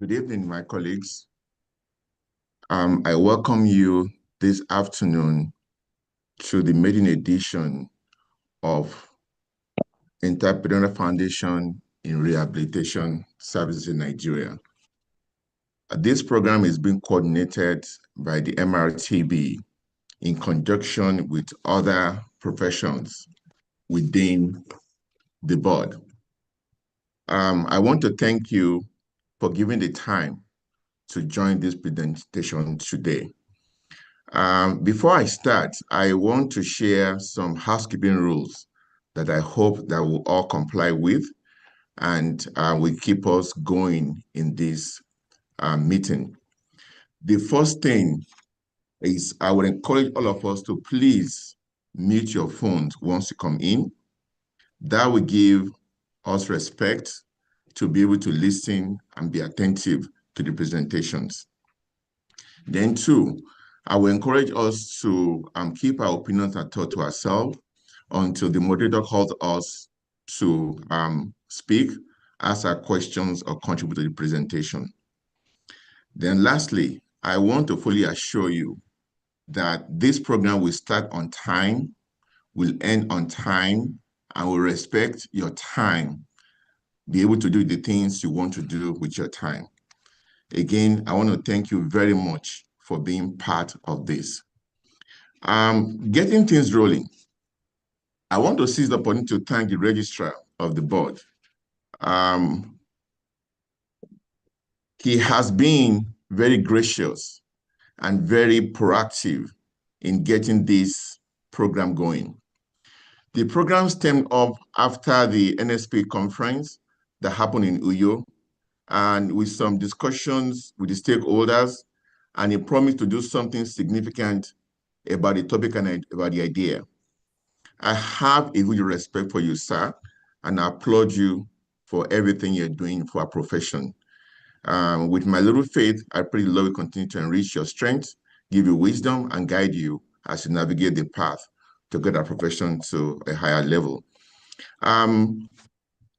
Good evening, my colleagues. I welcome you this afternoon to the maiden edition of Entrepreneurial Foundation in Rehabilitation Services in Nigeria. This program is being coordinated by the MRTB in conjunction with other professions within the board. I want to thank you for giving the time to join this presentation today. Before I start, I want to share some housekeeping rules that I hope that we'll all comply with and will keep us going in this meeting. The first thing is I would encourage all of us to please mute your phones once you come in. That will give us respect to be able to listen and be attentive to the presentations. Then two, I will encourage us to keep our opinions and thoughts to ourselves until the moderator calls us to speak, ask our questions, or contribute to the presentation. Then lastly, I want to fully assure you that this program will start on time, will end on time, and will respect your time, be able to do the things you want to do with your time. Again, I want to thank you very much for being part of this. Getting things rolling, I want to seize the opportunity to thank the registrar of the board. He has been very gracious and very proactive in getting this program going. The program stemmed up after the NSP conference that happened in Uyo, and with some discussions with the stakeholders, and he promised to do something significant about the topic and about the idea. I have a huge respect for you, sir, and I applaud you for everything you're doing for our profession. With my little faith, I pray the Lord will continue to enrich your strength, give you wisdom, and guide you as you navigate the path to get our profession to a higher level.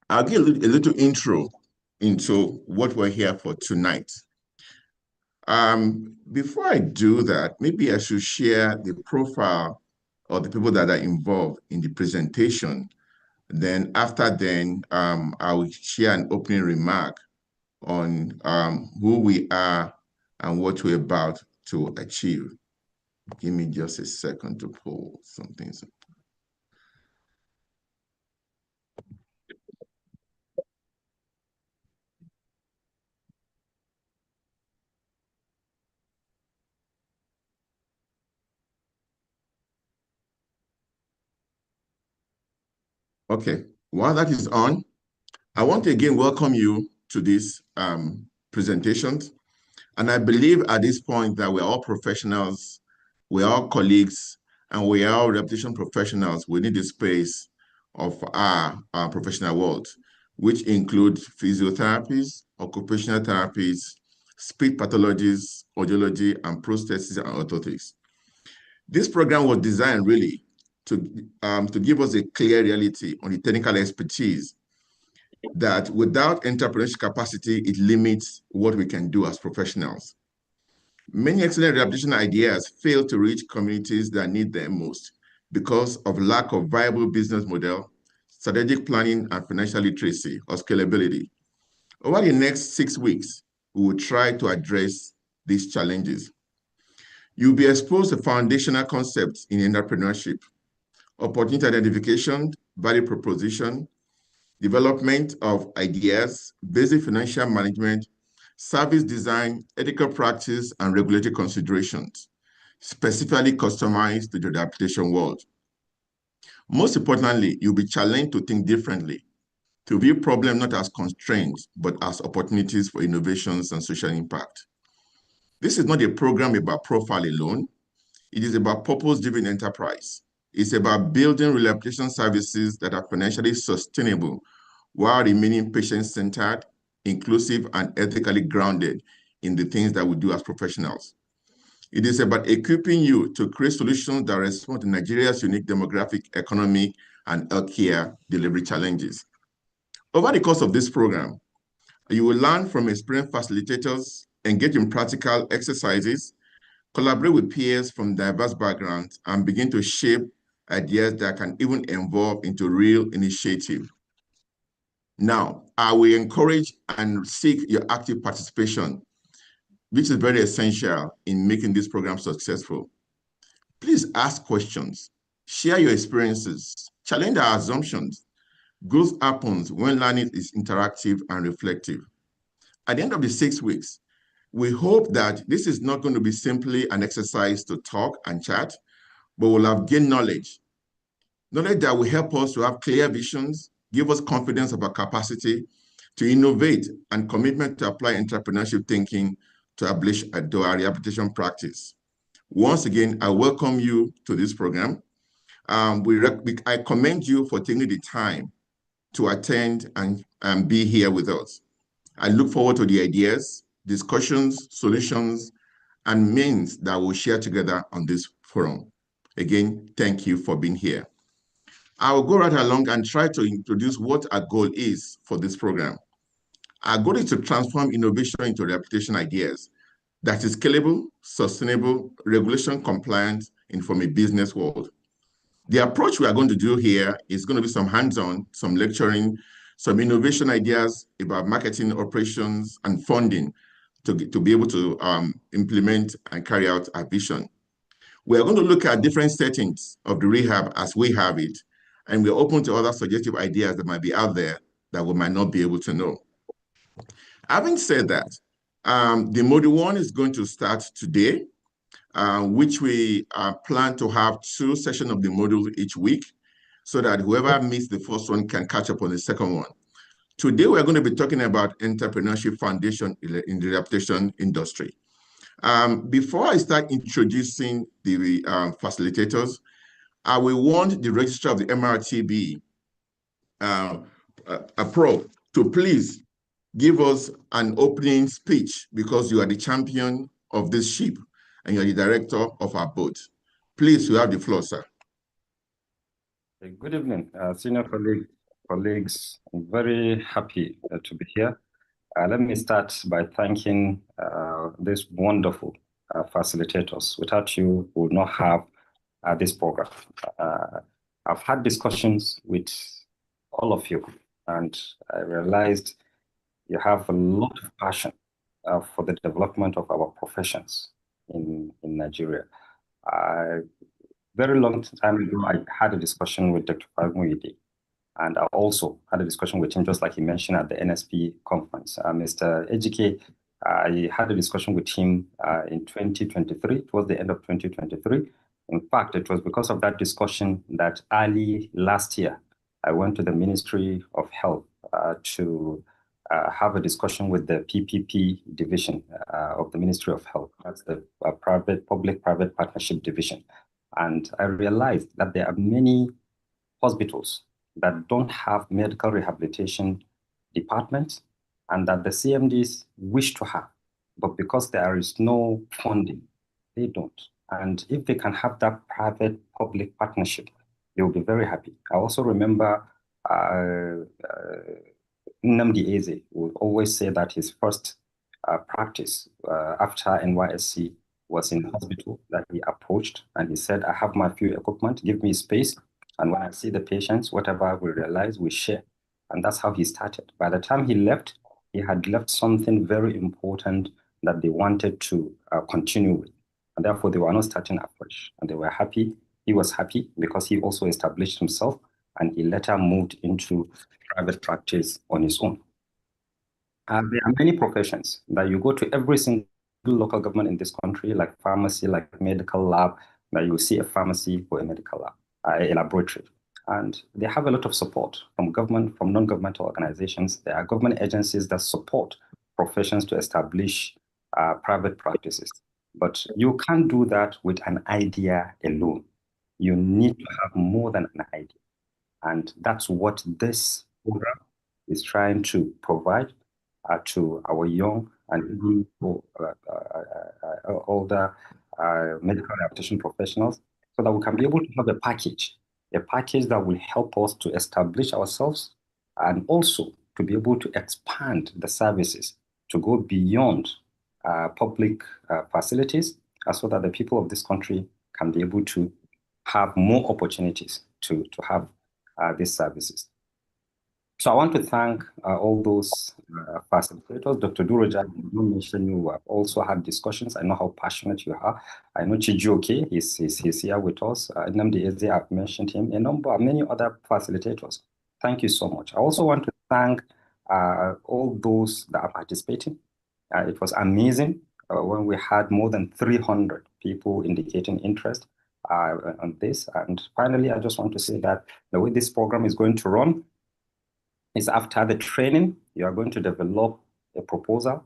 I'll give a little intro into what we're here for tonight. Before I do that, maybe I should share the profile of the people that are involved in the presentation. Then after then, I will share an opening remark on who we are and what we're about to achieve. Give me just a second to pull something. Okay, while that is on, I want to again welcome you to this presentation. And I believe at this point that we're all professionals, we're all colleagues, and we are all reputation professionals within the space of our professional world, which include physiotherapies, occupational therapies, speech pathologists, audiology, and prosthetics and orthotics. This program was designed really to give us a clear reality on the technical expertise that without entrepreneurship capacity, it limits what we can do as professionals. Many excellent rehabilitation ideas fail to reach communities that need them most because of lack of viable business model, strategic planning, and financial literacy or scalability. Over the next 6 weeks, we will try to address these challenges. You'll be exposed to foundational concepts in entrepreneurship, opportunity identification, value proposition, development of ideas, basic financial management, service design, ethical practice, and regulatory considerations, specifically customized to the rehabilitation world. Most importantly, you'll be challenged to think differently, to view problems not as constraints, but as opportunities for innovations and social impact. This is not a program about profile alone. It is about purpose-driven enterprise. It's about building rehabilitation services that are financially sustainable while remaining patient-centered, inclusive, and ethically grounded in the things that we do as professionals. It is about equipping you to create solutions that respond to Nigeria's unique demographic, economic, and healthcare delivery challenges. Over the course of this program, You will learn from experienced facilitators, engage in practical exercises, collaborate with peers from diverse backgrounds, and begin to shape ideas that can even evolve into real initiative. Now, I will encourage and seek your active participation, which is very essential in making this program successful. Please ask questions, share your experiences, challenge our assumptions. Growth happens when learning is interactive and reflective. At the end of the 6 weeks, we hope that this is not going to be simply an exercise to talk and chat, but we'll have gained knowledge. Knowledge that will help us to have clear visions, give us confidence of our capacity to innovate, and commitment to apply entrepreneurship thinking to abolish our rehabilitation practice. Once again, I welcome you to this program. I commend you for taking the time to attend and be here with us. I look forward to the ideas, discussions, solutions, and means that we'll share together on this forum. Again, thank you for being here. I will go right along and try to introduce what our goal is for this program. Our goal is to transform innovation into rehabilitation ideas that is scalable, sustainable, regulation compliant, and from a business world. The approach we are going to do here is going to be some hands-on, some lecturing, some innovation ideas about marketing operations and funding to be able to implement and carry out our vision. We are going to look at different settings of the rehab as we have it, and we're open to other suggestive ideas that might be out there that we might not be able to know. Having said that, the module 1 is going to start today, which we plan to have 2 sessions of the module each week so that whoever missed the first one can catch up on the second one. Today, we're going to be talking about entrepreneurship foundation in the rehabilitation industry. Before I start introducing the facilitators, I will want the registrar of the MRTB, a pro, to please give us an opening speech because you are the champion of this ship and you're the director of our boat. Please, you have the floor, sir. Good evening, senior colleagues. I'm very happy to be here. Let me start by thanking these wonderful facilitators. Without you, we would not have this program. I've had discussions with all of you, and I realized you have a lot of passion for the development of our professions in Nigeria. Very long time ago, I had a discussion with Dr. Famuidi, and I also had a discussion with him, just like he mentioned at the NSP conference. Mr. Ejike, I had a discussion with him in 2023, towards the end of 2023. In fact, it was because of that discussion that early last year, I went to the Ministry of Health to have a discussion with the PPP division of the Ministry of Health. That's the Public-Private Partnership Division. And I realized that there are many hospitals that don't have medical rehabilitation departments and that the CMDs wish to have, but because there is no funding, they don't. And if they can have that private-public partnership, they will be very happy. I also remember Nnamdi Eze would always say that his first practice after NYSC was in the hospital that he approached, and he said, I have my few equipment, give me space, and when I see the patients, whatever we realize, we share. And that's how he started. By the time he left, he had left something very important that they wanted to continue with. And therefore, they were not starting afresh. And they were happy. He was happy because he also established himself, and he later moved into private practice on his own. There are many professions that you go to every single local government in this country, like pharmacy, like medical lab, that you will see a pharmacy or a medical lab, a laboratory. And they have a lot of support from government, from non-governmental organizations. There are government agencies that support professions to establish private practices. But you can't do that with an idea alone. You need to have more than an idea. And that's what this program is trying to provide to our young and even older medical rehabilitation professionals, so that we can be able to have a package that will help us to establish ourselves and also to be able to expand the services to go beyond public facilities, so that the people of this country can be able to have more opportunities to have these services. So I want to thank all those facilitators. Dr. Duroja, you mentioned you have also had discussions. I know how passionate you are. I know Chijioke, he's here with us. Nnamdi Eze, I've mentioned him. Many other facilitators. Thank you so much. I also want to thank all those that are participating. It was amazing when we had more than 300 people indicating interest on this. And finally, I just want to say that the way this program is going to run is after the training, you are going to develop a proposal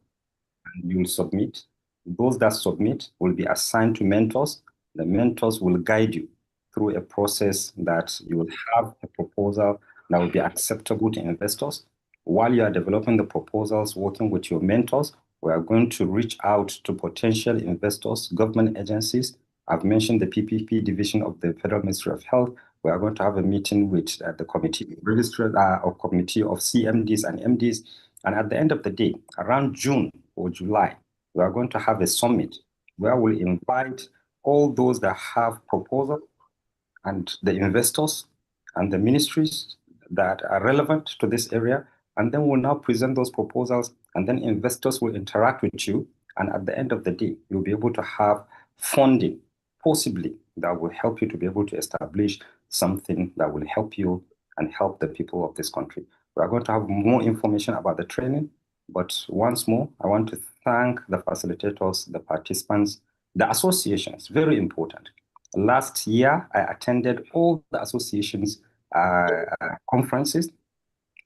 and you will submit. Those that submit will be assigned to mentors. The mentors will guide you through a process that you will have a proposal that will be acceptable to investors. While you are developing the proposals, working with your mentors, we are going to reach out to potential investors, government agencies. I've mentioned the PPP division of the Federal Ministry of Health. We are going to have a meeting with the committee or committee of CMDs and MDs. And at the end of the day, around June or July, we are going to have a summit where we'll invite all those that have proposals and the investors and the ministries that are relevant to this area. And then we'll now present those proposals, and then investors will interact with you. And at the end of the day, you'll be able to have funding, possibly, that will help you to be able to establish something that will help you and help the people of this country. We are going to have more information about the training, but once more, I want to thank the facilitators, the participants, the associations, very important. Last year, I attended all the associations conferences,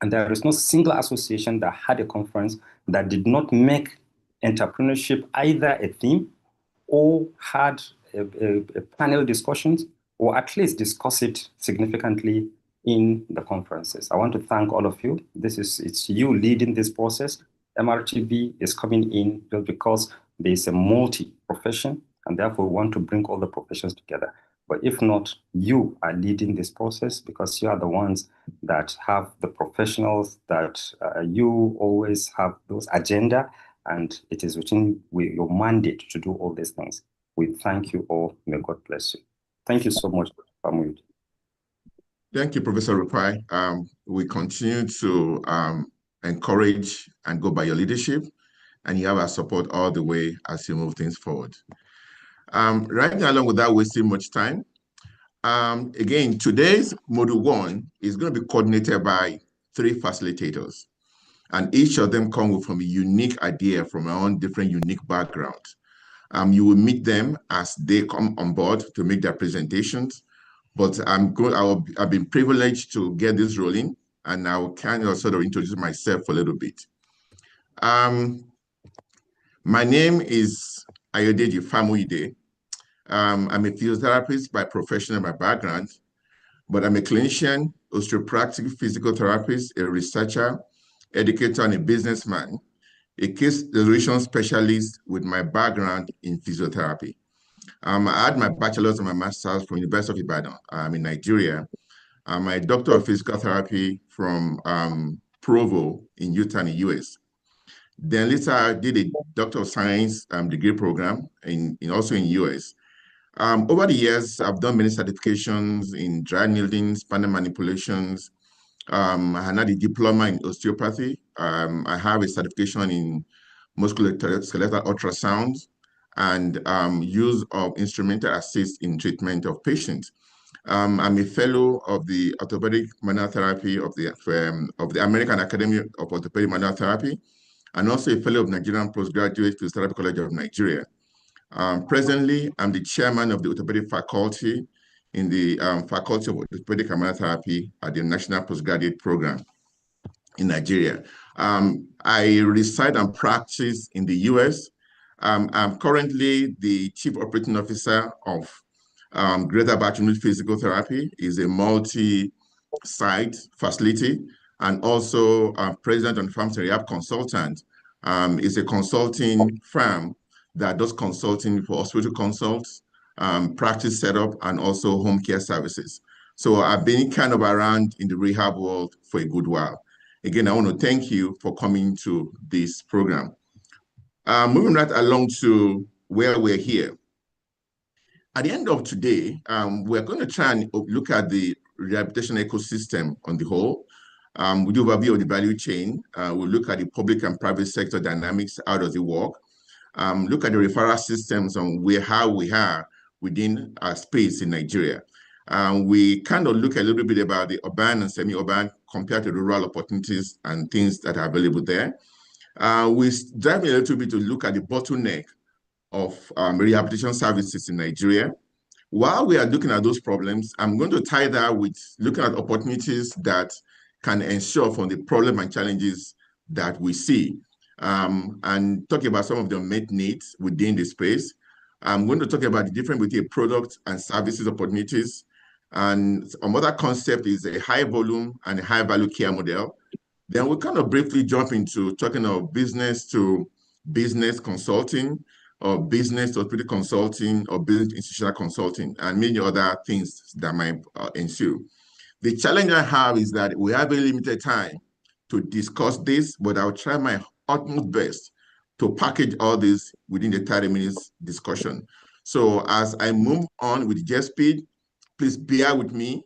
and there is no single association that had a conference that did not make entrepreneurship either a theme or had a panel discussions, or at least discuss it significantly in the conferences. I want to thank all of you. It's you leading this process. MRTV is coming in just because there's a multi-profession, and therefore we want to bring all the professions together. But if not, you are leading this process because you are the ones that have the professionals, that you always have those agenda, and it is within your mandate to do all these things. We thank you all. May God bless you. Thank you so much, Famud. Thank you, Professor Rupai. We continue to encourage and go by your leadership, and you have our support all the way as you move things forward. Right now, along without wasting much time, again, today's Module 1 is going to be coordinated by 3 facilitators, and each of them come from a unique idea from our own different unique background. You will meet them as they come on board to make their presentations, but I've been privileged to get this rolling, and I'll kind of sort of introduce myself a little bit. My name is Ayodeji Famuide. I'm a physiotherapist by profession and by background, but I'm a clinician, osteopathic physical therapist, a researcher, educator, and a businessman, a case resolution specialist with my background in physiotherapy. I had my bachelor's and my master's from University of Ibadan in Nigeria. My doctor of physical therapy from Provo in Utah in the US. Then later I did a Doctor of Science degree program also in US. Over the years, I've done many certifications in dry needling, spinal manipulations. I had a diploma in osteopathy. I have a certification in musculoskeletal ultrasound and use of instrumental assist in treatment of patients. I'm a fellow of the orthopedic manual therapy of the American Academy of Orthopedic Manual Therapy, and also a fellow of Nigerian Postgraduate Physiotherapy College of Nigeria. Presently, I'm the chairman of the orthopedic faculty in the Faculty of Orthopedic and Manual Therapy at the National Postgraduate Program in Nigeria. I reside and practice in the US. I'm currently the Chief Operating Officer of Greater Baton Rouge Physical Therapy. Is a multi-site facility, and also President and Pharmacy Rehab Consultant. Is a consulting firm that does consulting for hospital consults, practice setup, and also home care services. So I've been kind of around in the rehab world for a good while. Again, I want to thank you for coming to this program. Moving right along to where we're here. At the end of today, we're going to try and look at the rehabilitation ecosystem on the whole. We do overview of the value chain. We'll look at the public and private sector dynamics. How does it work? Look at the referral systems on how we are within our space in Nigeria. We kind of look a little bit about the urban and semi-urban compared to rural opportunities and things that are available there. We dive a little bit to look at the bottleneck of rehabilitation services in Nigeria. While we are looking at those problems, I'm going to tie that with looking at opportunities that can ensure from the problem and challenges that we see, and talk about some of the unmet needs within the space. I'm going to talk about the difference between product and services opportunities. And another concept is a high volume and a high value care model. Then we'll kind of briefly jump into talking of business to business consulting, or business to hospital consulting, or business institutional consulting, and many other things that might ensue. The challenge I have is that we have a limited time to discuss this, but I'll try my utmost best to package all this within the 30 minutes discussion. So as I move on with jet speed, please bear with me.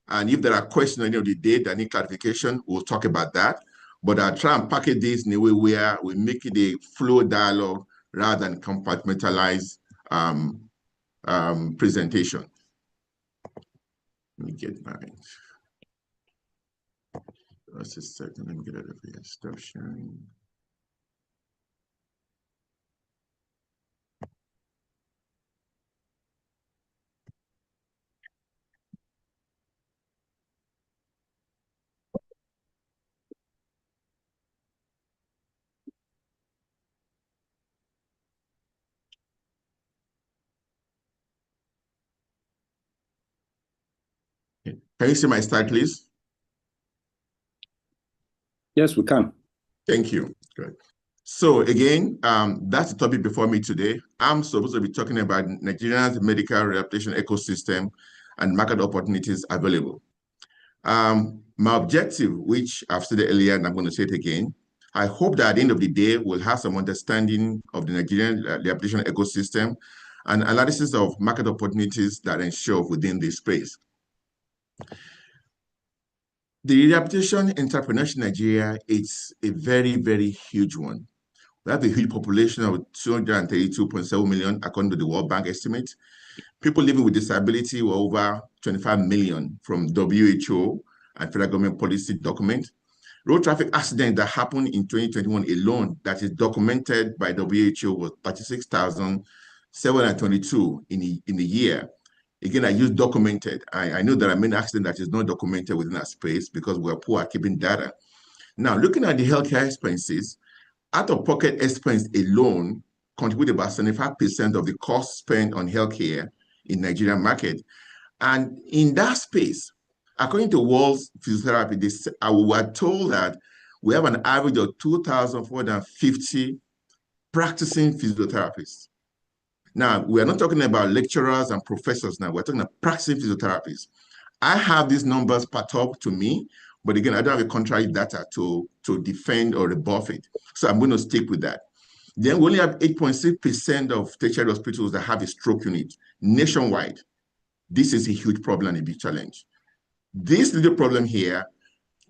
And if there are questions at the end of the day that need clarification, we'll talk about that. But I'll try and package this in a way where we make it a flow dialogue rather than compartmentalized presentation. Let me get mine. Just a second, let me get out of here. Stop sharing. Can you see my slide, please? Yes, we can. Thank you. Good. So again, that's the topic before me today. I'm supposed to be talking about Nigeria's medical rehabilitation ecosystem and market opportunities available. My objective, which I've stated earlier, and I'm going to say it again, I hope that at the end of the day, we'll have some understanding of the Nigerian rehabilitation ecosystem and analysis of market opportunities that ensure within this space. The rehabilitation entrepreneurship in Nigeria is a very, very huge one. We have a huge population of 232.7 million, according to the World Bank estimate. People living with disability were over 25 million from WHO and federal government policy document. Road traffic accidents that happened in 2021 alone, that is documented by WHO, was 36,722 in a year. Again, I use documented. I know there are many accidents that is not documented within our space because we're poor at keeping data. Now, looking at the healthcare expenses, out-of-pocket expense alone contribute about 75% of the cost spent on healthcare in Nigerian market. And in that space, according to World Physiotherapy, we were told that we have an average of 2,450 practicing physiotherapists. Now, we are not talking about lecturers and professors now. We're talking about practicing physiotherapists. I have these numbers perturbed to me, but again, I don't have a contrary data to defend or rebuff it. So I'm going to stick with that. Then we only have 8.6% of tertiary hospitals that have a stroke unit nationwide. This is a huge problem and a big challenge. This little problem here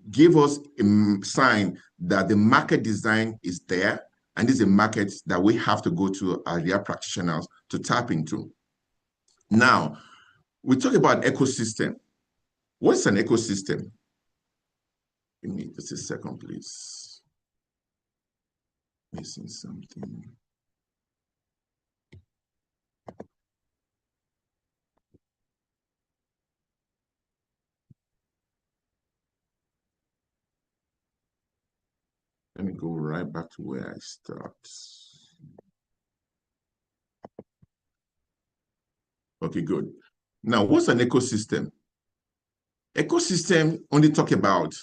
give us a sign that the market design is there, and this is a market that we have to go to as real practitioners to tap into. Now, we talk about ecosystem. What's an ecosystem? Give me just a second, please. Missing something. Let me go right back to where I start. Okay, good. Now, what's an ecosystem? Ecosystem only talk about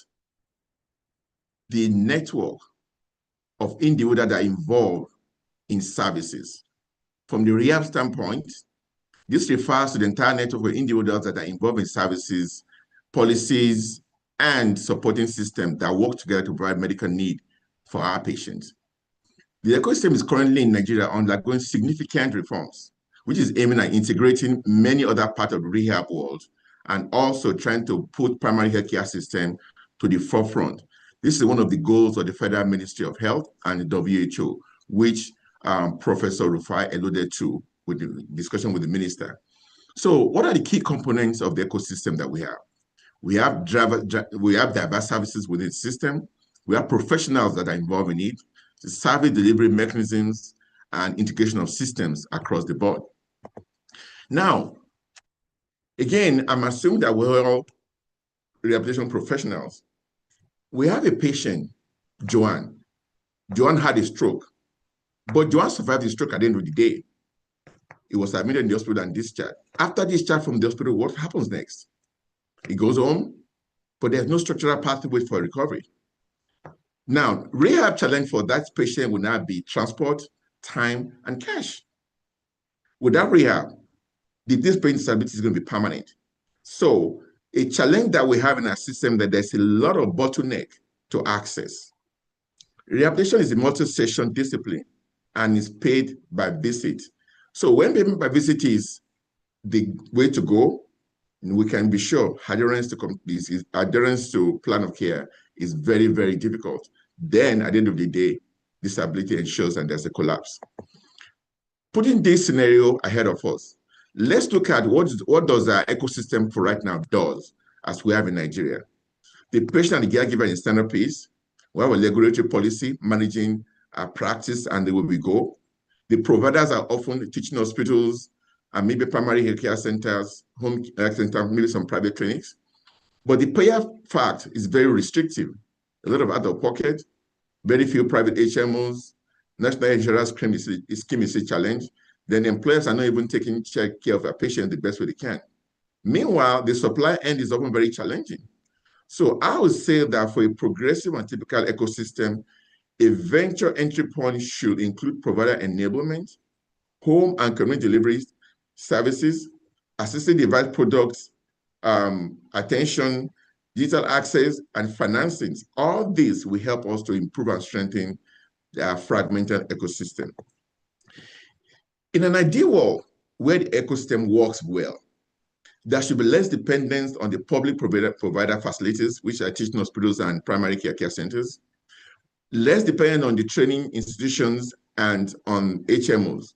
the network of individuals that are involved in services. From the rehab standpoint, this refers to the entire network of individuals that are involved in services, policies, and supporting systems that work together to provide medical need for our patients. The ecosystem is currently in Nigeria undergoing significant reforms, which is aiming at integrating many other parts of the rehab world and also trying to put primary healthcare system to the forefront. This is one of the goals of the Federal Ministry of Health and the WHO, which Professor Rufai alluded to with the discussion with the minister. So what are the key components of the ecosystem that we have? We have diverse services within the system. We have professionals that are involved in it, the service delivery mechanisms, and integration of systems across the board. Now, again, I'm assuming that we're all rehabilitation professionals. We have a patient, Joanne. Joanne had a stroke, but Joanne survived the stroke at the end of the day. He was admitted in the hospital and discharged. After discharge from the hospital, what happens next? He goes home, but there's no structural pathway for recovery. Now, rehab challenge for that patient would now be transport, time, and cash. Without rehab, this pain disability is going to be permanent. So a challenge that we have in our system that there's a lot of bottleneck to access. Rehabilitation is a multi-session discipline and is paid by visit. So when payment by visit is the way to go, we can be sure adherence to plan of care is very, very difficult. Then at the end of the day, disability ensures and there's a collapse. Putting this scenario ahead of us, let's look at what does our ecosystem for right now does as we have in Nigeria. The patient and the caregiver in centerpiece. We have a regulatory policy managing our practice and the way we go. The providers are often teaching hospitals and maybe primary healthcare centers, home health centers, maybe some private clinics. But the payer fact is very restrictive. A lot of out-of-pocket, very few private HMOs, national insurance scheme is a challenge. Then employers are not even taking care of their patients the best way they can. Meanwhile, the supply end is often very challenging. So I would say that for a progressive and typical ecosystem, a venture entry point should include provider enablement, home and community delivery services, assisted device products, attention, digital access, and financing. All these will help us to improve and strengthen the fragmented ecosystem. In an ideal world where the ecosystem works well, there should be less dependence on the public provider facilities, which are teaching hospitals and primary care centers, less dependent on the training institutions and on HMOs.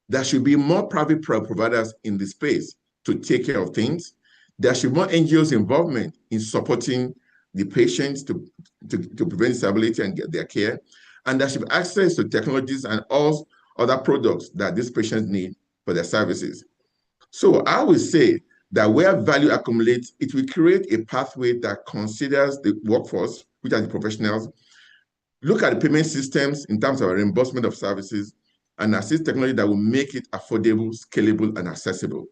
There should be more private providers in the space to take care of things. There should be more NGOs involvement in supporting the patients to prevent disability and get their care. And there should be access to technologies and all other products that these patients need for their services. So I would say that where value accumulates, it will create a pathway that considers the workforce, which are the professionals, look at the payment systems in terms of reimbursement of services, and assist technology that will make it affordable, scalable, and accessible.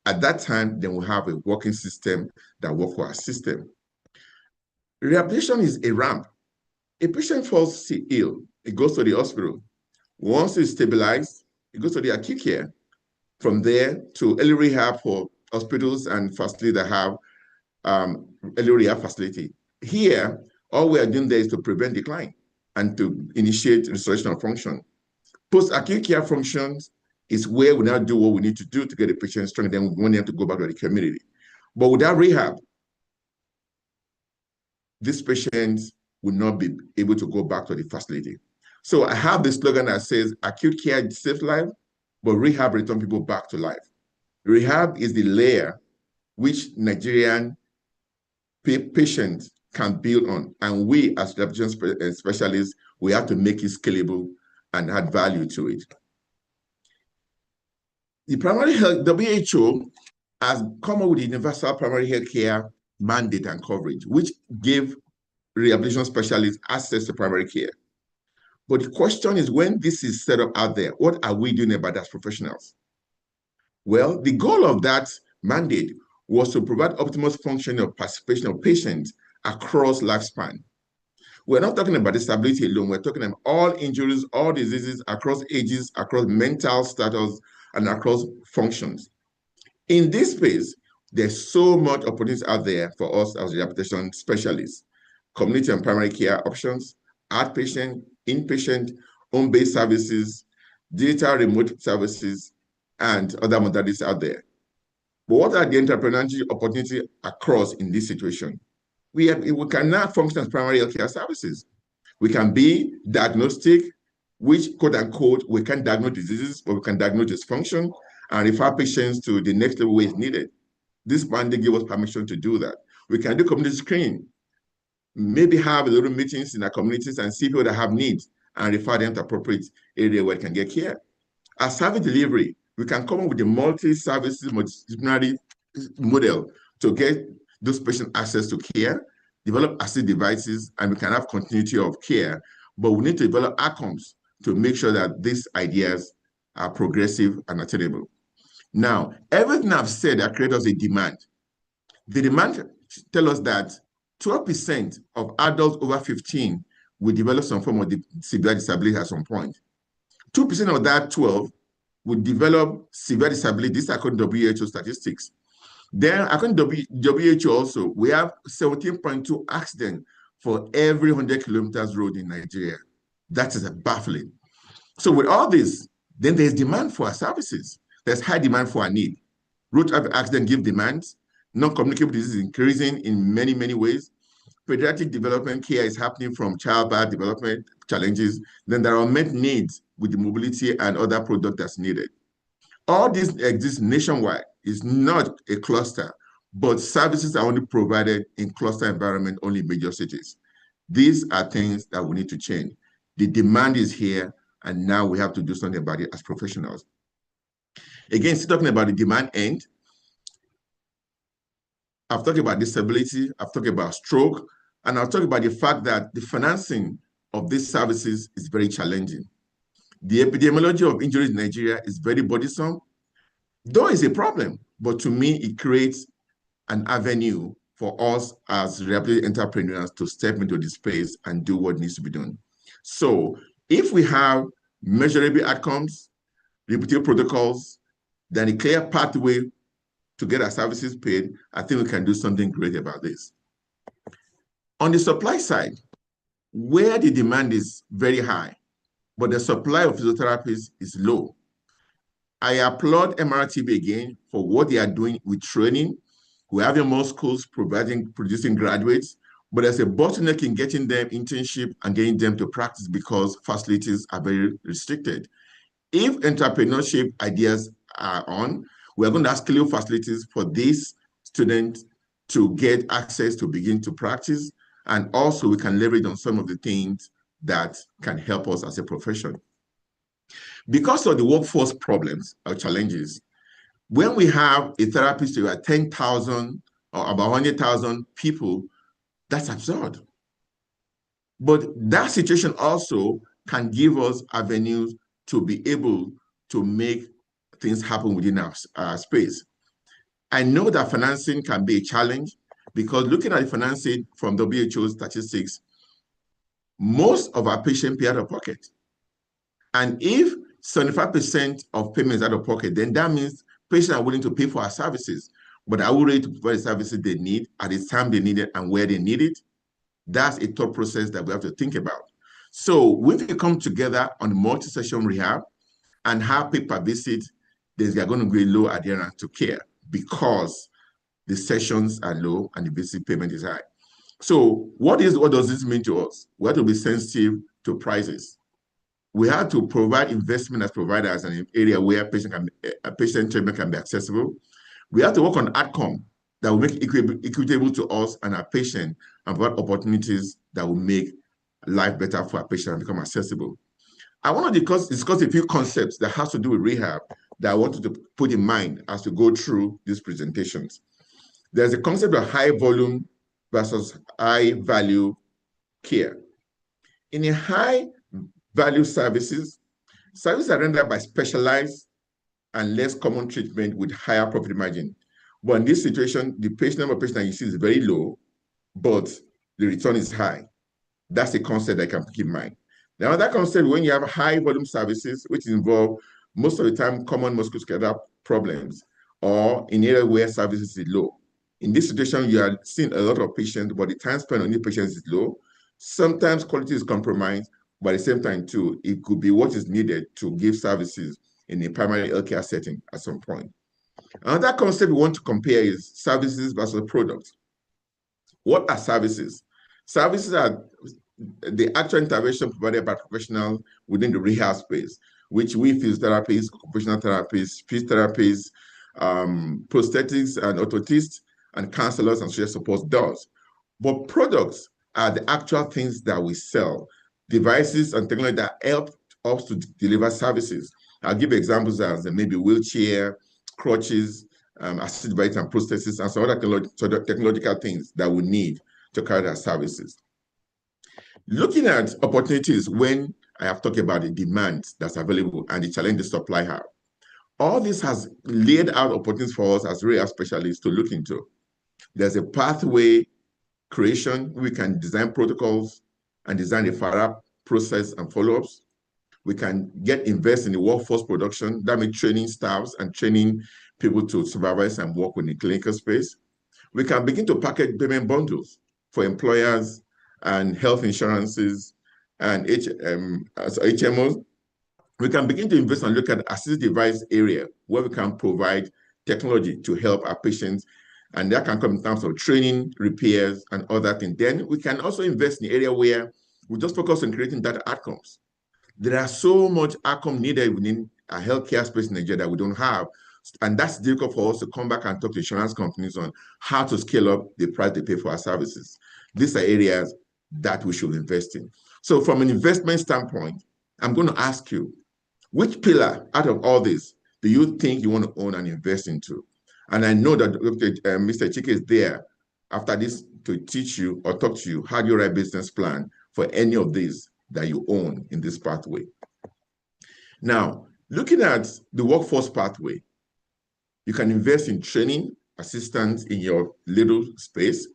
At that time, then we'll have a working system that works for our system. Rehabilitation is a ramp. A patient falls ill, it goes to the hospital. Once it's stabilized, it goes to the acute care. From there to early rehab for hospitals and facilities that have early rehab facility. Here, all we are doing there is to prevent decline and to initiate restoration of function. Post-acute care functions is where we now do what we need to do to get the patient strong, then we want them to go back to the community. But without rehab, these patients will not be able to go back to the facility. So I have this slogan that says, acute care saves life, but rehab returns people back to life. Rehab is the layer which Nigerian patients can build on. And we as rehabilitation specialists, we have to make it scalable and add value to it. The primary health, WHO has come up with the universal primary health care mandate and coverage, which gave rehabilitation specialists access to primary care. But the question is, when this is set up out there, what are we doing about that as professionals? Well, the goal of that mandate was to provide optimal functioning of participation of patients across lifespan. We're not talking about disability alone. We're talking about all injuries, all diseases, across ages, across mental status, and across functions. In this space, There's so much opportunities out there for us as rehabilitation specialists. Community and primary care options, outpatient, inpatient, home-based services, digital remote services, and other modalities out there. But what are the entrepreneurial opportunities across in this situation? We cannot function as primary healthcare services. We can be diagnostic, which quote unquote, we can diagnose diseases, but we can diagnose dysfunction and refer patients to the next level where it's needed. This mandate gives us permission to do that. We can do community screening, maybe have a little meetings in our communities and see people that have needs and refer them to appropriate area where they can get care. As service delivery, we can come up with a multi-services, multidisciplinary model to get those patients access to care, develop assist devices, and we can have continuity of care. But we need to develop outcomes to make sure that these ideas are progressive and attainable. Now, everything I've said that creates us a demand. The demand tells us that 12% of adults over 15 will develop some form of severe disability at some point. 2% of that 12 would develop severe disability. This is according to WHO statistics. Then, according to WHO also, we have 17.2 accidents for every 100 kilometers road in Nigeria. That is baffling. So with all this, then there's demand for our services. There's high demand for our need. Road traffic accidents give demands. Non-communicable disease is increasing in many, many ways. Pediatric development care is happening from childbirth development challenges. Then there are unmet needs with the mobility and other products that's needed. All this exists nationwide. It's not a cluster, but services are only provided in cluster environment, only in major cities. These are things that we need to change. The demand is here, and now we have to do something about it as professionals. Again, still talking about the demand end, I've talked about disability, I've talked about stroke, and I've talked about the fact that the financing of these services is very challenging. The epidemiology of injuries in Nigeria is very burdensome, though it's a problem, but to me, it creates an avenue for us as rehabilitation entrepreneurs to step into this space and do what needs to be done. So if we have measurable outcomes, repeatable protocols, then a clear pathway to get our services paid, I think we can do something great about this. On the supply side, where the demand is very high, but the supply of physiotherapists is low, I applaud MRTB again for what they are doing with training. We're having more schools producing graduates, but there's a bottleneck in getting them internship and getting them to practice because facilities are very restricted. If entrepreneurship ideas are on, we're going to have scale facilities for these students to get access to begin to practice. And also we can leverage on some of the things that can help us as a profession. Because of the workforce problems or challenges, when we have a therapist to 10,000 or about 100,000 people, that's absurd. But that situation also can give us avenues to be able to make things happen within our space. I know that financing can be a challenge because looking at the financing from WHO statistics, most of our patients pay out of pocket. And if 75% of payments out of pocket, then that means patients are willing to pay for our services, but are we ready to provide the services they need at the time they need it and where they need it? That's a thought process that we have to think about. So when we come together on multi-session rehab and have pay per visit, there's going to be low adherence to care because the sessions are low and the visit payment is high. So what does this mean to us? We have to be sensitive to prices. We have to provide investment as providers in an area where patient treatment can be accessible. We have to work on outcome that will make it equitable to us and our patient and provide opportunities that will make life better for our patient and become accessible. I want to discuss a few concepts that has to do with rehab that I wanted to put in mind as we go through these presentations. There's a concept of high volume versus high value care. In a high value services are rendered by specialized and less common treatment with higher profit margin. But in this situation, the number of patients that you see is very low, but the return is high. That's a concept that I can keep in mind. The other concept, when you have high volume services, which involve most of the time common musculoskeletal problems, or in areas where services is low. In this situation, you are seeing a lot of patients, but the time spent on the patients is low. Sometimes quality is compromised, but at the same time, too, it could be what is needed to give services in a primary healthcare setting at some point. Another concept we want to compare is services versus products. What are services? Services are the actual intervention provided by professionals within the rehab space, which we physiotherapists, occupational therapists, speech therapists, prosthetics and orthotists, and counselors and social support does. But products are the actual things that we sell, devices and technology that help us to deliver services. I'll give examples as maybe wheelchair, crutches, assisted devices and prosthesis, and some other technological things that we need to carry our services. Looking at opportunities when I have talked about the demand that's available and the challenge the supply have, all this has laid out opportunities for us as rehab specialists to look into. There's a pathway creation. We can design protocols and design a follow-up process and follow-ups. We can invest in the workforce production. That means training staffs and training people to supervise and work in the clinical space. We can begin to package payment bundles for employers and health insurances and HMOs. We can begin to invest and look at assistive device area where we can provide technology to help our patients, and that can come in terms of training, repairs, and other things. Then we can also invest in the area where we just focus on creating data outcomes. There are so much outcome needed within a healthcare space in Nigeria that we don't have, and that's difficult for us to come back and talk to insurance companies on how to scale up the price they pay for our services. These are areas that we should invest in. So from an investment standpoint, I'm going to ask you, which pillar out of all this do you think you want to own and invest into? And I know that Mr. Chike is there after this to teach you or talk to you how do you write a business plan for any of these that you own in this pathway. Now, looking at the workforce pathway, you can invest in training assistance in your little space.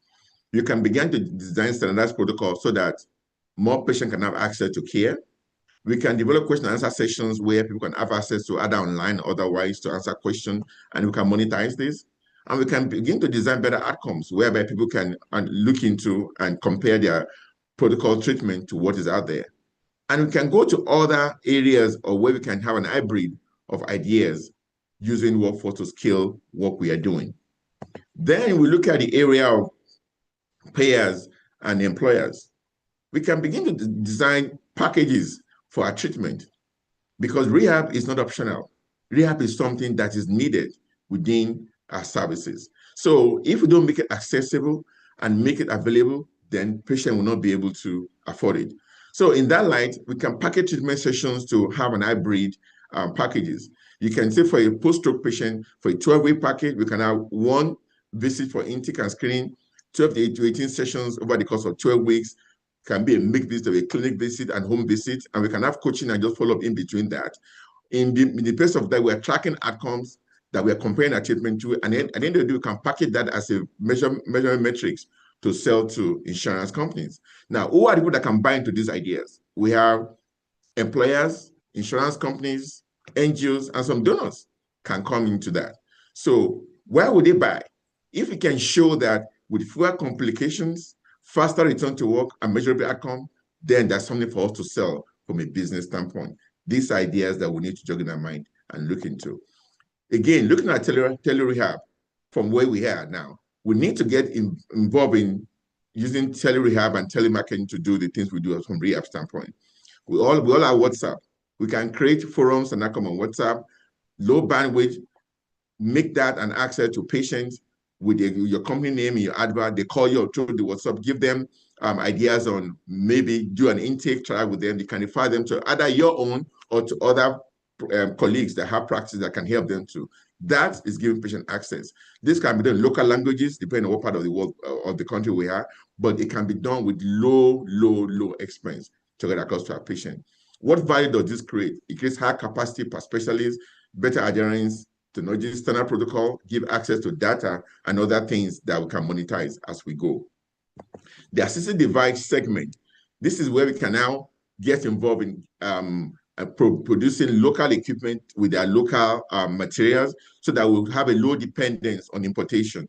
You can begin to design standardized protocols so that more patients can have access to care. We can develop question and answer sessions where people can have access to either online or otherwise to answer questions, and we can monetize this. And we can begin to design better outcomes whereby people can look into and compare their protocol treatment to what is out there. And we can go to other areas or where we can have an hybrid of ideas using workforce to scale what we are doing. Then we look at the area of payers and employers. We can begin to design packages for our treatment, because rehab is not optional. Rehab is something that is needed within our services. So if we don't make it accessible and make it available, then patient will not be able to afford it. So in that light, we can package treatment sessions to have an hybrid packages. You can say for a post-stroke patient, for a 12-week package, we can have one visit for intake and screening, 12 to 18 sessions over the course of 12 weeks, can be a mixed visit of a clinic visit and home visit, and we can have coaching and just follow up in between that. In the place of that, we're tracking outcomes that we're comparing our treatment to, and then at the end of the day, we can package that as a measurement metrics to sell to insurance companies. Now, who are the people that can buy into these ideas? We have employers, insurance companies, NGOs, and some donors can come into that. So where would they buy? If we can show that with fewer complications, faster return to work, and measurable outcome, then that's something for us to sell from a business standpoint. These ideas that we need to jog in our mind and look into. Again, looking at tele-rehab from where we are now, we need to get involved in using tele-rehab and telemarketing to do the things we do from rehab standpoint. We all have WhatsApp. We can create forums and that come on WhatsApp, low bandwidth, make that an access to patients with your company name and your advert. They call you through the WhatsApp, give them ideas on maybe do an intake trial with them. You can refer them to either your own or to other colleagues that have practice that can help them too. That is giving patient access. This can be done in local languages, depending on what part of the world of the country we are, but it can be done with low expense to get across to our patient. What value does this create? It creates high capacity per specialist, better adherence, technology standard protocol, give access to data and other things that we can monetize as we go. The assisted device segment, this is where we can now get involved in producing local equipment with their local materials so that we'll have a low dependence on importation.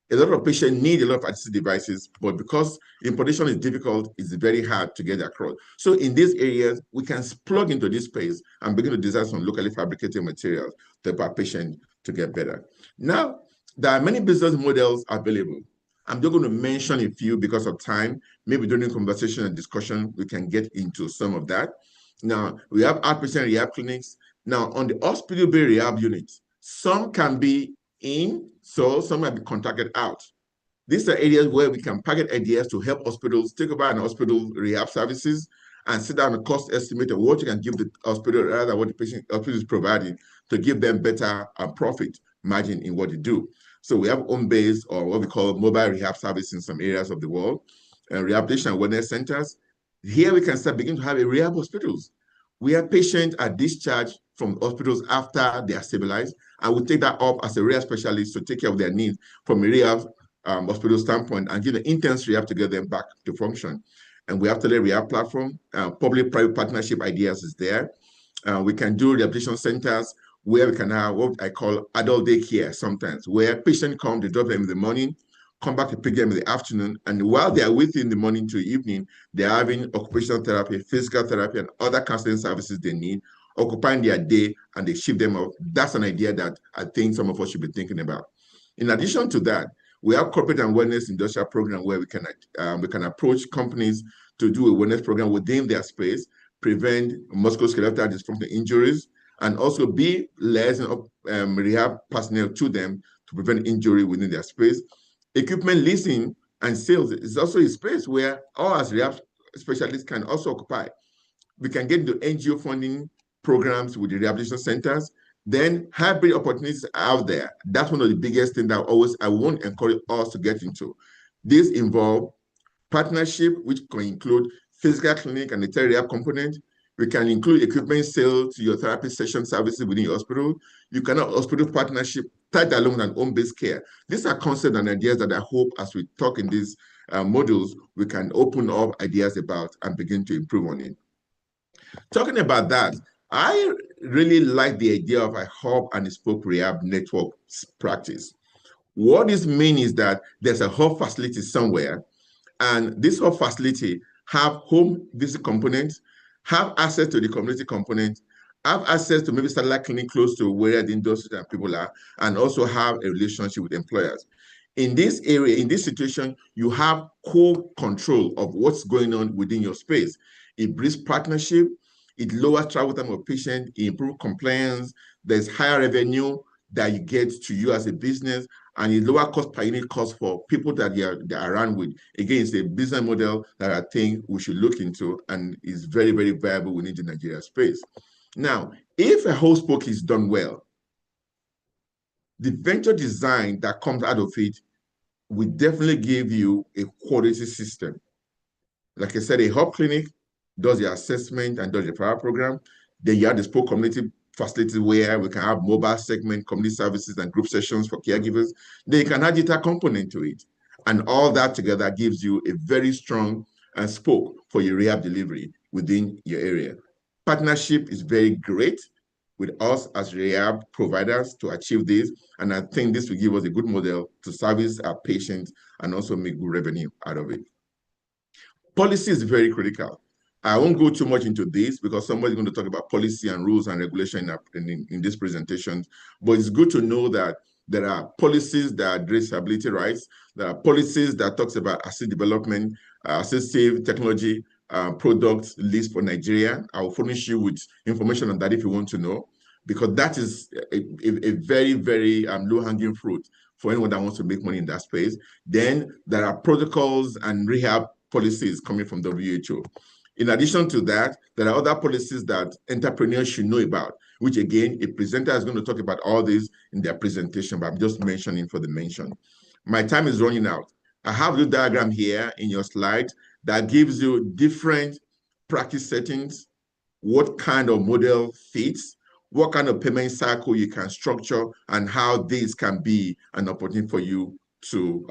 A lot of patients need a lot of assistive devices, but because importation is difficult, it's very hard to get across. So in these areas, we can plug into this space and begin to design some locally fabricated materials to help our patient to get better. Now, there are many business models available. I'm just going to mention a few because of time. Maybe during conversation and discussion, we can get into some of that. Now, we have outpatient rehab clinics. Now, on the hospital-based rehab units, some can be in, so some might be contracted out. These are areas where we can packet ideas to help hospitals take over an hospital rehab services and sit down a cost estimate of what you can give the hospital rather than what the hospital is providing to give them better profit margin in what they do. So we have home-based or what we call mobile rehab service in some areas of the world, rehabilitation and wellness centers. Here we can start beginning to have a rehab hospitals where patients are discharged from hospitals after they are stabilized. I will take that up as a rehab specialist to take care of their needs from a rehab hospital standpoint and give the intense rehab to get them back to function. And we have to rehab platform, public-private partnership ideas is there. We can do rehabilitation centers where we can have what I call adult daycare sometimes, where patients come, they drop them in the morning, come back to pick them in the afternoon, and while they are with you in the morning to evening, they're having occupational therapy, physical therapy, and other counseling services they need, occupying their day, and they ship them off. That's an idea that I think some of us should be thinking about. In addition to that, we have corporate and wellness industrial program where we can approach companies to do a wellness program within their space, prevent musculoskeletal dysfunction injuries, and also be liaison rehab personnel to them to prevent injury within their space. Equipment leasing and sales is also a space where all as rehab specialists can also occupy. We can get into NGO funding programs with the rehabilitation centers. Then hybrid opportunities are out there. That's one of the biggest things that I won't encourage us to get into. These involve partnership, which can include physical clinic and the rehab component. We can include equipment sale to your therapy session services within your hospital. You can have hospital partnership tied along with home-based care. These are concepts and ideas that I hope as we talk in these modules, we can open up ideas about and begin to improve on it. Talking about that, I really like the idea of a hub and a spoke rehab network practice. What this means is that there's a hub facility somewhere, and this hub facility have home visit components, have access to the community component, have access to maybe satellite clinic close to where the industry and people are, and also have a relationship with employers. In this area, in this situation, you have co-control of what's going on within your space. It breeds partnership, it lowers travel time of patient, it improves compliance, there's higher revenue that you get to you as a business, and it lower cost per unit cost for people that they are around with. Again, it's a business model that I think we should look into and is very, very viable within the Nigeria space. Now, if a whole spoke is done well, the venture design that comes out of it will definitely give you a quality system. Like I said, a hub clinic does the assessment and does the trial program. Then you have the spoke community facility where we can have mobile segment, community services, and group sessions for caregivers. Then you can add data component to it. And all that together gives you a very strong spoke for your rehab delivery within your area. Partnership is very great with us as rehab providers to achieve this. And I think this will give us a good model to service our patients and also make good revenue out of it. Policy is very critical. I won't go too much into this because somebody's going to talk about policy and rules and regulation in this presentation. But it's good to know that there are policies that address disability rights. There are policies that talks about assistive development, assistive technology products list for Nigeria. I'll furnish you with information on that if you want to know, because that is a very, very low-hanging fruit for anyone that wants to make money in that space. Then there are protocols and rehab policies coming from WHO. In addition to that, there are other policies that entrepreneurs should know about, which again, a presenter is going to talk about all this in their presentation, but I'm just mentioning for the mention. My time is running out. I have the diagram here in your slide that gives you different practice settings, what kind of model fits, what kind of payment cycle you can structure, and how this can be an opportunity for you to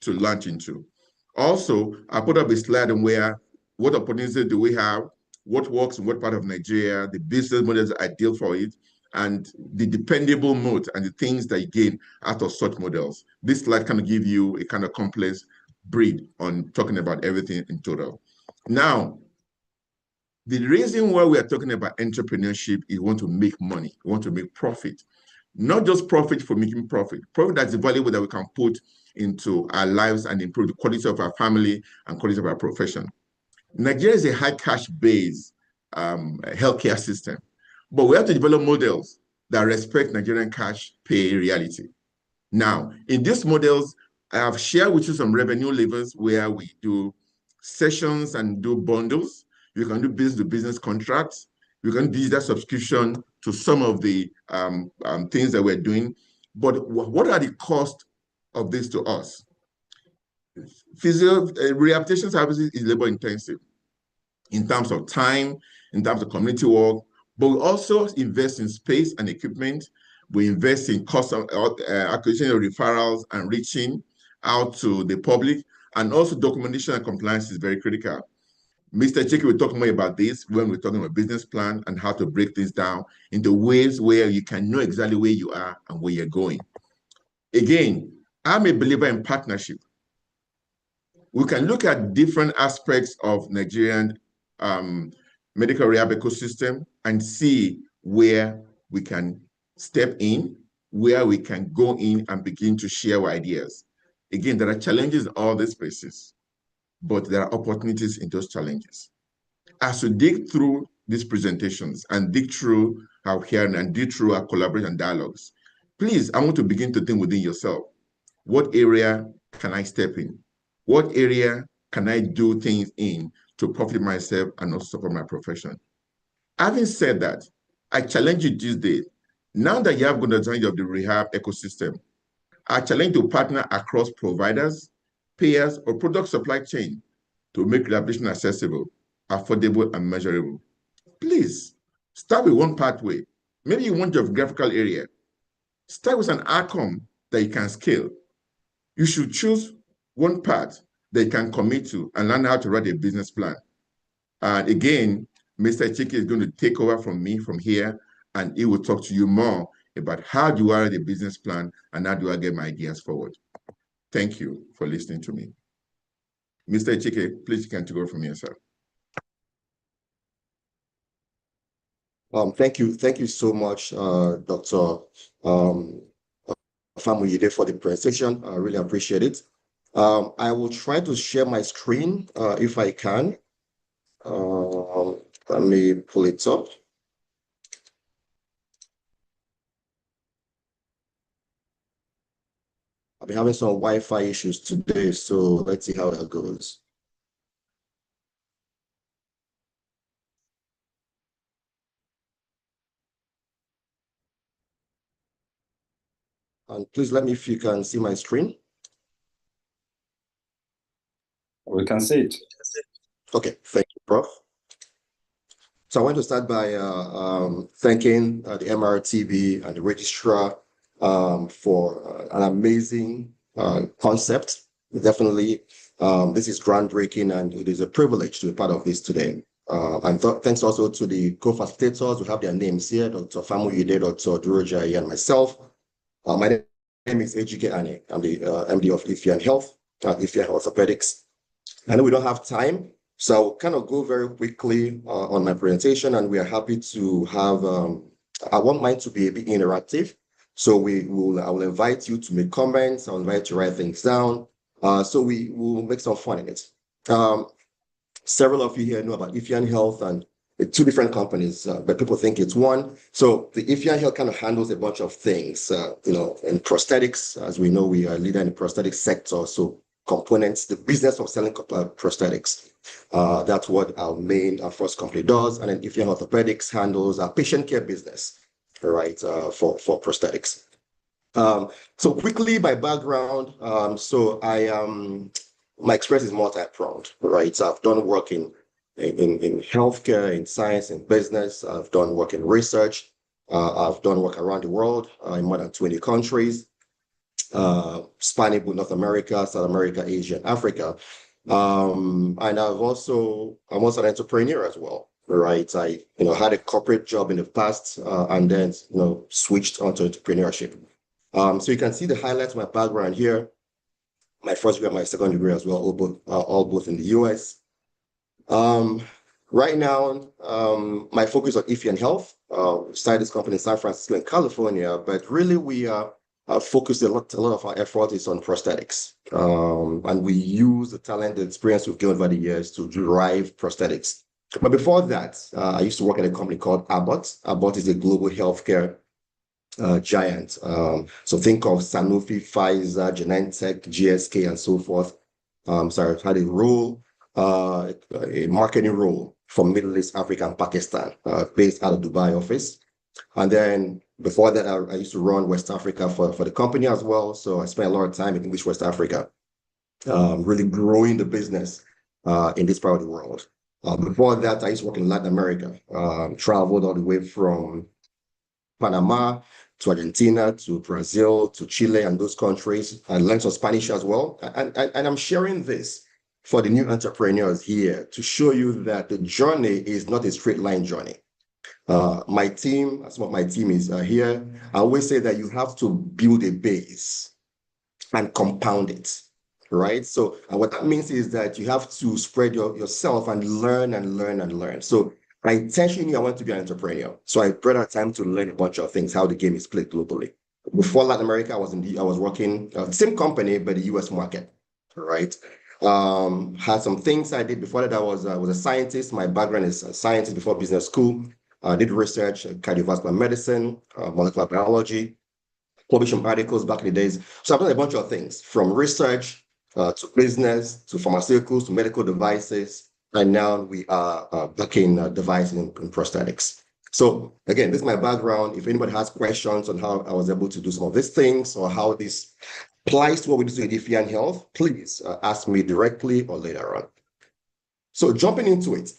launch into. Also, I put up a slide on where what opportunities do we have what works in what part of Nigeria, the business models that are ideal for it, and the dependable moat and the things that you gain out of such models. This slide kind of give you a kind of complex breed on talking about everything in total. Now, the reason why we are talking about entrepreneurship is we want to make money, we want to make profit. Not just profit for making profit that's valuable that we can put into our lives and improve the quality of our family and quality of our profession. Nigeria is a high cash based healthcare system, but we have to develop models that respect Nigerian cash pay reality. Now, in these models, I have shared with you some revenue levers where we do sessions and do bundles. You can do business to business contracts. You can do digital subscription to some of the things that we're doing. But what are the costs of this to us? Rehabilitation services is labor intensive in terms of time, in terms of community work, but we also invest in space and equipment. We invest in cost of acquisition of referrals and reaching out to the public, and also documentation and compliance is very critical. Mr. Chiki will talk more about this when we're talking about business plan and how to break things down into ways where you can know exactly where you are and where you're going. Again, I'm a believer in partnership. We can look at different aspects of Nigerian medical rehab ecosystem and see where we can step in, where we can go in and begin to share our ideas. Again, there are challenges in all these spaces, but there are opportunities in those challenges. As we dig through these presentations and dig through our hearing and dig through our collaboration and dialogues, please, I want to begin to think within yourself, what area can I step in? What area can I do things in to profit myself and also support my profession? Having said that, I challenge you these days, now that you have good understanding of the rehab ecosystem, I challenge you to partner across providers, payers, or product supply chain to make rehabilitation accessible, affordable, and measurable. Please, start with one pathway. Maybe you want geographical area. Start with an outcome that you can scale. You should choose one path that you can commit to and learn how to write a business plan. And again, Mr. Chiki is going to take over from me from here, and he will talk to you more about how do I write a business plan and how do I get my ideas forward. Thank you for listening to me. Mr. Chiki, please you can take over from here, sir. Thank you so much, Dr. Famuyide, for the presentation. I really appreciate it. I will try to share my screen if I can. Let me pull it up. I've been having some Wi-Fi issues today, so let's see how that goes. And please let me if you can see my screen. We can see it. Okay, thank you, Prof. So I want to start by thanking the MRTB and the registrar for an amazing concept. Definitely, this is groundbreaking, and it is a privilege to be part of this today. And thanks also to the co-facilitators. We have their names here, Dr. Famuyide, Dr. Durojai, and myself. My name is Ejike Ane. I'm the MD of Ifian Health, Ifian Orthopedics. I know we don't have time, so I'll kind of go very quickly on my presentation, and we are happy to have, I want mine to be a bit interactive. So I will invite you to make comments. I'll invite you to write things down. So we will make some fun in it. Several of you here know about Ifian Health and two different companies, but people think it's one. So the Ifian Health kind of handles a bunch of things, in prosthetics. As we know, we are a leader in the prosthetic sector. So components, the business of selling prosthetics. That's what our first company does. And then Ifian Orthopedics handles our patient care business, right, for prosthetics. So quickly, my background. My experience is multi-pronged, right? So I've done work in healthcare, in science, in business. I've done work in research. I've done work around the world in more than 20 countries, spanning North America, South America, Asia, and Africa. And I'm also an entrepreneur as well. right? I, had a corporate job in the past, and then, switched onto entrepreneurship. So you can see the highlights of my background here. My first degree and my second degree as well, all both in the US. Right now, my focus on IFI and health. Started this company in San Francisco in California, but really we are focused a lot of our effort is on prosthetics. And we use the talent, the experience we've gained over the years to drive prosthetics. But before that, I used to work at a company called Abbott. Abbott is a global healthcare giant. So think of Sanofi, Pfizer, Genentech, GSK, and so forth. So I had a marketing role for Middle East, Africa, and Pakistan, based out of Dubai office. And then before that, I used to run West Africa for the company as well. So I spent a lot of time in English West Africa, really growing the business in this part of the world. Before that, I used to work in Latin America, traveled all the way from Panama to Argentina, to Brazil, to Chile, and those countries. I learned some Spanish as well. And I'm sharing this for the new entrepreneurs here to show you that the journey is not a straight line journey. My team, some of my team is here. I always say that you have to build a base and compound it, right? So what that means is that you have to spread yourself and learn and learn and learn. So I intentionally knew I wanted to be an entrepreneur. So I brought out time to learn a bunch of things, how the game is played globally. Before Latin America, I was working same company, but the US market, right? Had some things I did before that. I was a scientist. My background is a scientist before business school. I did research, cardiovascular medicine, molecular biology, published some articles back in the days. So I've done a bunch of things from research to business, to pharmaceuticals, to medical devices. And now we are backing devices in prosthetics. So again, this is my background. If anybody has questions on how I was able to do some of these things or how this applies to what we do in IFI and health, please ask me directly or later on. So jumping into it,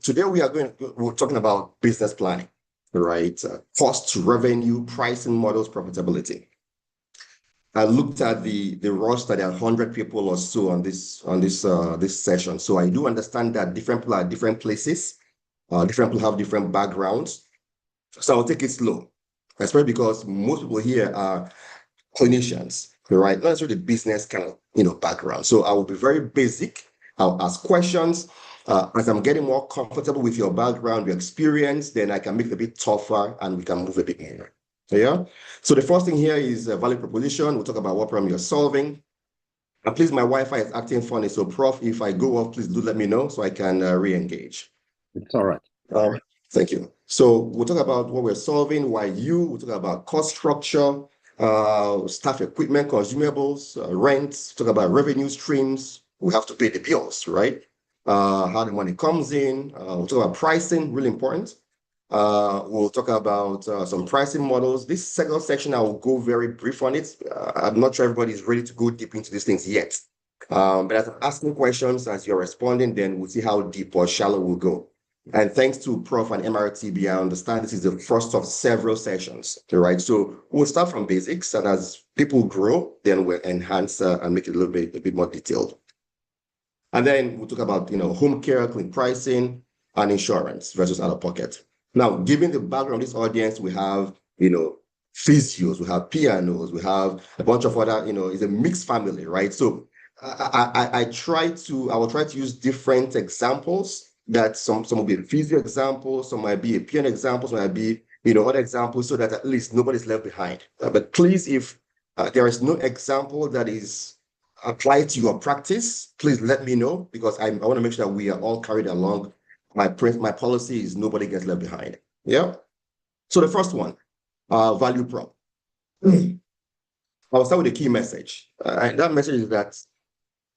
today we're talking about business planning, right? Cost, revenue, pricing models, profitability. I looked at the roster. There are 100 people or so on this session. So I do understand that different people are at different places. Different people have different backgrounds. So I'll take it slow, especially because most people here are clinicians, right? Not necessarily the business kind of background. So I will be very basic. I'll ask questions. As I'm getting more comfortable with your background, your experience, then I can make it a bit tougher and we can move a bit more. Yeah. So the first thing here is value proposition. We'll talk about what problem you're solving. And please, my Wi-Fi is acting funny. So Prof, if I go off, please do let me know so I can re-engage. It's all right. Thank you. So we'll talk about what we're solving, why we'll talk about cost structure, staff equipment, consumables, rent, talk about revenue streams. We have to pay the bills, right? How the money comes in. We'll talk about pricing, really important. We'll talk about some pricing models. This second section, I will go very brief on it. I'm not sure everybody is ready to go deep into these things yet. But as I'm asking questions, as you're responding, then we'll see how deep or shallow we'll go. And thanks to Prof and MRTB, I understand this is the first of several sessions, right? So we'll start from basics, and as people grow, then we'll enhance and make it a bit more detailed. And then we'll talk about, home care, clean pricing, and insurance versus out of pocket. Now, given the background of this audience, we have, physios, we have pianos, we have a bunch of other, it's a mixed family, right? So I will try to use different examples that some will be physio examples, some might be a piano examples, some might be, other examples, so that at least nobody's left behind. But please, if there is no example that is applied to your practice, please let me know, because I want to make sure that we are all carried along. My policy is nobody gets left behind. Yeah. So the first one, value prop. I'll start with the key message. And that message is that,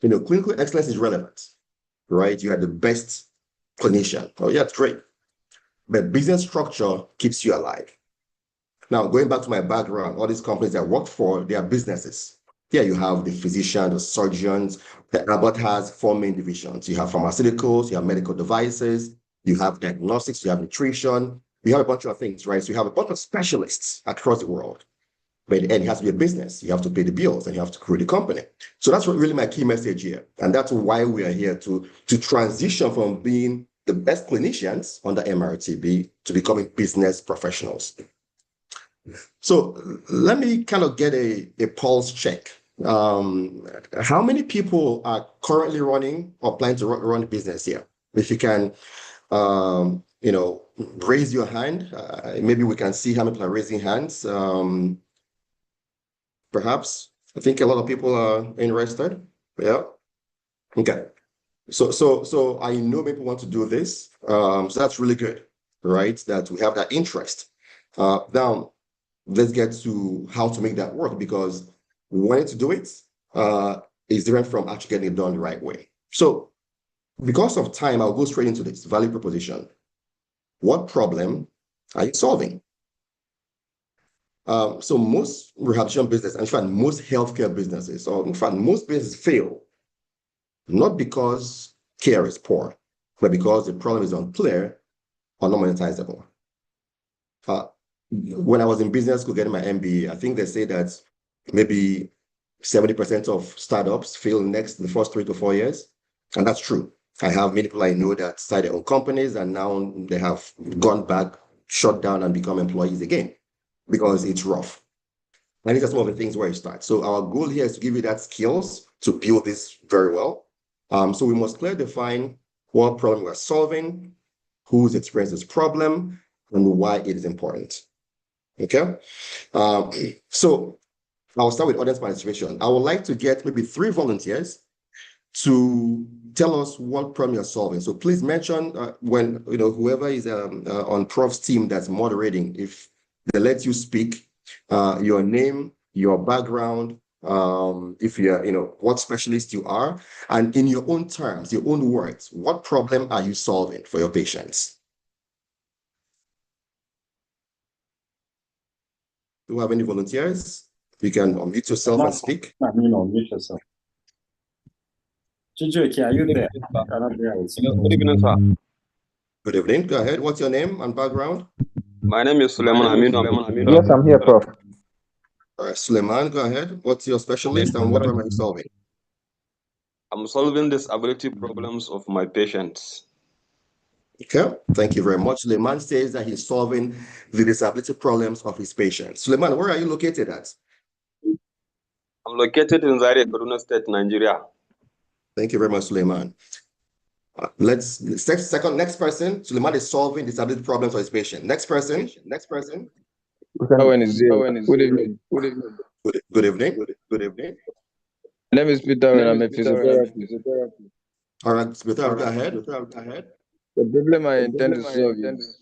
clinical excellence is relevant, right? You are the best clinician. Oh, yeah, it's great. But business structure keeps you alive. Now, going back to my background, all these companies I worked for, they are businesses. Here you have the physicians, the surgeons. The Abbott has 4 main divisions. You have pharmaceuticals, you have medical devices, you have diagnostics, you have nutrition, you have a bunch of things, right? So you have a bunch of specialists across the world. But it has to be a business. You have to pay the bills and you have to create a company. So that's what really my key message here. And that's why we are here to transition from being the best clinicians under MRTB to becoming business professionals. So let me kind of get a pulse check. How many people are currently running or plan to run a business here? If you can, raise your hand. Maybe we can see how many people are raising hands. Perhaps. I think a lot of people are interested. Yeah. Okay. So I know people want to do this. So that's really good, right? That we have that interest. Now, let's get to how to make that work, because wanting to do it is different from actually getting it done the right way. So because of time, I'll go straight into this value proposition. What problem are you solving? So most rehabilitation business, in fact, most healthcare businesses, or in fact, most businesses fail, not because care is poor, but because the problem is unclear or not monetizable. When I was in business school getting my MBA, I think they say that maybe 70% of startups fail the first 3 to 4 years. And that's true. I have many people I know that started their own companies and now they have gone back, shut down, and become employees again because it's rough. And these are some of the things where you start. So our goal here is to give you that skills to build this very well. So we must clearly define what problem we're solving, who's experienced this problem, and why it is important. Okay? So I'll start with audience participation. I would like to get maybe 3 volunteers to tell us what problem you're solving. So please mention when, whoever is on Prof's team that's moderating, if they let you speak, your name, your background, if you're, what specialist you are, and in your own terms, your own words, what problem are you solving for your patients? Do you have any volunteers? You can unmute yourself and speak. Unmute yourself. Chijoki, are you there? Good evening, sir. Good evening. Go ahead. What's your name and background? My name is Suleiman Aminu. Yes, I'm here, Prof. All right, Suleiman, go ahead. What's your specialist and what problem are you solving? I'm solving disability problems of my patients. Okay, thank you very much. Suleiman says that he's solving the disability problems of his patients. Suleiman, where are you located at? I'm located in Zaire, Kaduna State, Nigeria. Thank you very much, Suleiman. Next person. Suleiman is solving disability problems for his patient. Next person. Good evening. Good evening. My name is Peter and I'm a physiotherapist. All right, Peter, go ahead. The problem I intend to solve is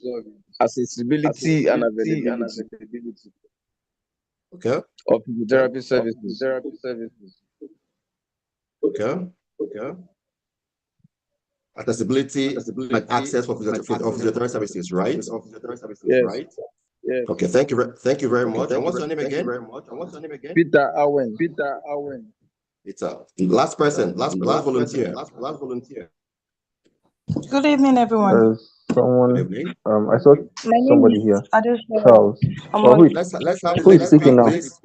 accessibility and availability Okay. of physiotherapy services. Okay. Accessibility and access for physiotherapy services, right? Yes. Okay, thank you very much. And what's your name again? Peter Owen. It's last person, last volunteer. Good evening, everyone. There's someone. Good evening. I saw My name somebody is here. Adeshewa. Charles. Let's have Who is speaking now? please.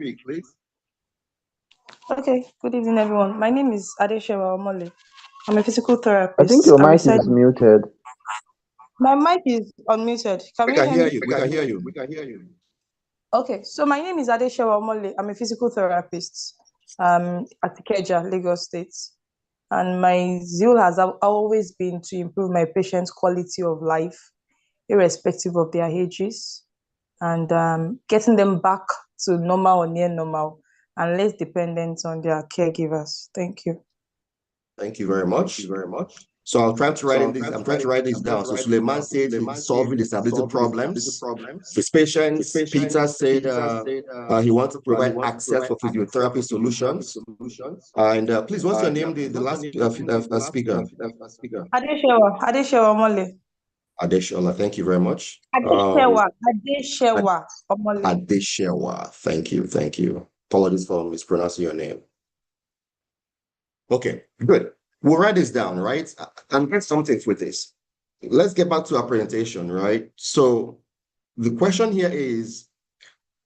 Okay, good evening, everyone. My name is Adeshewa Omole. I'm a physical I therapist. think your I mic reside- is muted. My mic is unmuted. Can We you can hear hear me? you. We can hear you. Okay, so my name is Adeshewa Omole. I'm a physical therapist at Ikeja, Lagos State. And my zeal has always been to improve my patients' quality of life, irrespective of their ages, and getting them back to normal or near normal and less dependent on their caregivers. Thank you. Thank you very much. So I'm trying to write this down. So Suleiman said he's solving disability problems. His patients, Peter said he wants to provide access for physiotherapy solutions. And please, what's your name? The last speaker. Adeshewa Omole. Adeshola, thank you very much. Adeshewa Omole. Adeshewa, thank you. Apologies for mispronouncing your name. Okay, good. We'll write this down, right? And get something with this. Let's get back to our presentation, right? So the question here is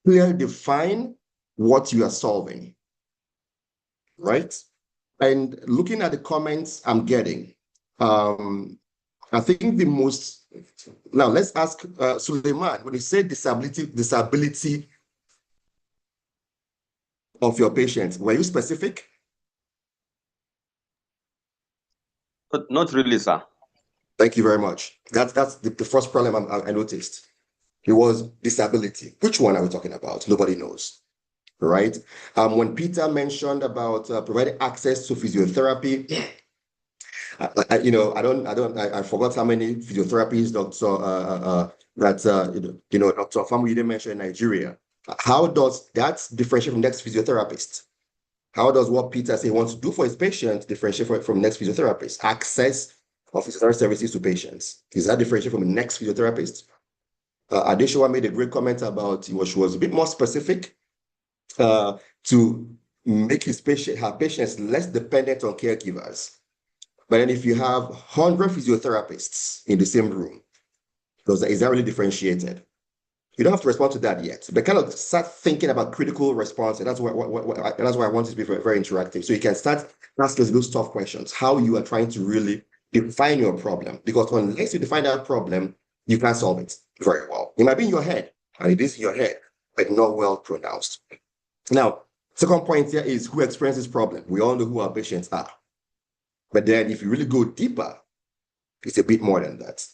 clearly define what you are solving, right? And looking at the comments I'm getting, I think the most, now let's ask Suleiman, when you say disability of your patients, were you specific? Not really, sir. Thank you very much. That's the first problem I noticed. It was disability. Which one are we talking about? Nobody knows, right? When Peter mentioned about providing access to physiotherapy, I forgot how many physiotherapists Dr. Famuyi mentioned in Nigeria. How does that differentiate from next physiotherapist? How does what Peter say he wants to do for his patient differentiate from next physiotherapist? Access of physiotherapy services to patients. Is that differentiate from the next physiotherapist? Adeshawa made a great comment about she was a bit more specific to make her patients less dependent on caregivers. But then if you have 100 physiotherapists in the same room, is that really differentiated? You don't have to respond to that yet, but kind of start thinking about critical response. And that's why I want it to be very, very interactive. So you can start asking those tough questions, how you are trying to really define your problem. Because unless you define that problem, you can't solve it very well. It might be in your head, and it is in your head, but not well pronounced. Now, second point here is who experiences problem. We all know who our patients are. But then if you really go deeper, it's a bit more than that.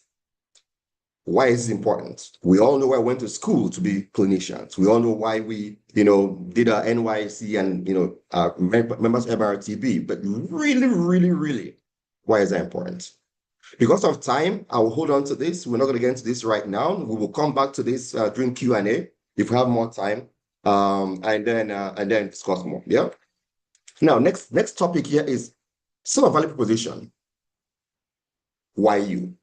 Why is it important? We all know I went to school to be clinicians. We all know why we, did our NYC and, members of MRTB. But really, really, really, why is that important? Because of time, I will hold on to this. We're not going to get into this right now. We will come back to this during Q&A if we have more time, and then discuss more. Yeah. Now, next topic here is some value proposition. Why you?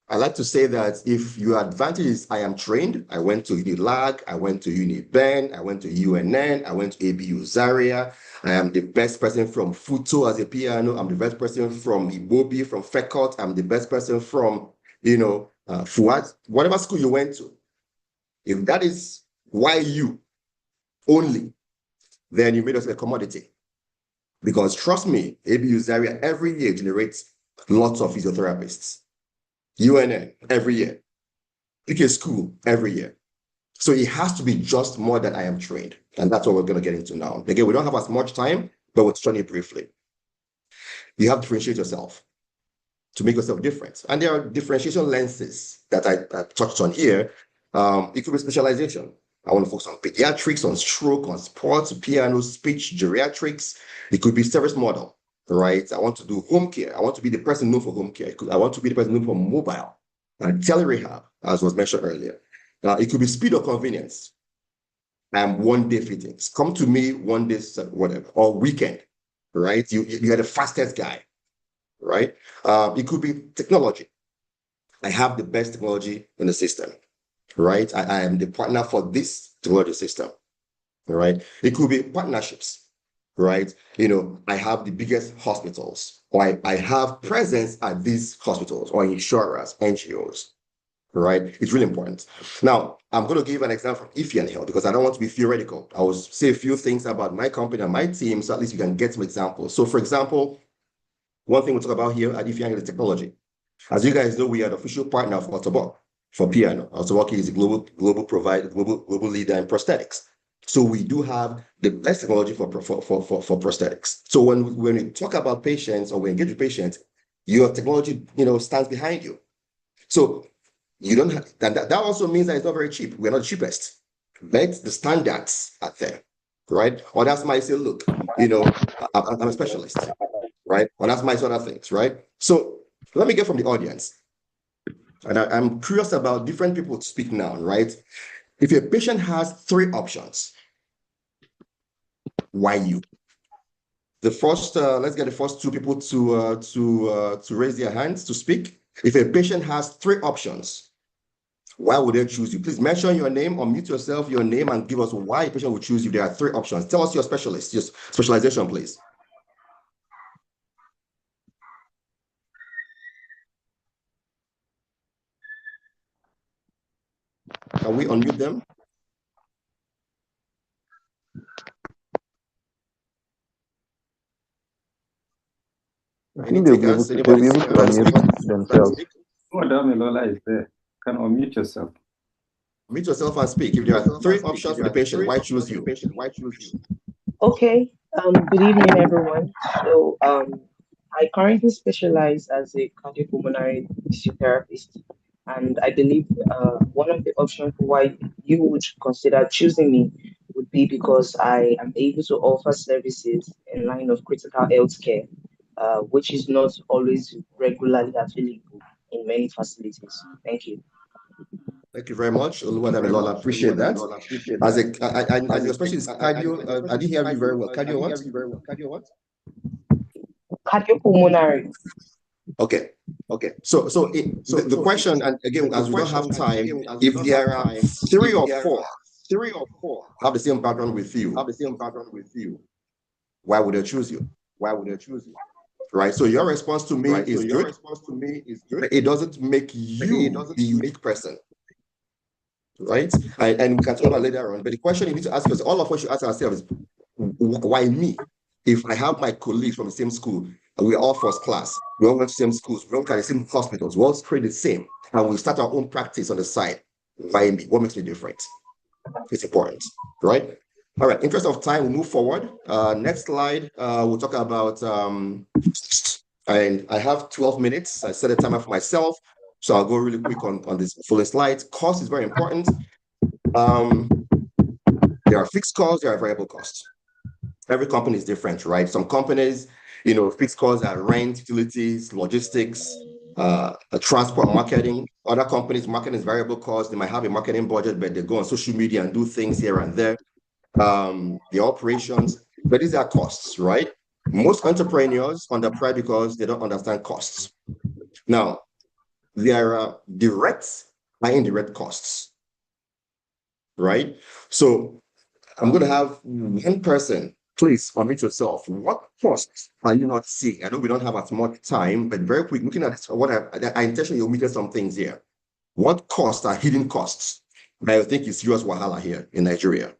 I like to say that if your advantage is I am trained, I went to UNILAG, I went to UNIBEN, I went to UNN, I went to ABU Zaria, I am the best person from Futo as a piano, I'm the best person from Ibobi, from FECOT, I'm the best person from, Fuad, whatever school you went to. If that is why you only, then you made us a commodity. Because trust me, ABU Zaria every year generates lots of physiotherapists. UNN every year. PK school every year. So it has to be just more than I am trained. And that's what we're going to get into now. Again, we don't have as much time, but we'll turn it briefly. You have to differentiate yourself to make yourself different. And there are differentiation lenses that I touched on here. It could be specialization. I want to focus on pediatrics, on stroke, on sports, piano, speech, geriatrics. It could be service model. Right? I want to do home care. I want to be the person known for home care. I want to be the person known for mobile and telerehab, as was mentioned earlier. It could be speed or convenience. And one-day fittings. Come to me one day, whatever, or weekend, right? You are the fastest guy, right? It could be technology. I have the best technology in the system, right? I am the partner for this technology system, right? It could be partnerships. Right? I have the biggest hospitals, or I have presence at these hospitals, or insurers, NGOs, right? It's really important. Now, I'm going to give an example from Ifian Health because I don't want to be theoretical. I will say a few things about my company and my team, so at least you can get some examples. So, for example, one thing we'll talk about here at Ifian Health is technology. As you guys know, we are the official partner of Otobok for piano. Otobok is a global provider, global leader in prosthetics. So we do have the best technology for prosthetics. So when we talk about patients or we engage with patients, your technology, stands behind you. So you don't have that also means that it's not very cheap. We're not the cheapest, but the standards are there, right? Or that's might say, look, I'm a specialist, right? Or that's my sort of things, right? So let me get from the audience. And I'm curious about different people to speak now, right? If a patient has 3 options, why you? The first, let's get the first 2 people to raise their hands to speak. If a patient has 3 options, why would they choose you? Please mention your name, unmute yourself, your name, and give us why a patient would choose you. There are 3 options. Tell us your specialist, your specialization, please. Can we unmute them? I Any think they'll be able takers? to, Anybody they'll be able to trying to speak? unmute themselves. Madam Lola is there. Can unmute yourself. Mute yourself and speak. If there are three options for the patient, why choose you? Okay. Good evening, everyone. So, I currently specialize as a cardiopulmonary physiotherapist, and I believe one of the options for why you would consider choosing me would be because I am able to offer services in line of critical health care, which is not always regularly available in many facilities. Thank you. Thank you very much, Oluwadamilola. Appreciate that. As your specialty is cardio, I didn't hear you very well. Cardio what? Cardiopulmonary. Okay. The question, and again, as we don't have time, if there are three or four have the same background with you, why would they choose you? Right. So your response to me is good. It doesn't make you the unique person. Right? And we can talk about later on. But the question you need to ask yourself, all of us should ask ourselves, is why me? If I have my colleagues from the same school, and we're all first class, we all went to the same schools, we all work at the same hospitals, we all trade the same, and we start our own practice on the side, why me? What makes me different? It's important, right? All right, interest of time, we'll move forward. Next slide, we'll talk about, and I have 12 minutes. I set a timer for myself. So I'll go really quick on this following slides. Cost is very important. There are fixed costs, there are variable costs. Every company is different, right? Some companies, fixed costs are rent, utilities, logistics, transport, marketing. Other companies, marketing is variable costs. They might have a marketing budget, but they go on social media and do things here and there. The operations, but these are costs, right? Most entrepreneurs underprice because they don't understand costs. Now, there are direct and indirect costs, right? So I'm going to have one person, please unmute yourself. What costs are you not seeing? I know we don't have as much time, but very quick, looking at what I intentionally omitted some things here. What costs are hidden costs? I think it's serious wahala here in Nigeria.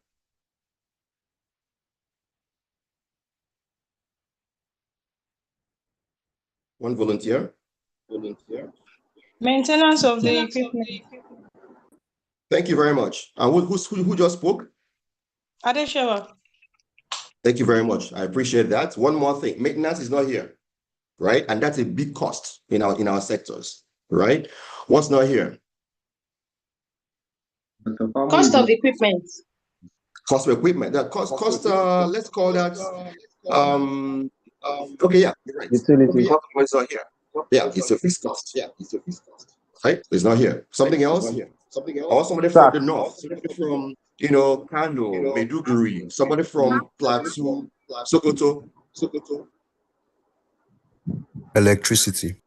One volunteer. Maintenance of the equipment. Thank you very much. And who just spoke? Adeshewa. Thank you very much. I appreciate that. One more thing, maintenance is not here, right? And that's a big cost in our sectors, right? What's not here? Cost of equipment. Cost of equipment. That cost. Let's call that. Okay, yeah, you're right. Utilities. It's not here. Yeah, it's a fixed cost. Right? It's not here. Something else? Or somebody from the north, somebody from Kano, Maiduguri, somebody from Plateau, Sokoto. Electricity.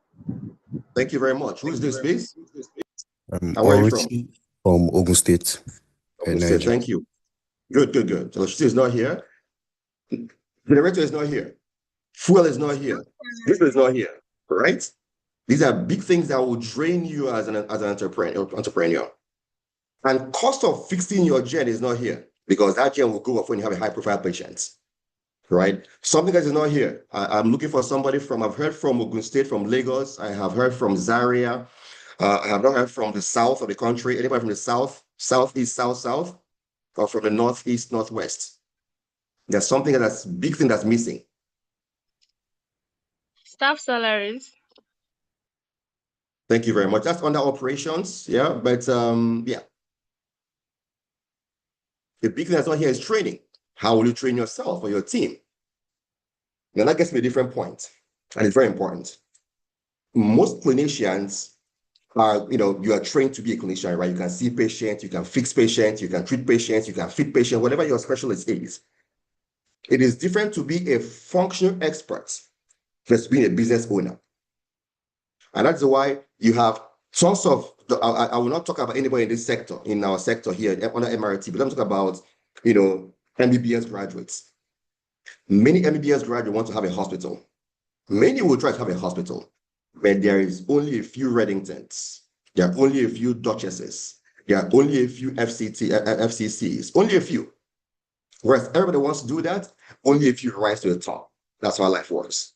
Thank you very much. Who is this, please? I'm Where are you from? from Ogun State. Ogun State. Thank you. Good. Electricity is not here. Generator is not here. Fuel is not here. This is not here. Right? These are big things that will drain you as an entrepreneur. And cost of fixing your gen is not here because that gen will go up when you have a high-profile patient. Right? Something that is not here. I'm looking for somebody I've heard from Ogun State, from Lagos. I have heard from Zaria. I have not heard from the south of the country. Anybody from the south, southeast, south, or from the northeast, northwest? There's something that's a big thing that's missing. Staff salaries. Thank you very much. That's under operations, yeah. But yeah. The big thing that's not here is training. How will you train yourself or your team? Now that gets me a different point, and it's very important. Most clinicians are, you are trained to be a clinician, right? You can see patients, you can fix patients, you can treat patients, you can fit patients, whatever your specialist is. It is different to be a functional expert versus being a business owner. And that's why you have tons of, I will not talk about anybody in this sector, in our sector here under MRT, but I'm talking about, MBBS graduates. Many MBBS graduates want to have a hospital. Many will try to have a hospital, but there is only a few Reddingtons. There are only a few Duchesses. There are only a few FCCs, only a few. Whereas everybody wants to do that, only a few rise to the top. That's how life works.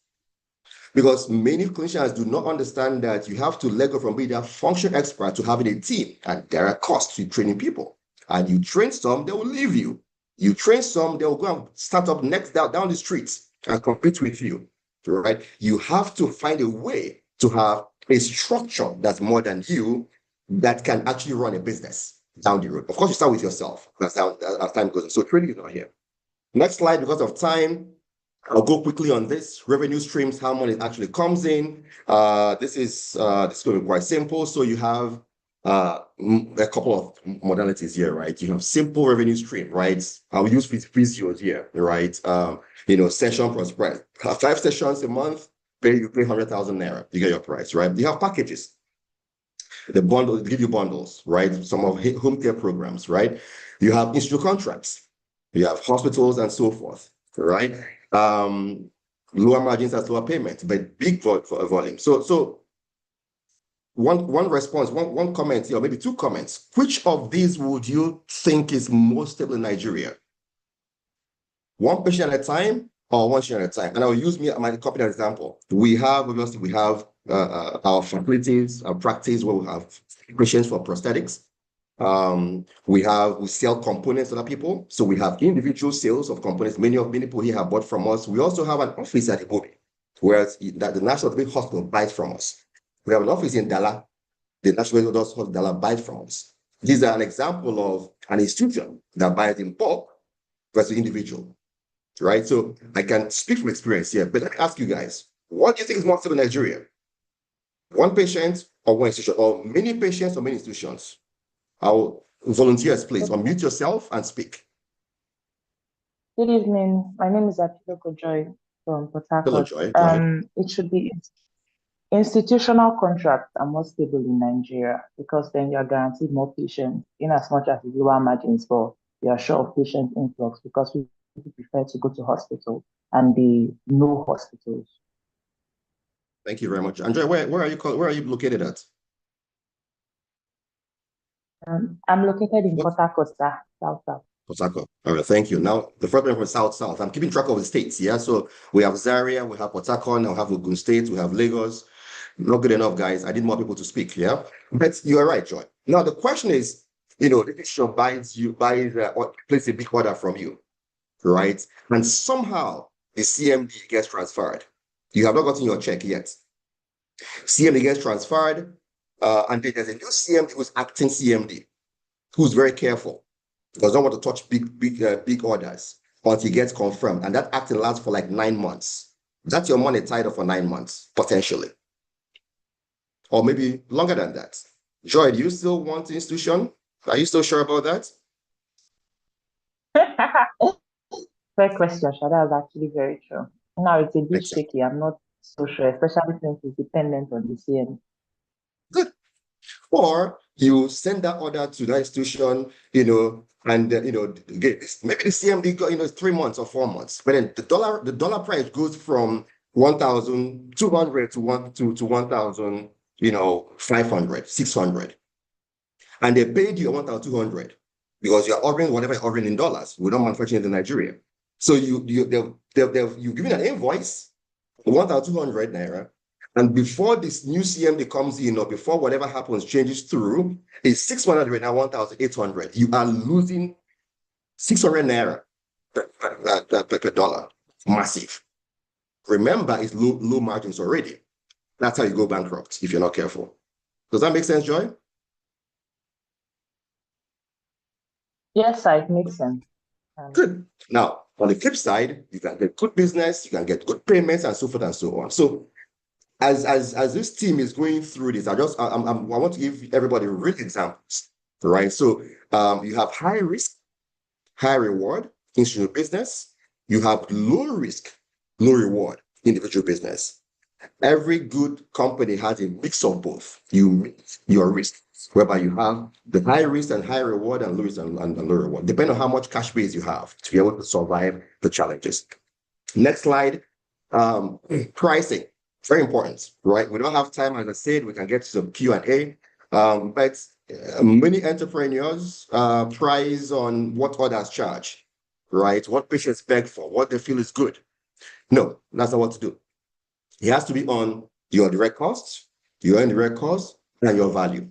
Because many clinicians do not understand that you have to let go from being a function expert to having a team, and there are costs to training people. And you train some, they will leave you. You train some, they will go and start up next down the streets and compete with you, right? You have to find a way to have a structure that's more than you that can actually run a business down the road. Of course, you start with yourself. That's how as time goes on. So training is not here. Next slide, because of time, I'll go quickly on this. Revenue streams, how money actually comes in. This is going to be quite simple. So you have a couple of modalities here, right? You have simple revenue stream, right? I'll use physios here, right? Session plus price. 5 sessions a month, you pay 100,000 naira, you get your price, right? You have packages. The bundle, give you bundles, right? Some of home care programs, right? You have institute contracts. You have hospitals and so forth, right? Lower margins as lower payments, but big volume. So one response, one comment here, or maybe 2 comments. Which of these would you think is most stable in Nigeria? 1 patient at a time or 1 patient at a time? And I'll use my company as an example. We have our facilities, our practice where we have patients for prosthetics. We sell components to other people. So we have individual sales of components. Many people here have bought from us. We also have an office at Ibobi, where the National Orthopedic Hospital buys from us. We have an office in Dala. The National Orthopedic Hospital Dala buys from us. These are an example of an institution that buys in bulk versus individual, right? So I can speak from experience here, but let me ask you guys, what do you think is more stable in Nigeria? 1 patient or 1 institution, or many patients or many institutions? Our volunteers, please unmute yourself and speak. Good evening. My name is Atiloko Joy from Port Hello, Harcourt. Joy. Go ahead. It should be institutional contracts are more stable in Nigeria because then you're guaranteed more patients in as much as the lower margins, but you're sure of patient influx because we prefer to go to hospital and the no hospitals. Thank you very much. Andrea, where are you located at? I'm located in Port Harcourt, South. Port Harcourt. All right, thank you. Now, the first one from South. I'm keeping track of the states, yeah? So we have Zaria, we have Port Harcourt, now we have Ogun State, we have Lagos. Not good enough, guys. I need more people to speak, yeah? But you are right, Joy. Now, the question is, the institution places a big order from you, right? And somehow the CMD gets transferred. You have not gotten your check yet. CMD gets transferred, and then there's a new CMD who's acting CMD, who's very careful, does not want to touch big orders until it gets confirmed, and that acting lasts for like 9 months. That's your money tied up for 9 months, potentially. Or maybe longer than that. Joy, do you still want the institution? Are you still sure about that? Fair question, Shada, is actually very true. Now it's a bit Exactly. shaky. I'm not so sure, especially since it's dependent on the CM. Good. Or you send that order to the institution, and maybe the CMD got, 3 months or 4 months, but then the dollar price goes from 1,200 to 1,000, 500, 600, and they paid you 1,200 because you're ordering whatever you're ordering in dollars. We don't manufacture it in Nigeria, so you give me an invoice, 1,200 naira. And before this new CMD comes in, or before whatever happens, changes through, it's 600 now 1,800. You are losing 600 naira per dollar. Massive. Remember, it's low margins already. That's how you go bankrupt if you're not careful. Does that make sense, Joy? Yes, it makes sense. Good. Now, on the flip side, you can get good business, you can get good payments, and so forth and so on. So as this team is going through this, I want to give everybody real examples, right? So you have high risk, high reward, institutional business. You have low risk, low reward, individual business. Every good company has a mix of both. You meet your risk, whereby you have the high risk and high reward, and low risk and low reward, depending on how much cash base you have to be able to survive the challenges. Next slide, pricing. Very important, right? We don't have time, as I said, we can get to some Q&A, but many entrepreneurs price on what others charge, right? What patients beg for, what they feel is good. No, that's not what to do. It has to be on your direct costs, your indirect costs, and your value,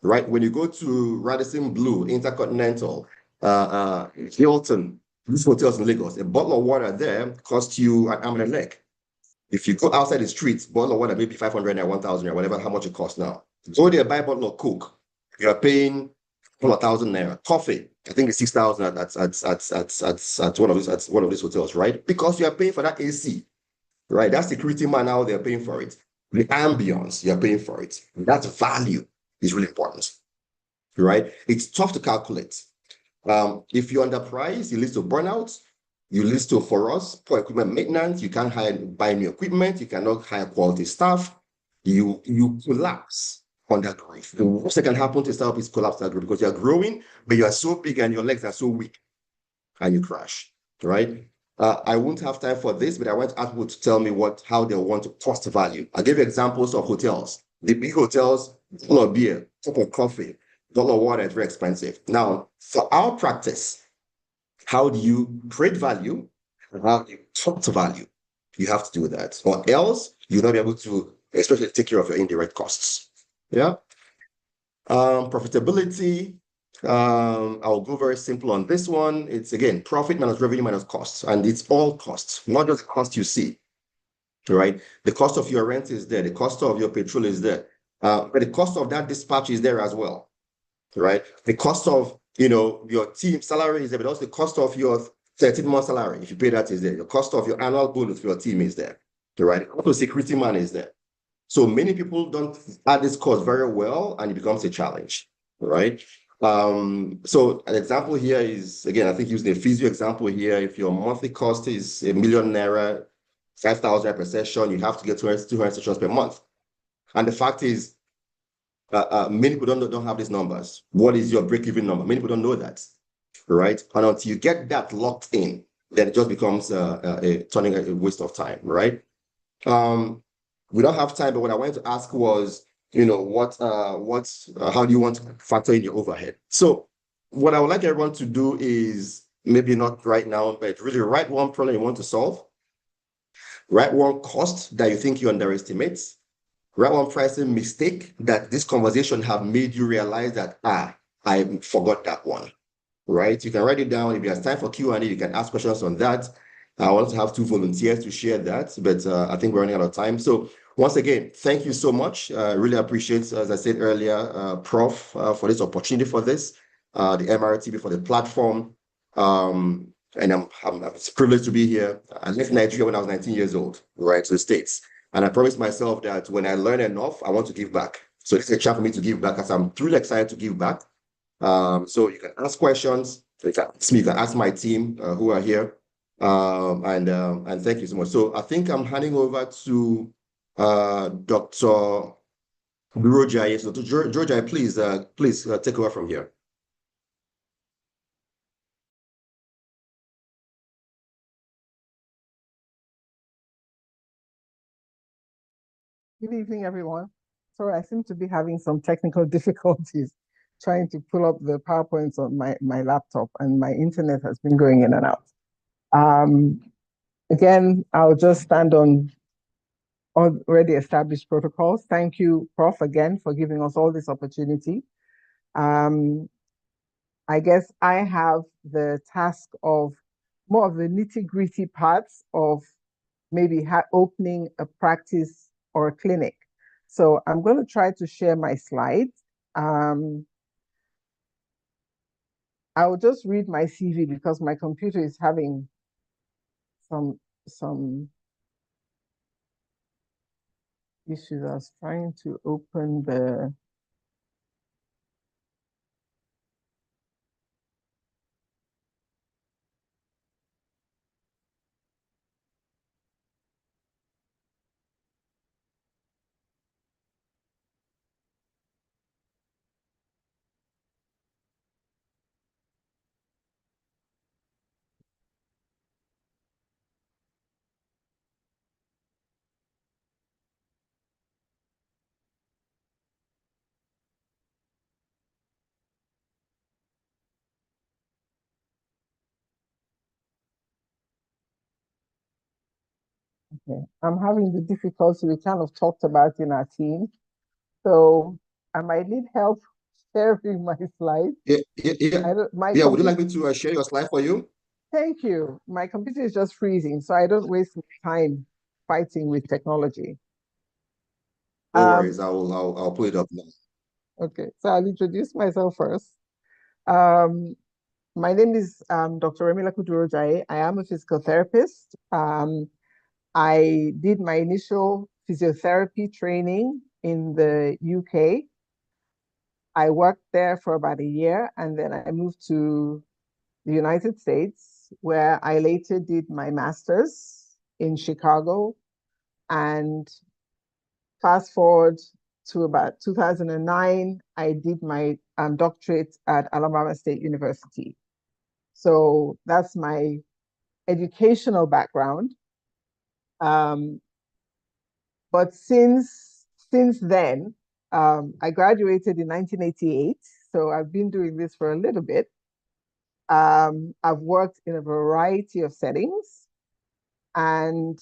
right? When you go to Radisson Blue, Intercontinental, Hilton, these hotels in Lagos, a bottle of water there costs you an arm and a leg. If you go outside the streets, bottle of water maybe 500 or 1,000 or whatever, how much it costs now. Go there, buy a bottle of Coke. You're paying 1,000 naira. Coffee, I think it's 6,000 at one of these hotels, right? Because you are paying for that AC, right? That security man out there paying for it. The ambience, you're paying for it. That value is really important, right? It's tough to calculate. If you're underpriced, it leads to burnout. You leads to, for us, poor equipment maintenance. You can't buy new equipment. You cannot hire quality staff. You collapse on that growth. The worst that can happen to startup is collapse that growth because you're growing, but you are so big and your legs are so weak, and you crash, right? I won't have time for this, but I want people to tell me how they want to cost value. I'll give you examples of hotels. The big hotels, dollar beer, cup of coffee, dollar water is very expensive. Now, for our practice, how do you create value? How do you talk to value? You have to do that, or else you'll not be able to, especially take care of your indirect costs. Yeah. Profitability. I'll go very simple on this one. It's again profit minus revenue minus costs, and it's all costs, not just the cost you see. Right? The cost of your rent is there, the cost of your petrol is there, but the cost of that dispatch is there as well. Right? The cost of your team salary is there, but also the cost of your 13-month salary, if you pay that, is there. The cost of your annual bonus for your team is there. Right? Also, security man is there. So many people don't add this cost very well, and it becomes a challenge, right? So an example here is, again, I think using the physio example here, if your monthly cost is ₦1 million, 5,000 per session, you have to get 200 sessions per month. And the fact is, many people don't have these numbers. What is your break-even number? Many people don't know that, right? And until you get that locked in, then it just becomes turning a waste of time, right? We don't have time, but what I wanted to ask was, how do you want to factor in your overhead? So what I would like everyone to do is, maybe not right now, but really write one problem you want to solve, write one cost that you think you underestimate, write one pricing mistake that this conversation have made you realize that, I forgot that one, right? You can write it down. If there's time for Q&A, you can ask questions on that. I want to have 2 volunteers to share that, but I think we're running out of time. So once again, thank you so much. I really appreciate, as I said earlier, Prof, for this opportunity for this, the MRTV for the platform. And I'm privileged to be here. I left Nigeria when I was 19 years old, right, to the States. And I promised myself that when I learn enough, I want to give back. So this is a chance for me to give back, as I'm truly excited to give back. So you can ask questions. You can ask me, you can ask my team who are here. And thank you so much. So I think I'm handing over to Dr. Durojai. So Durojai, please take over from here. Good evening, everyone. Sorry, I seem to be having some technical difficulties trying to pull up the PowerPoints on my laptop, and my internet has been going in and out. Again, I'll just stand on already established protocols. Thank you, Prof, again, for giving us all this opportunity. I guess I have the task of more of the nitty-gritty parts of maybe opening a practice or a clinic. So I'm going to try to share my slides. I will just read my CV because my computer is having some issues. I was trying to open the Okay. I'm having the difficulty we kind of talked about in our team. So I might need help sharing my slides. Yeah, yeah, yeah. I don't, my Yeah, would you computer, like me to share your slide for you? thank you. My computer is just freezing, so I don't waste time fighting with technology. No worries, I'll put it up now. Okay, so I'll introduce myself first. Um, my name is Dr. Remila Kuduro-Jai. I am a physical therapist. I did my initial physiotherapy training in the UK. I worked there for about a year, and then I moved to the United States, where I later did my master's in Chicago. And fast forward to about 2009, I did my doctorate at Alabama State University. So that's my educational background. But since then, I graduated in 1988. So I've been doing this for a little bit. I've worked in a variety of settings, and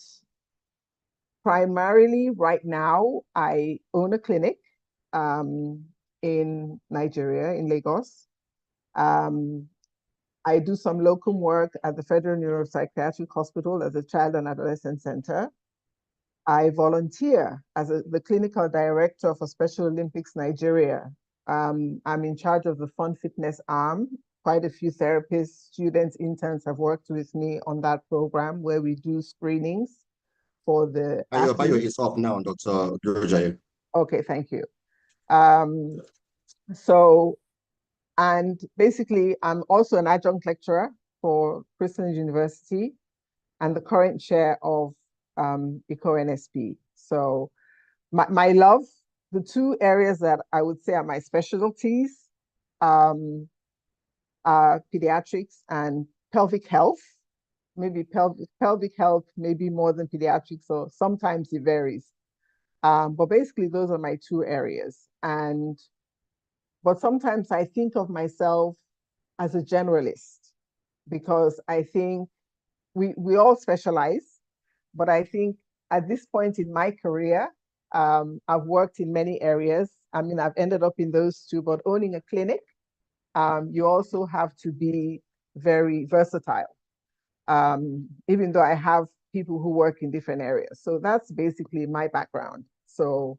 primarily right now, I own a clinic in Nigeria, in Lagos. I do some locum work at the Federal Neuropsychiatric Hospital as a child and adolescent center. I volunteer as the clinical director for Special Olympics Nigeria. I'm in charge of the Fun Fitness arm. Quite a few therapists, students, interns have worked with me on that program where we do screenings for the Your bio athletes. is up now, Dr. Durjai. Okay, thank you. So, and basically, I'm also an adjunct lecturer for Christian University and the current chair of ECO-NSP. So my love, the two areas that I would say are my specialties are pediatrics and pelvic health. Maybe pelvic health, maybe more than pediatrics, so sometimes it varies. But basically, those are my two areas. But sometimes I think of myself as a generalist because I think we all specialize, but I think at this point in my career, I've worked in many areas. I mean, I've ended up in those two, but owning a clinic, you also have to be very versatile, even though I have people who work in different areas. So that's basically my background. So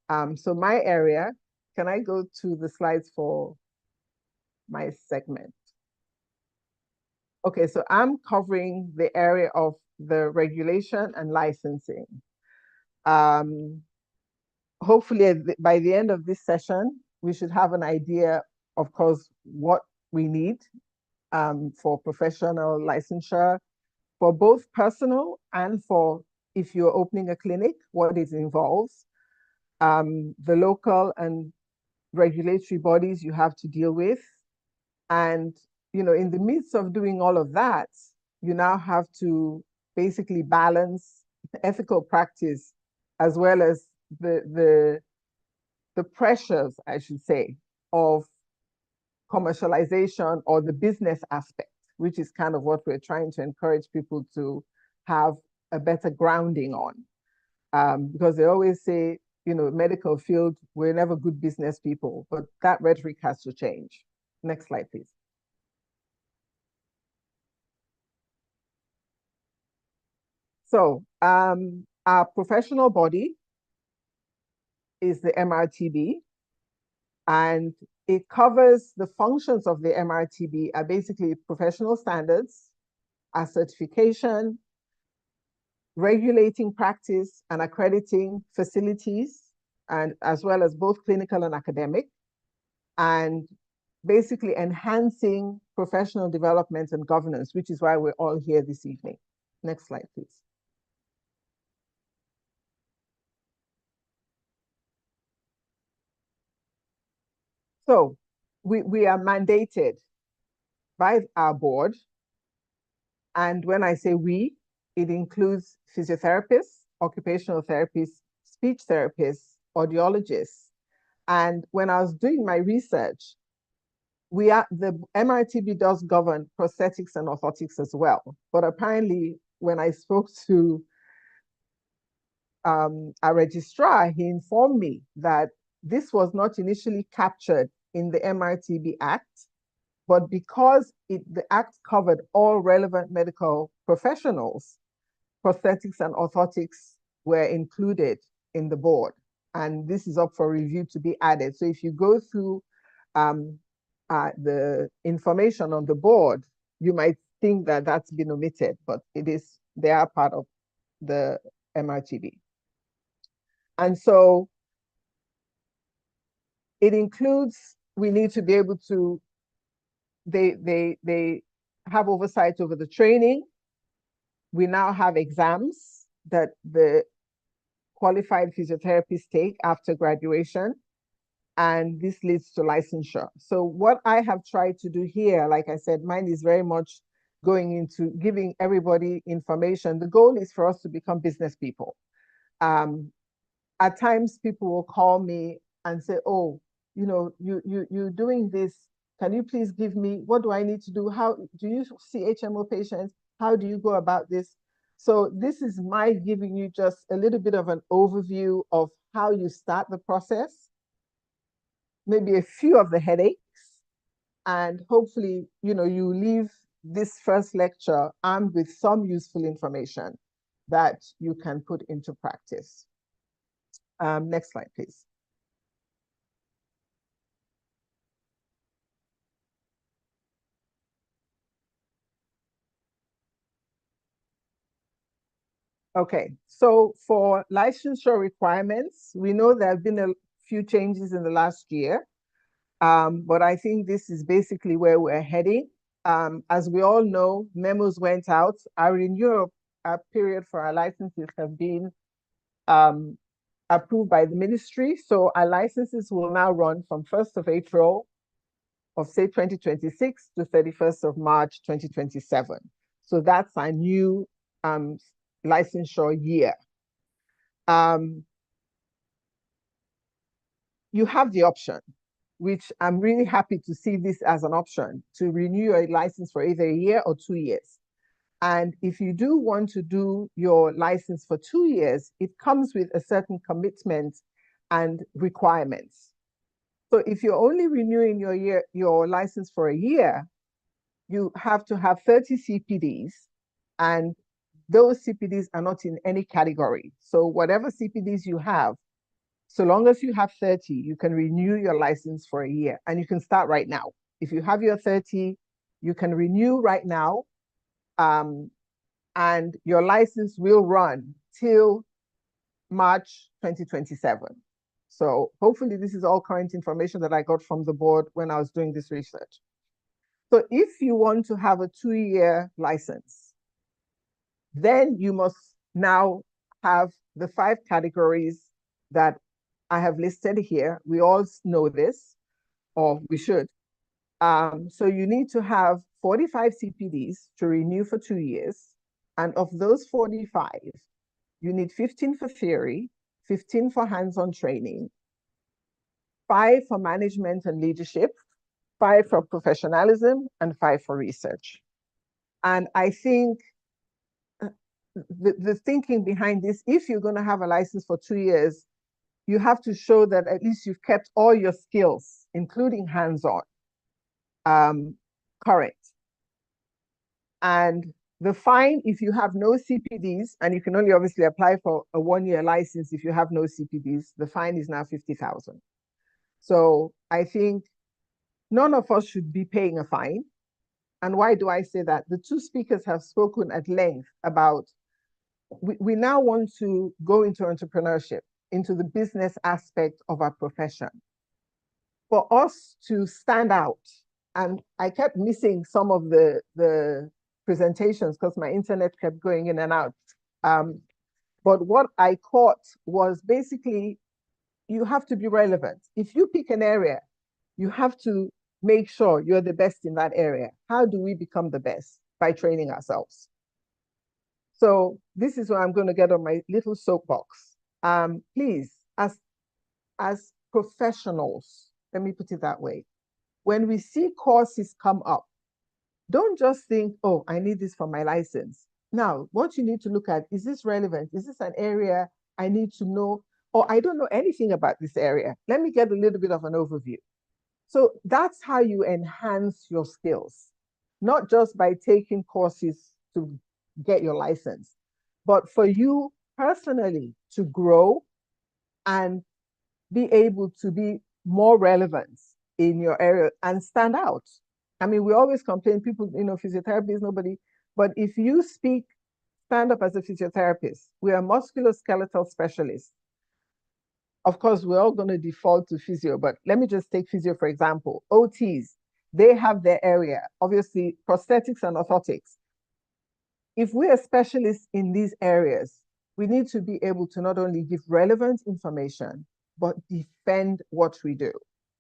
my area, can I go to the slides for my segment? Okay, so I'm covering the area of the regulation and licensing. Hopefully by the end of this session, we should have an idea, of course, what we need for professional licensure, for both personal and for if you're opening a clinic, what it involves, the local and regulatory bodies you have to deal with. And, in the midst of doing all of that, you now have to basically balance ethical practice as well as the pressures, I should say, of commercialization or the business aspect, which is kind of what we're trying to encourage people to have a better grounding on. Because they always say, medical field, we're never good business people, but that rhetoric has to change. Next slide, please. So our professional body is the MRTB, and it covers the functions of the MRTB are basically professional standards, our certification, regulating practice and accrediting facilities, and as well as both clinical and academic, and basically enhancing professional development and governance, which is why we're all here this evening. Next slide, please. So we are mandated by our board. And when I say we, it includes physiotherapists, occupational therapists, speech therapists, audiologists. And when I was doing my research, the MRTB does govern prosthetics and orthotics as well. But apparently, when I spoke to our registrar, he informed me that this was not initially captured in the MRTB Act, but because the Act covered all relevant medical professionals, prosthetics and orthotics were included in the board. And this is up for review to be added. So if you go through the information on the board, you might think that that's been omitted, but they are part of the MRTB. And so it includes, we need to be able to, they have oversight over the training. We now have exams that the qualified physiotherapists take after graduation, and this leads to licensure. So what I have tried to do here, like I said, mine is very much going into giving everybody information. The goal is for us to become business people. At times people will call me and say, oh, you're doing this. Can you please give me, what do I need to do? How do you see HMO patients? How do you go about this? So this is my giving you just a little bit of an overview of how you start the process, maybe a few of the headaches, and hopefully, you leave this first lecture armed with some useful information that you can put into practice. Next slide, please. Okay, so for licensure requirements, we know there have been a few changes in the last year, but I think this is basically where we're heading. As we all know, memos went out. Our renewal period for our licenses have been approved by the ministry. So our licenses will now run from 1st of April of say 2026 to 31st of March 2027. So that's our new licensure year. You have the option, which I'm really happy to see this as an option, to renew your license for either a year or 2 years. And if you do want to do your license for 2 years, it comes with a certain commitment and requirements. So if you're only renewing your license for a year, you have to have 30 CPDs, and those CPDs are not in any category. So whatever CPDs you have, so long as you have 30, you can renew your license for a year, and you can start right now. If you have your 30, you can renew right now, and your license will run till March 2027. So hopefully this is all current information that I got from the board when I was doing this research. So if you want to have a 2-year license, then you must now have the 5 categories that I have listed here. We all know this, or we should. So you need to have 45 CPDs to renew for 2 years. And of those 45, you need 15 for theory, 15 for hands-on training, 5 for management and leadership, 5 for professionalism, and 5 for research. And I think the thinking behind this, if you're going to have a license for 2 years, you have to show that at least you've kept all your skills, including hands-on, current. And the fine, if you have no CPDs, and you can only obviously apply for a 1-year license if you have no CPDs, the fine is now 50,000. So I think none of us should be paying a fine. And why do I say that? The 2 speakers have spoken at length about, we now want to go into entrepreneurship, into the business aspect of our profession. For us to stand out, and I kept missing some of the presentations because my internet kept going in and out. But what I caught was basically, you have to be relevant. If you pick an area, you have to make sure you're the best in that area. How do we become the best? By training ourselves. So this is where I'm going to get on my little soapbox. Please, as professionals, let me put it that way, when we see courses come up, don't just think, oh, I need this for my license. Now, what you need to look at, is this relevant? Is this an area I need to know, or I don't know anything about this area. Let me get a little bit of an overview. So that's how you enhance your skills, not just by taking courses to get your license, but for you personally to grow and be able to be more relevant in your area and stand out. I mean, we always complain, people, physiotherapy is nobody, but if you stand up as a physiotherapist, we are musculoskeletal specialists. Of course, we're all going to default to physio, but let me just take physio, for example. OTs, they have their area, obviously prosthetics and orthotics. If we are specialists in these areas, we need to be able to not only give relevant information, but defend what we do.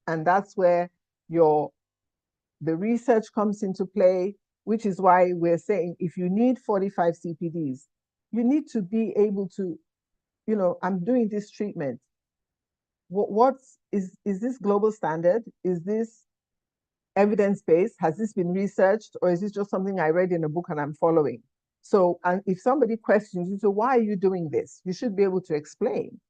And that's where the research comes into play, which is why we're saying if you need 45 CPDs, you need to be able to, I'm doing this treatment. Is this global standard? Is this evidence-based? Has this been researched? Or is this just something I read in a book and I'm following? So, and if somebody questions you, so why are you doing this? You should be able to explain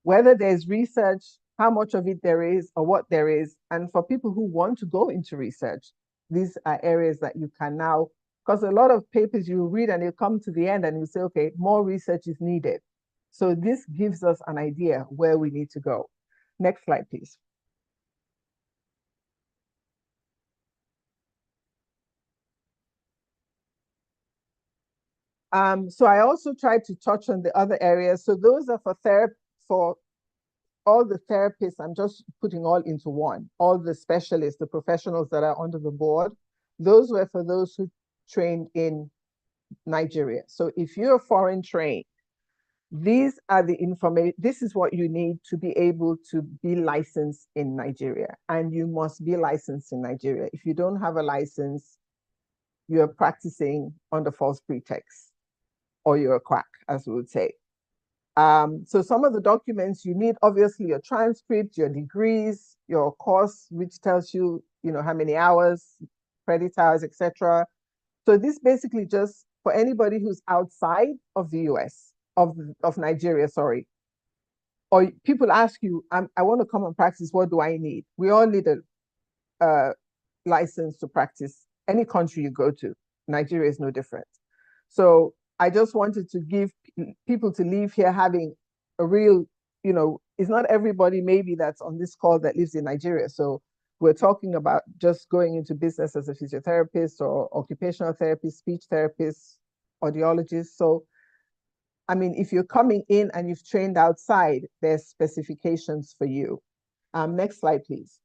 whether there's research, how much of it there is, or what there is. And for people who want to go into research, these are areas that you can now, because a lot of papers you read and you come to the end and you say, okay, more research is needed. So this gives us an idea where we need to go. Next slide, please. So I also tried to touch on the other areas. So those are for all the therapists. I'm just putting all into one. All the specialists, the professionals that are under the board, those were for those who trained in Nigeria. So if you're foreign trained, these are the information. This is what you need to be able to be licensed in Nigeria. And you must be licensed in Nigeria. If you don't have a license, you're practicing under false pretext, or you're a quack, as we would say. So some of the documents you need, obviously your transcript, your degrees, your course, which tells you, how many hours, credit hours, etc. So this basically just for anybody who's outside of the US, of Nigeria, sorry. Or people ask you, I want to come and practice, what do I need? We all need a license to practice any country you go to. Nigeria is no different. So I just wanted to give people to leave here having a real, it's not everybody maybe that's on this call that lives in Nigeria. So we're talking about just going into business as a physiotherapist or occupational therapist, speech therapist, audiologist. So, I mean, if you're coming in and you've trained outside, there's specifications for you. Next slide, please.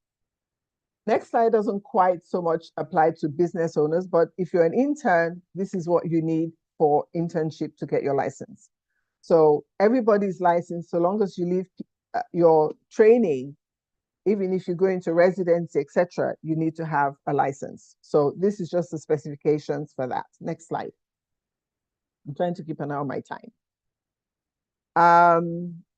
Next slide doesn't quite so much apply to business owners, but if you're an intern, this is what you need for internship to get your license. So everybody's licensed, so long as you leave your training, even if you go into residency, etc., you need to have a license. So this is just the specifications for that. Next slide. I'm trying to keep an eye on my time.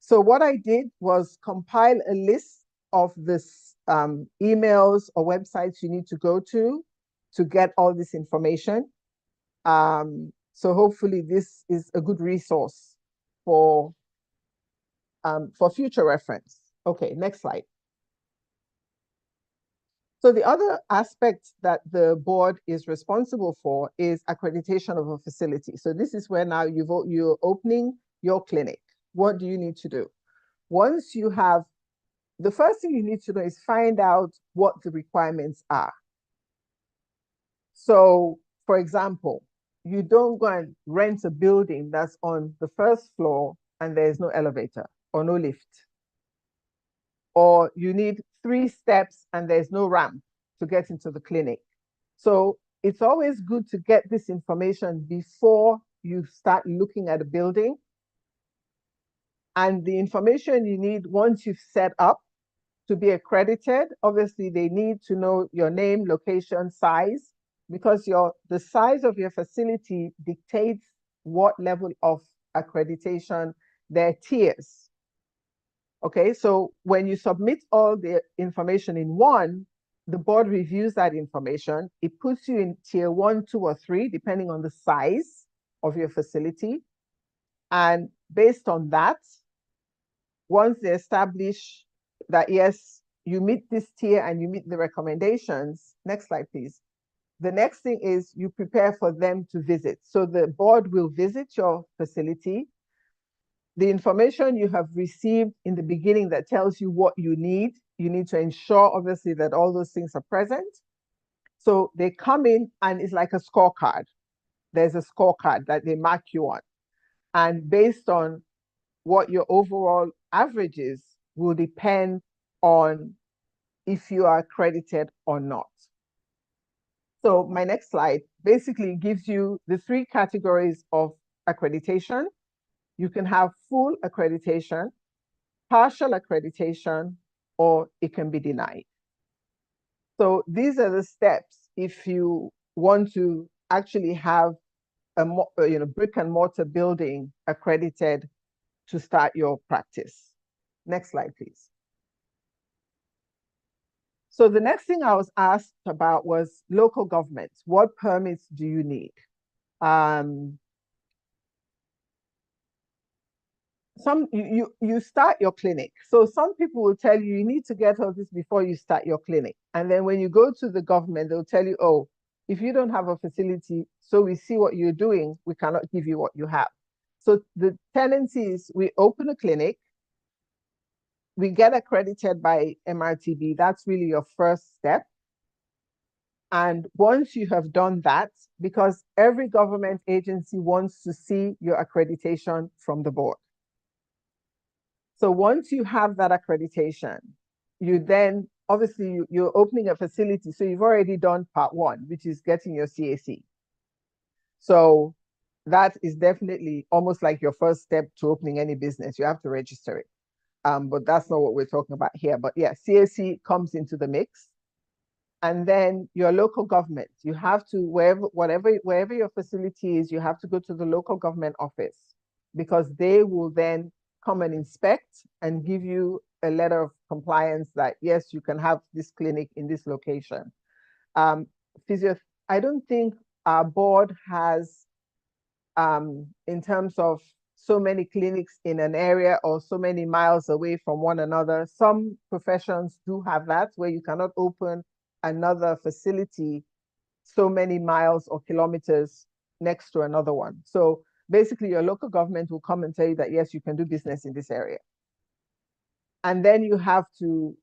So what I did was compile a list of this emails or websites you need to go to get all this information. So hopefully this is a good resource for future reference. Okay, next slide. So the other aspect that the board is responsible for is accreditation of a facility. So this is where now you're opening your clinic. What do you need to do? Once you have, the first thing you need to do is find out what the requirements are. So, for example, you don't go and rent a building that's on the first floor and there's no elevator or no lift. Or you need 3 steps and there's no ramp to get into the clinic. So it's always good to get this information before you start looking at a building. And the information you need once you've set up to be accredited, obviously they need to know your name, location, size, because the size of your facility dictates what level of accreditation. There are tiers. Okay, so when you submit all the information in one, the board reviews that information. It puts you in tier 1, 2, or 3, depending on the size of your facility. And based on that, once they establish that, yes, you meet this tier and you meet the recommendations, next slide, please. The next thing is you prepare for them to visit. So the board will visit your facility. The information you have received in the beginning that tells you what you need to ensure, obviously, that all those things are present. So they come in and it's like a scorecard. There's a scorecard that they mark you on. And based on what your overall average is will depend on if you are accredited or not. So my next slide basically gives you the 3 categories of accreditation. You can have full accreditation, partial accreditation, or it can be denied. So these are the steps if you want to actually have a brick and mortar building accredited to start your practice. Next slide, please. So the next thing I was asked about was local governments. What permits do you need? You start your clinic. So some people will tell you, you need to get all this before you start your clinic. And then when you go to the government, they'll tell you, oh, if you don't have a facility, so we see what you're doing, we cannot give you what you have. So the tendency is we open a clinic, we get accredited by MRTB. That's really your first step. And once you have done that, because every government agency wants to see your accreditation from the board. So once you have that accreditation, you then, obviously, you're opening a facility. So you've already done part 1, which is getting your CAC. So that is definitely almost like your first step to opening any business. You have to register it. But that's not what we're talking about here. But yeah, CAC comes into the mix. And then your local government, you have to, wherever your facility is, you have to go to the local government office, because they will then come and inspect and give you a letter of compliance that, yes, you can have this clinic in this location. I don't think our board has, in terms of so many clinics in an area or so many miles away from one another. Some professions do have that, where you cannot open another facility so many miles or kilometers next to another one. So basically your local government will come and tell you that, yes, you can do business in this area. And then you have to,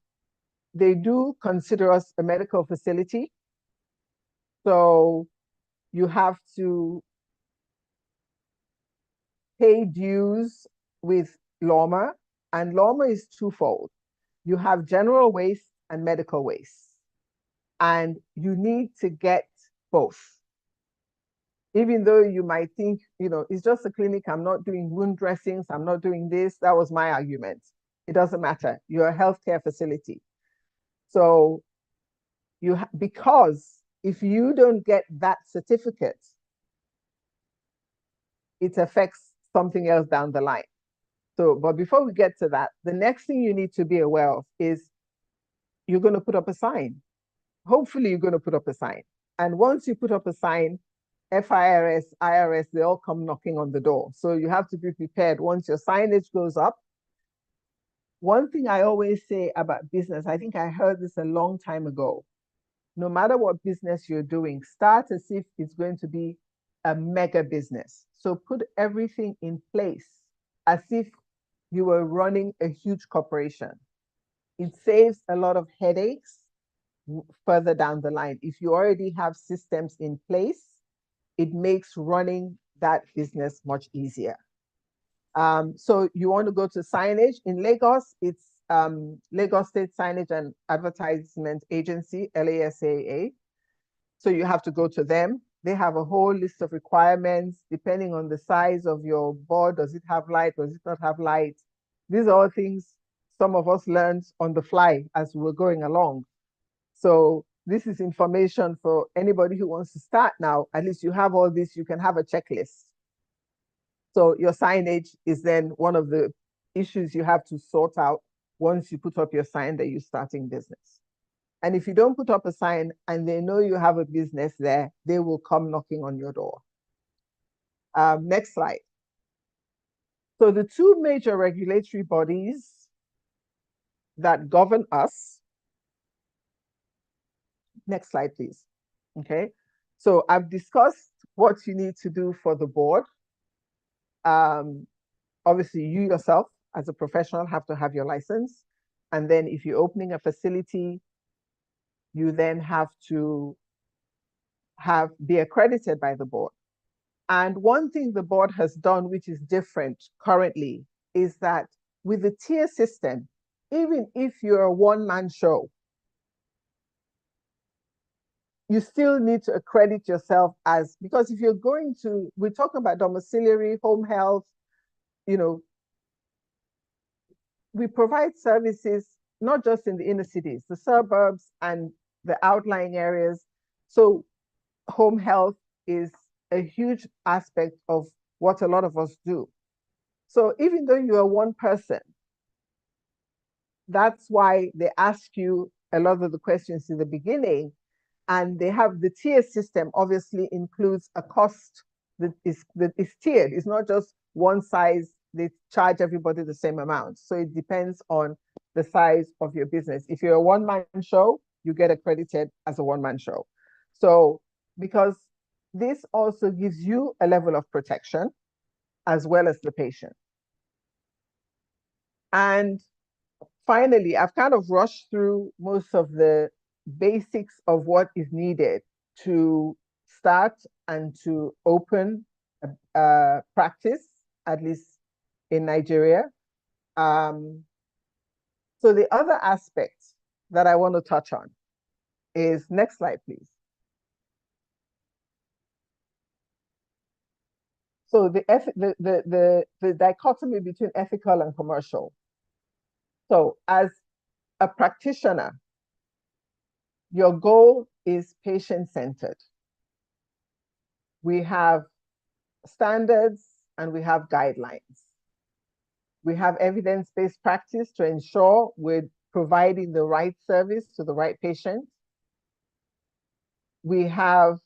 they do consider us a medical facility. So you have to pay dues with LOMA, and LOMA is twofold. You have general waste and medical waste, and you need to get both. Even though you might think, it's just a clinic, I'm not doing wound dressings, I'm not doing this. That was my argument. It doesn't matter. You're a healthcare facility. So because if you don't get that certificate, it affects something else down the line. So, but before we get to that, the next thing you need to be aware of is you're going to put up a sign. Hopefully you're going to put up a sign. And once you put up a sign, FIRS, IRS, they all come knocking on the door. So you have to be prepared once your signage goes up. One thing I always say about business, I think I heard this a long time ago. No matter what business you're doing, start as if it's going to be a mega business. So put everything in place as if you were running a huge corporation. It saves a lot of headaches further down the line. If you already have systems in place, it makes running that business much easier. So you want to go to signage. In Lagos, it's Lagos State Signage and Advertisement Agency, LASAA. So you have to go to them. They have a whole list of requirements depending on the size of your board. Does it have light? Does it not have light? These are all things some of us learned on the fly as we were going along. So this is information for anybody who wants to start now. At least you have all this, you can have a checklist. So your signage is then one of the issues you have to sort out once you put up your sign that you're starting business. And if you don't put up a sign and they know you have a business there, they will come knocking on your door. Next slide. So the two major regulatory bodies that govern us. Next slide, please. Okay. So I've discussed what you need to do for the board. Obviously, you yourself as a professional have to have your license. And then if you're opening a facility, you then have to be accredited by the board. And one thing the board has done, which is different currently, is that with the tier system, even if you're a one-man show, you still need to accredit yourself as, because if you're going to, we're talking about domiciliary, home health, you know, we provide services not just in the inner cities, the suburbs and the outlying areas. So home health is a huge aspect of what a lot of us do. So even though you are one person, that's why they ask you a lot of the questions in the beginning, and they have the tier system obviously includes a cost that is tiered. It's not just one size, they charge everybody the same amount. So it depends on the size of your business. If you're a one-man show, you get accredited as a one-man show. So because this also gives you a level of protection as well as the patient. And finally, I've kind of rushed through most of the basics of what is needed to start and to open a practice, at least in Nigeria. So the other aspect that I want to touch on is, next slide, please. So the dichotomy between ethical and commercial. So as a practitioner, your goal is patient-centered. We have standards and we have guidelines. We have evidence-based practice to ensure we're providing the right service to the right patient. We have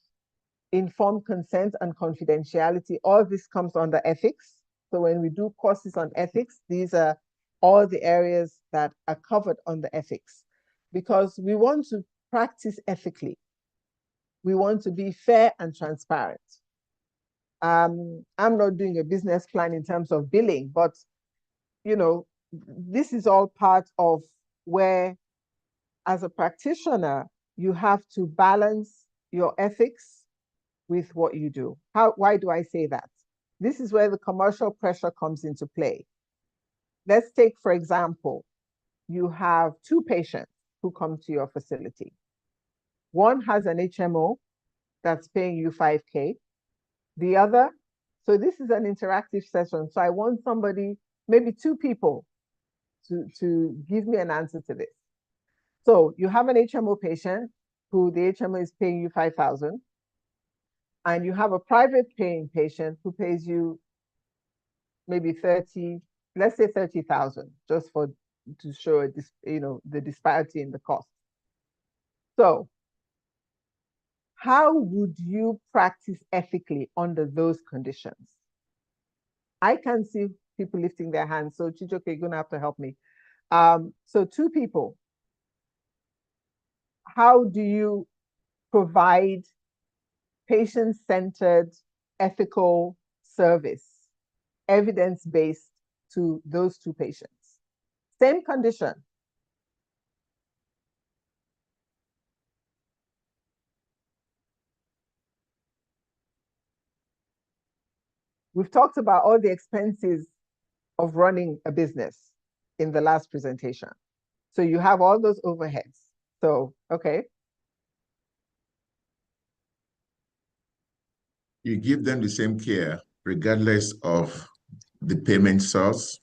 informed consent and confidentiality. All this comes under ethics. So when we do courses on ethics, these are all the areas that are covered under ethics, because we want to practice ethically. We want to be fair and transparent. I'm not doing a business plan in terms of billing, but you know, this is all part of where, as a practitioner, you have to balance your ethics with what you do. Why do I say that? This is where the commercial pressure comes into play. Let's take, for example, you have two patients who come to your facility. One has an HMO that's paying you 5K. The other, so this is an interactive session. So I want somebody, maybe two people, to give me an answer to this. So you have an HMO patient who the HMO is paying you 5,000. And you have a private paying patient who pays you maybe 30, let's say 30,000, just to show the disparity in the cost. So how would you practice ethically under those conditions? I can see people lifting their hands. So Chijoke, you're gonna have to help me. So two people, how do you provide patient-centered, ethical service, evidence-based, to those two patients? Same condition. We've talked about all the expenses of running a business in the last presentation. So you have all those overheads. So, okay. You give them the same care regardless of the payment source,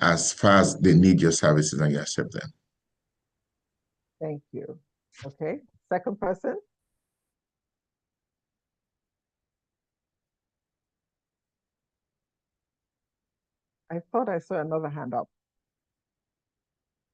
as far as they need your services and you accept them. Thank you. Okay, second person. I thought I saw another hand up.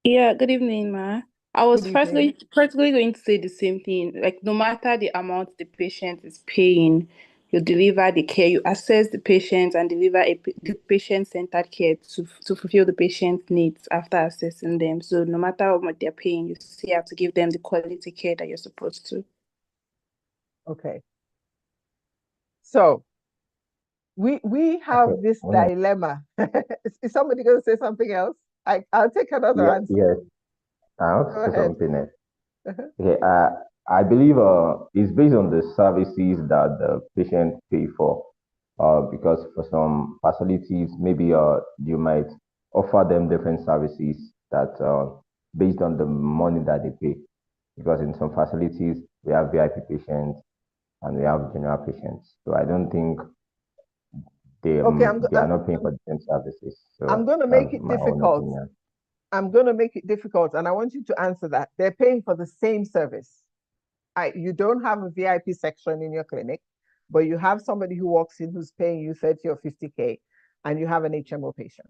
Yeah, good evening, Ma. I was Good evening. firstly going to say the same thing. Like, no matter the amount the patient is paying, you deliver the care, you assess the patient and deliver the patient-centered care to fulfill the patient's needs after assessing them. So no matter how much they're paying, you still have to give them the quality care that you're supposed to. Okay. So we have this dilemma. Is somebody going to say something else? I'll take another answer. Yes, I want Go to say ahead. something else. Okay, I believe it's based on the services that the patient pay for. Because for some facilities, maybe you might offer them different services that based on the money that they pay. Because in some facilities we have VIP patients and we have general patients. So I don't think they Okay, they are not paying for the same services. I'm So going to that's make it my own difficult. opinion. I'm going to make it difficult, and I want you to answer that. They're paying for the same service. You don't have a VIP section in your clinic, but you have somebody who walks in who's paying you 30 or 50K, and you have an HMO patient.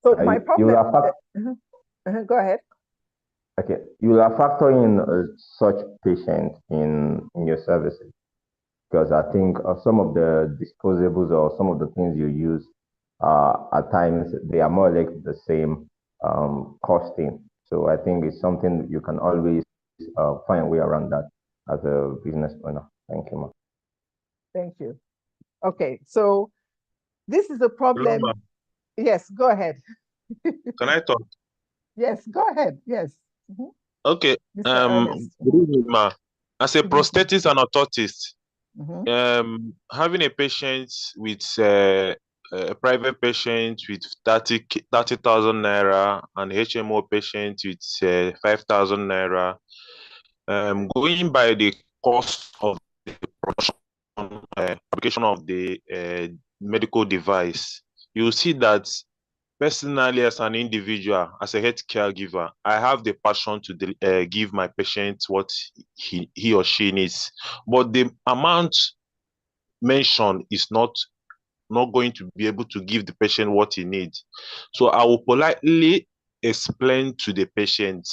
So my problem. Go ahead. Okay, you will factor in such patient in your services, because I think some of the disposables or some of the things you use at times they are more or less the same costing. So I think it's something you can always find a way around that as a business owner. Thank you, ma'am. Thank you. Okay, so this is a problem. Hello, yes, go ahead. can I talk? Yes, go ahead. Yes. Okay. Mr. Ernest. Good evening, ma. As a prosthetist and orthotist, having a patient with a private patient with 30,000 naira and HMO patient with 5,000 naira, going by the cost of the production, fabrication of the medical device, you see that personally, as an individual, as a health caregiver, I have the passion to give my patient what he or she needs. But the amount mentioned is not going to be able to give the patient what he needs. So I will politely explain to the patient,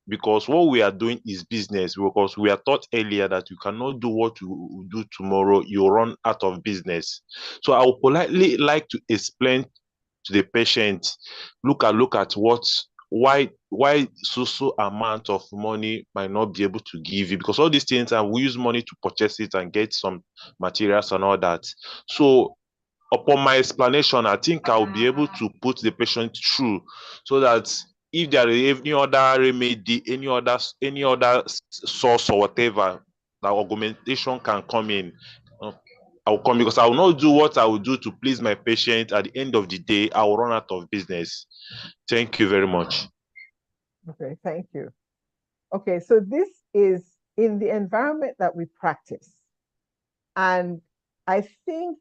because what we are doing is business, because we are taught earlier that you cannot do what you do tomorrow, you run out of business. So I will politely like to explain to the patient, look at why so amount of money might not be able to give you, because all these things, and we use money to purchase it and get some materials and all that. So upon my explanation, I think I'll be able to put the patient through, so that if there is any other remedy, any other source or whatever, that augmentation can come in, I will come, because I will not do what I will do to please my patient. At the end of the day, I will run out of business. Thank you very much. Okay, thank you. Okay, so this is in the environment that we practice. And I think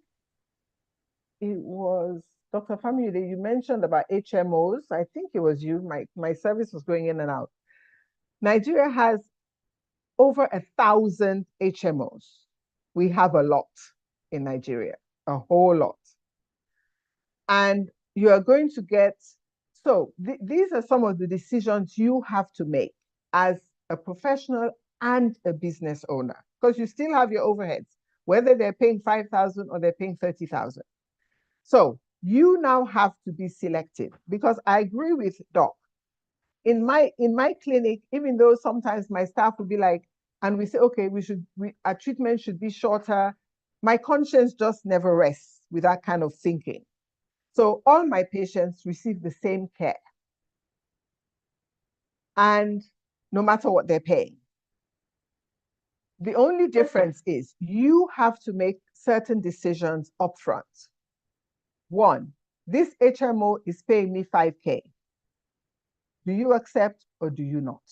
it was Dr. Famuyide, you mentioned about HMOs. I think it was you. My service was going in and out. Nigeria has over 1,000 HMOs. We have a lot in Nigeria, a whole lot. And you are going to get, so these are some of the decisions you have to make as a professional and a business owner, because you still have your overheads, whether they're paying 5,000 or they're paying 30,000. So you now have to be selective, because I agree with Doc. In my clinic, even though sometimes my staff will be like, and we say, okay, our treatment should be shorter, my conscience just never rests with that kind of thinking. So all my patients receive the same care, and no matter what they're paying. The only difference is you have to make certain decisions upfront. One, this HMO is paying me 5K. Do you accept or do you not?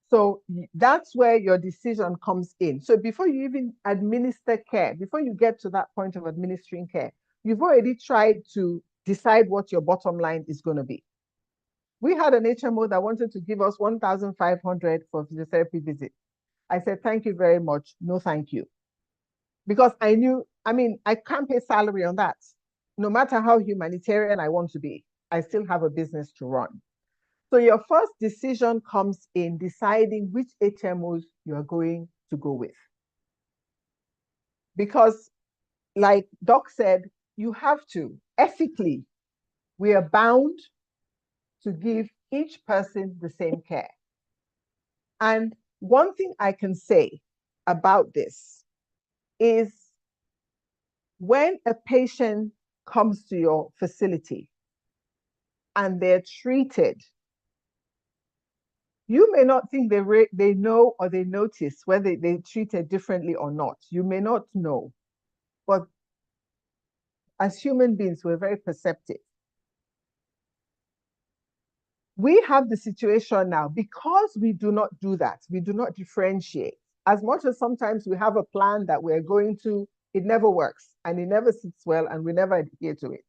So that's where your decision comes in. So before you even administer care, before you get to that point of administering care, you've already tried to decide what your bottom line is going to be. We had an HMO that wanted to give us 1,500 for physiotherapy visit. I said, thank you very much. No, thank you. Because I knew, I can't pay salary on that. No matter how humanitarian I want to be, I still have a business to run. So your first decision comes in deciding which HMOs you are going to go with. Because like Doc said, you have to, ethically, we are bound to give each person the same care. And one thing I can say about this is when a patient comes to your facility and they're treated, you may not think they know or they notice whether they're treated differently or not. You may not know. But as human beings, we're very perceptive. We have the situation now because we do not do that. We do not differentiate. As much as sometimes we have a plan that we're going to, it never works and it never sits well and we never adhere to it.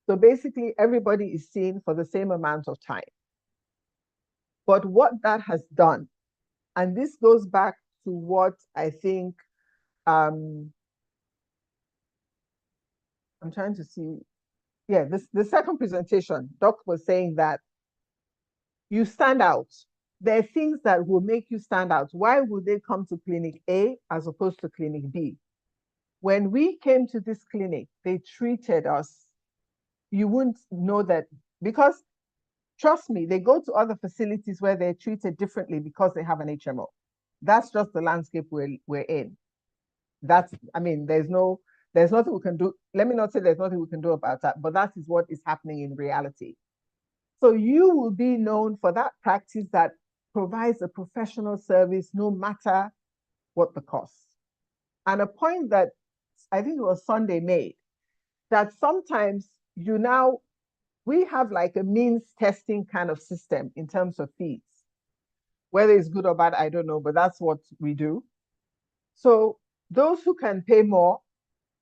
So basically, everybody is seen for the same amount of time. But what that has done, and this goes back to what I think, I'm trying to see, yeah, the second presentation, Doc was saying that you stand out. There are things that will make you stand out. Why would they come to clinic A as opposed to clinic B? When we came to this clinic, they treated us. You wouldn't know that because, trust me, they go to other facilities where they're treated differently because they have an HMO. That's just the landscape we're in. That's, I mean, there's nothing we can do. Let me not say there's nothing we can do about that, but that is what is happening in reality. So you will be known for that practice that provides a professional service no matter what the cost. And a point that I think it was Sunday made, that sometimes we have like a means testing kind of system in terms of fees. Whether it's good or bad, I don't know, but that's what we do. So those who can pay more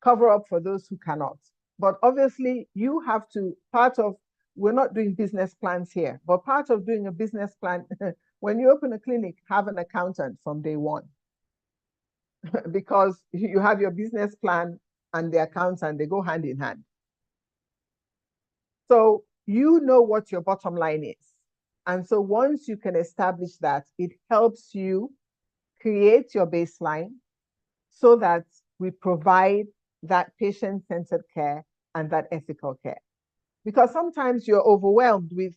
cover up for those who cannot. But obviously you have to, we're not doing business plans here, but part of doing a business plan, when you open a clinic, have an accountant from day one. Because you have your business plan and the accountant, they go hand in hand. So you know what your bottom line is. And so once you can establish that, it helps you create your baseline so that we provide that patient-centered care and that ethical care. Because sometimes you're overwhelmed with,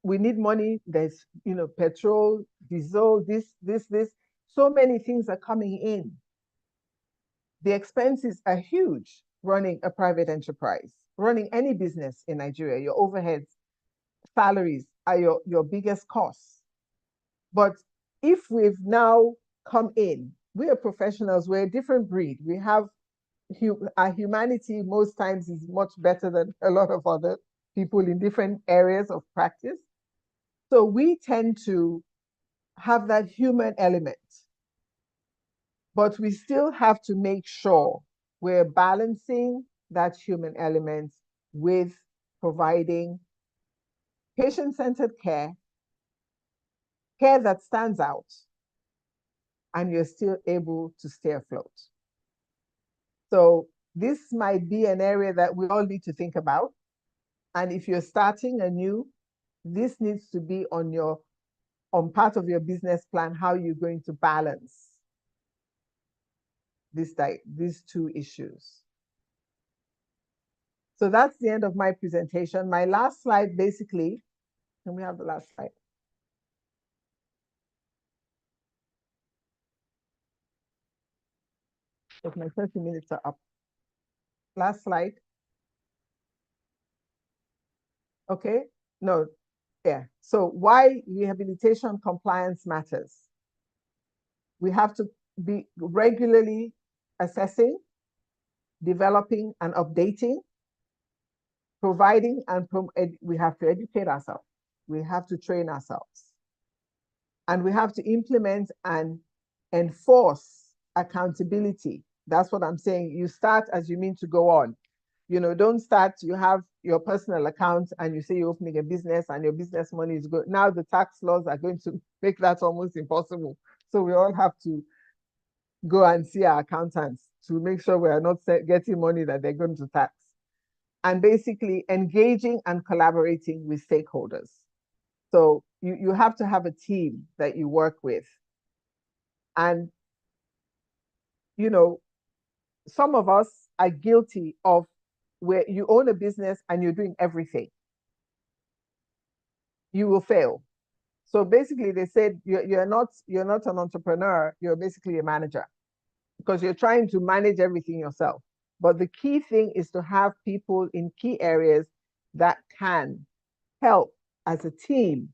we need money, there's, petrol, diesel, this. So many things are coming in. The expenses are huge running a private enterprise, running any business in Nigeria. Your overheads, salaries are your biggest costs. But if we've now come in, we are professionals, we're a different breed. We have our humanity most times is much better than a lot of other people in different areas of practice. So we tend to have that human element, but we still have to make sure we're balancing that human element with providing patient-centered care that stands out, and you're still able to stay afloat. So this might be an area that we all need to think about. And if you're starting anew, this needs to be on part of your business plan, how you're going to balance these two issues. So that's the end of my presentation. My last slide, basically, can we have the last slide? If my 30 minutes are up. Last slide. Okay, no, yeah. So why rehabilitation compliance matters. We have to be regularly assessing, developing and updating, providing, and we have to educate ourselves. We have to train ourselves. And we have to implement and enforce accountability. That's what I'm saying. You start as you mean to go on. Don't start, you have your personal account and you say you're opening a business and your business money is good. Now the tax laws are going to make that almost impossible. So we all have to go and see our accountants to make sure we are not getting money that they're going to tax. And basically engaging and collaborating with stakeholders. So you have to have a team that you work with. And, you know, some of us are guilty of where you own a business and you're doing everything. You will fail. So basically they said you're not an entrepreneur, you're basically a manager, because you're trying to manage everything yourself. But the key thing is to have people in key areas that can help as a team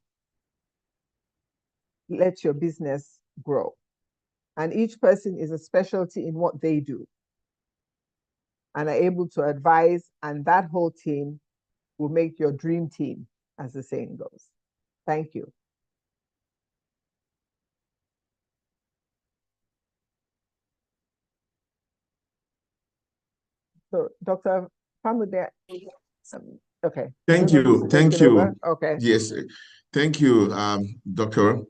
let your business grow. And each person is a specialty in what they do and are able to advise, and that whole team will make your dream team, as the saying goes. Thank you. So, Dr. Famude, okay. Thank you. Thank you. Okay. Yes. Thank you, Dr.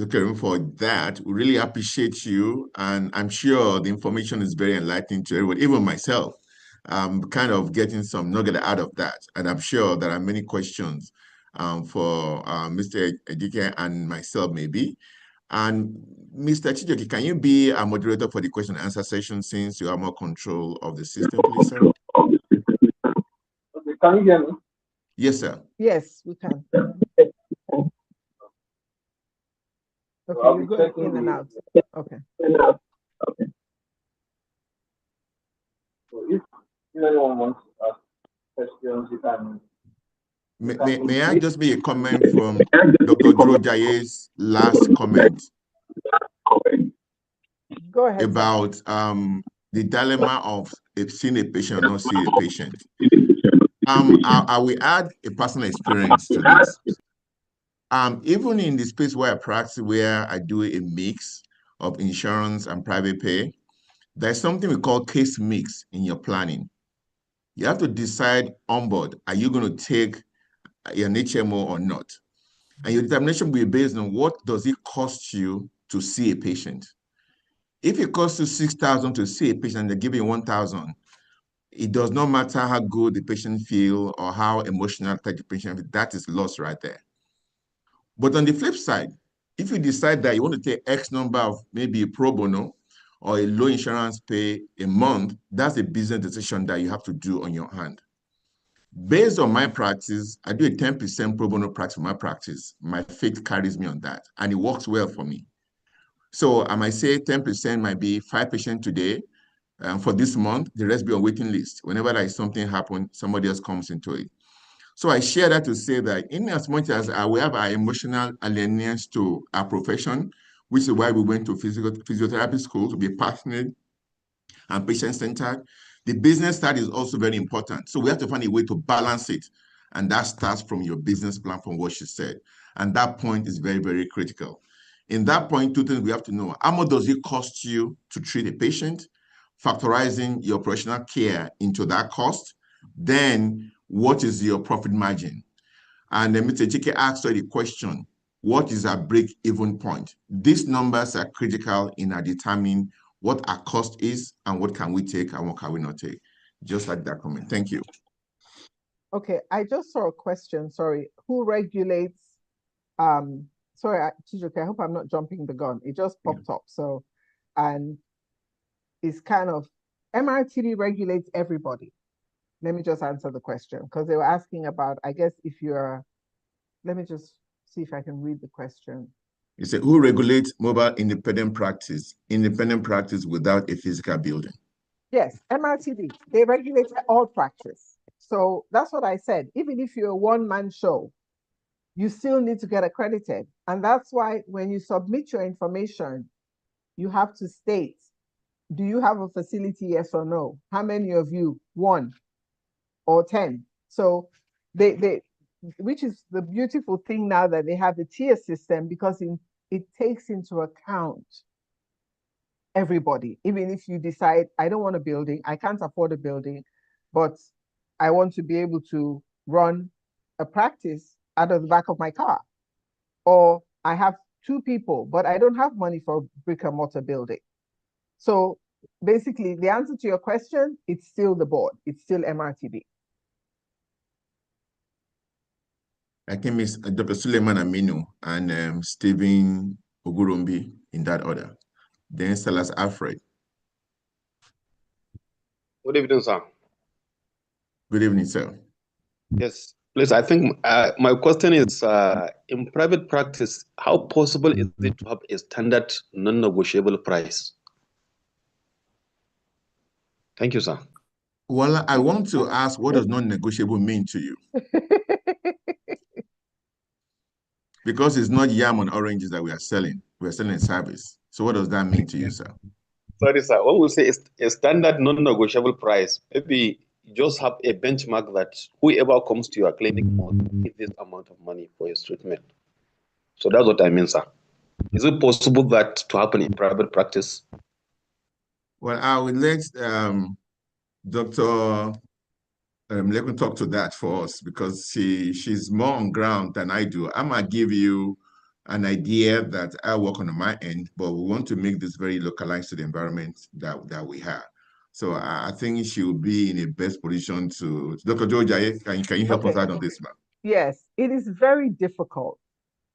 Karim, for that. We really appreciate you. And I'm sure the information is very enlightening to everyone, even myself. I'm kind of getting some nugget out of that. And I'm sure there are many questions for Mr. Edike and myself, maybe. And Mr. Chijoki, can you be a moderator for the question and answer session since you have more control of the system, please, sir? Okay, can you hear me? Yes, sir. Yes, we can. Okay, I'll you're be going checking in and the- out. Okay. Okay. So if anyone wants to ask questions, you can. May I just make a comment from Dr. Drojaye's last comment? Go ahead, about the dilemma of seeing a patient or not seeing a patient. I will add a personal experience to this. Even in the space where I practice, where I do a mix of insurance and private pay, there's something we call case mix in your planning. You have to decide on board, are you going to take an HMO or not? And your determination will be based on what does it cost you to see a patient. If it costs you 6,000 to see a patient and they give you 1,000, it does not matter how good the patient feel or how emotional the patient feels, that is lost right there. But on the flip side, if you decide that you want to take X number of maybe a pro bono or a low insurance pay a month, that's a business decision that you have to do on your hand. Based on my practice, I do a 10% pro bono practice for my practice. My faith carries me on that, and it works well for me. So I might say 10% might be 5 patients today. For this month, the rest be on waiting list. Whenever there is something happen, somebody else comes into it. So I share that to say that in as much as we have our emotional alienation to our profession, which is why we went to physiotherapy school to be passionate and patient-centered, the business side is also very important. So we have to find a way to balance it. And that starts from your business plan, from what she said. And that point is very, very critical. In that point, 2 things we have to know. How much does it cost you to treat a patient? Factorizing your operational care into that cost. Then what is your profit margin? And then Mr. Chike asked her the question, what is our break-even point? These numbers are critical in determining what our cost is and what can we take and what can we not take. Just like that comment. Thank you. Okay, I just saw a question, sorry. Who regulates, sorry, Chijoke, I hope I'm not jumping the gun. It just popped up, so, and it's kind of, MRTD regulates everybody. Let me just answer the question, because they were asking about, I guess if you're, let me just see if I can read the question. You said, who regulates mobile independent practice without a physical building? Yes, MRTD, they regulate all practice. So that's what I said. Even if you're a one-man show, you still need to get accredited. And that's why when you submit your information, you have to state, do you have a facility, yes or no? How many of you? 1 or 10? So which is the beautiful thing now that they have the tier system, because it takes into account everybody. Even if you decide, I don't want a building, I can't afford a building, but I want to be able to run a practice out of the back of my car. Or I have 2 people, but I don't have money for a brick and mortar building. So basically, the answer to your question, it's still the board. It's still MRTB. I think Miss Dr. Suleiman Aminu and Stephen Ogurumbi in that order. Then Salas Alfred. Good evening, sir. Good evening, sir. Yes, please. I think my question is, in private practice, how possible is it to have a standard non-negotiable price? Thank you, sir. Well, I want to ask, what does non-negotiable mean to you? Because it's not yam and oranges that we are selling. We're selling a service. So what does that mean to you, sir? Sorry, sir. When we say a standard non-negotiable price, maybe you just have a benchmark that whoever comes to your clinic must give this amount of money for his treatment. So that's what I mean, sir. Is it possible that to happen in private practice? Well, I will let Dr. Lekun talk to that for us because she's more on ground than I do. I'm gonna give you an idea that I work on my end, but we want to make this very localized to the environment that we have. So I think she will be in a best position to. Dr. Joe, can you help us out on this, ma'am? Yes, it is very difficult.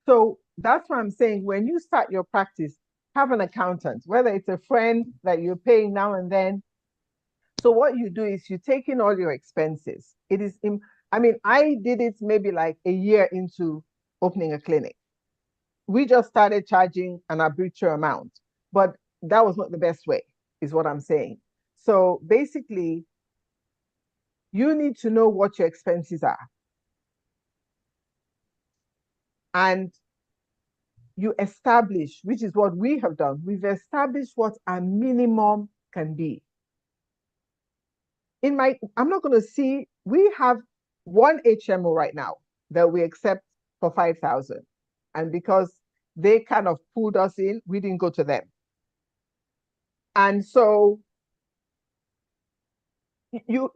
So that's why I'm saying when you start your practice, have an accountant, whether it's a friend that you're paying now and then. So what you do is you take in all your expenses. It is, I mean, I did it maybe like a year into opening a clinic. We just started charging an arbitrary amount, but that was not the best way, is what I'm saying. So basically, you need to know what your expenses are. And you establish, which is what we have done, we've established what our minimum can be. I'm not going to see, we have one HMO right now that we accept for 5,000. And because they kind of pulled us in, we didn't go to them. And so in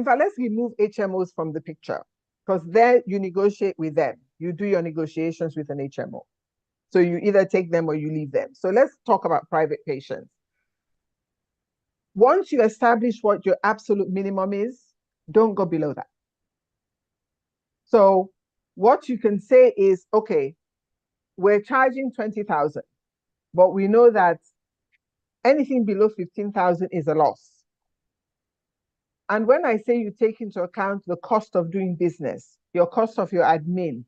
fact, let's remove HMOs from the picture because there you negotiate with them. You do your negotiations with an HMO. So you either take them or you leave them. So let's talk about private patients. Once you establish what your absolute minimum is, don't go below that. So what you can say is, okay, we're charging 20,000, but we know that anything below 15,000 is a loss. And when I say you take into account the cost of doing business, your cost of your admin,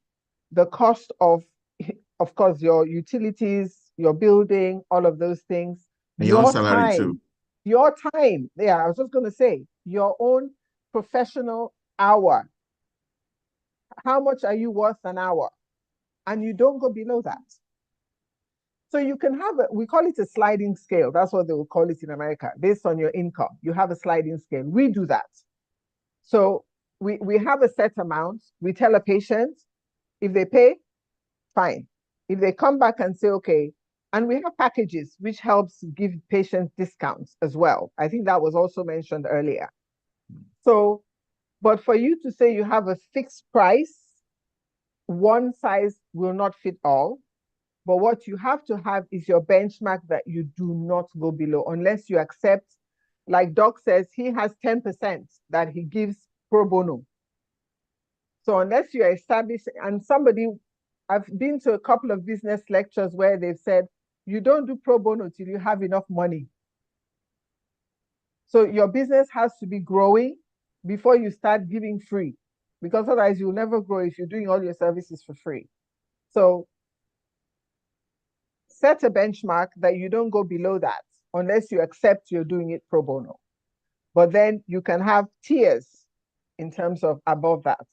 the cost of course, your utilities, your building, all of those things, your salary too. Your time. Yeah, I was just going to say, your own professional hour. How much are you worth an hour? And you don't go below that. So you can have we call it a sliding scale. That's what they will call it in America, based on your income. You have a sliding scale. We do that. So we have a set amount. We tell a patient, if they pay, fine. If they come back and say, okay, and we have packages which helps give patients discounts as well. I think that was also mentioned earlier. So, but for you to say you have a fixed price, one size will not fit all. But what you have to have is your benchmark that you do not go below unless you accept, like Doc says, he has 10% that he gives pro bono. So unless you establish, and I've been to a couple of business lectures where they've said, you don't do pro bono till you have enough money. So your business has to be growing before you start giving free, because otherwise you'll never grow if you're doing all your services for free. So set a benchmark that you don't go below that unless you accept you're doing it pro bono. But then you can have tiers in terms of above that.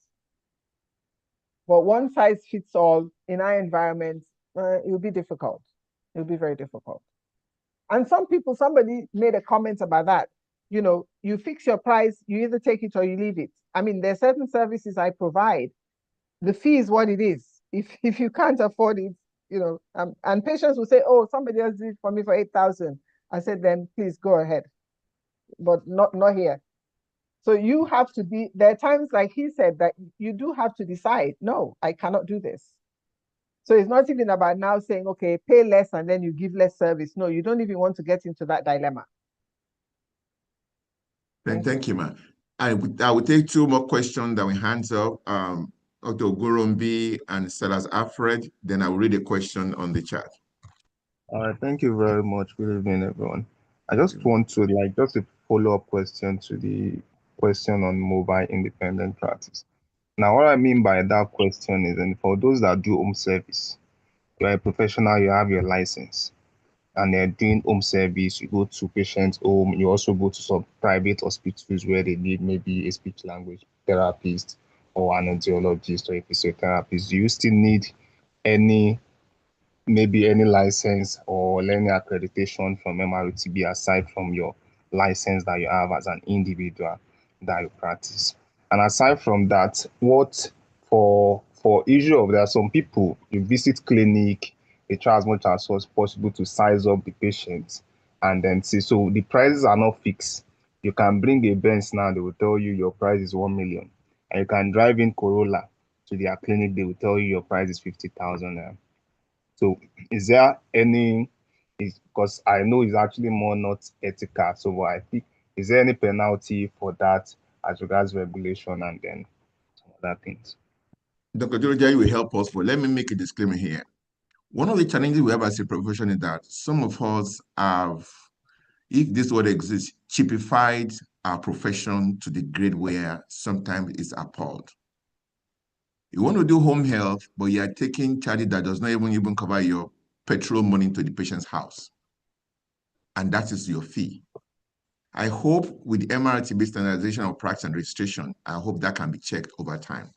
But one size fits all in our environment, it will be difficult. It will be very difficult. And somebody made a comment about that. You know, you fix your price, you either take it or you leave it. I mean, there are certain services I provide. The fee is what it is. If you can't afford it, you know, and patients will say, oh, somebody else did it for me for 8,000. I said, then please go ahead, but not here. So you have to be, there are times like he said that you do have to decide, no, I cannot do this. So it's not even about now saying, okay, pay less and then you give less service. No, you don't even want to get into that dilemma. Thank you, ma'am. I will take two more questions that we hands up. Dr. Gurumbi and Sellers Alfred. Then I will read a question on the chat. All right, thank you very much. Good evening, everyone. I just want to just a follow-up question to the question on mobile independent practice. Now, what I mean by that question is, and for those that do home service, you are a professional, you have your license, and they're doing home service, you go to patients' home, you also go to some private hospitals where they need maybe a speech language therapist or an audiologist or a physiotherapist. Do you still need any license or learning accreditation from MRTB aside from your license that you have as an individual that you practice? And aside from that, what for issue of there are some people you visit clinic, they try as much as was possible to size up the patient and then see. So the prices are not fixed. You can bring a Benz now, they will tell you your price is 1 million. And you can drive in Corolla to their clinic, they will tell you your price is 50,000. So is there any, because I know it's actually more not ethical, so I think, is there any penalty for that as regards regulation and then some other things? Dr. Georgia will help us, but let me make a disclaimer here. One of the challenges we have as a profession is that some of us have, if this word exists, cheapified our profession to the grade where sometimes it's appalled. You want to do home health, but you are taking charges that does not even cover your petrol money to the patient's house. And that is your fee. I hope with MRTB standardization of practice and registration, I hope that can be checked over time.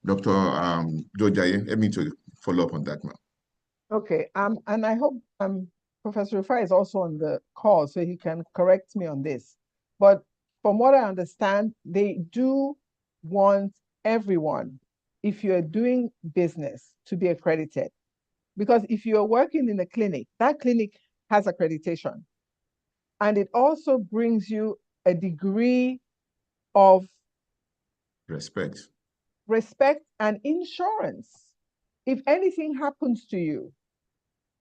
Dr. Georgia, let me to follow up on that now. Okay, and I hope Professor Rufai is also on the call so he can correct me on this. But from what I understand, they do want everyone, if you're doing business, to be accredited. Because if you're working in a clinic, that clinic has accreditation. And it also brings you a degree of respect and insurance. If anything happens to you,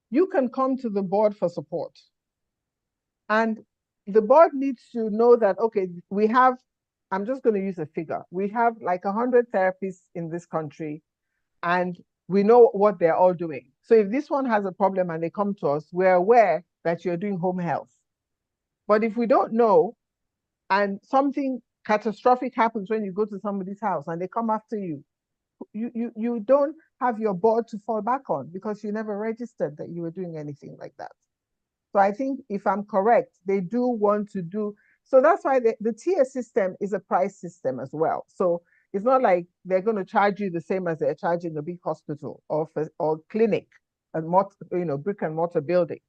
you can come to the board for support. And the board needs to know that, okay, we have, I'm just going to use a figure. We have like 100 therapists in this country, and we know what they're all doing. So if this one has a problem and they come to us, we're aware that you're doing home health. But if we don't know, and something catastrophic happens when you go to somebody's house and they come after you, you don't have your board to fall back on because you never registered that you were doing anything like that. So I think if I'm correct, they do want to do, so that's why the tier system is a price system as well. So it's not like they're going to charge you the same as they're charging a big hospital or clinic, and brick and mortar building.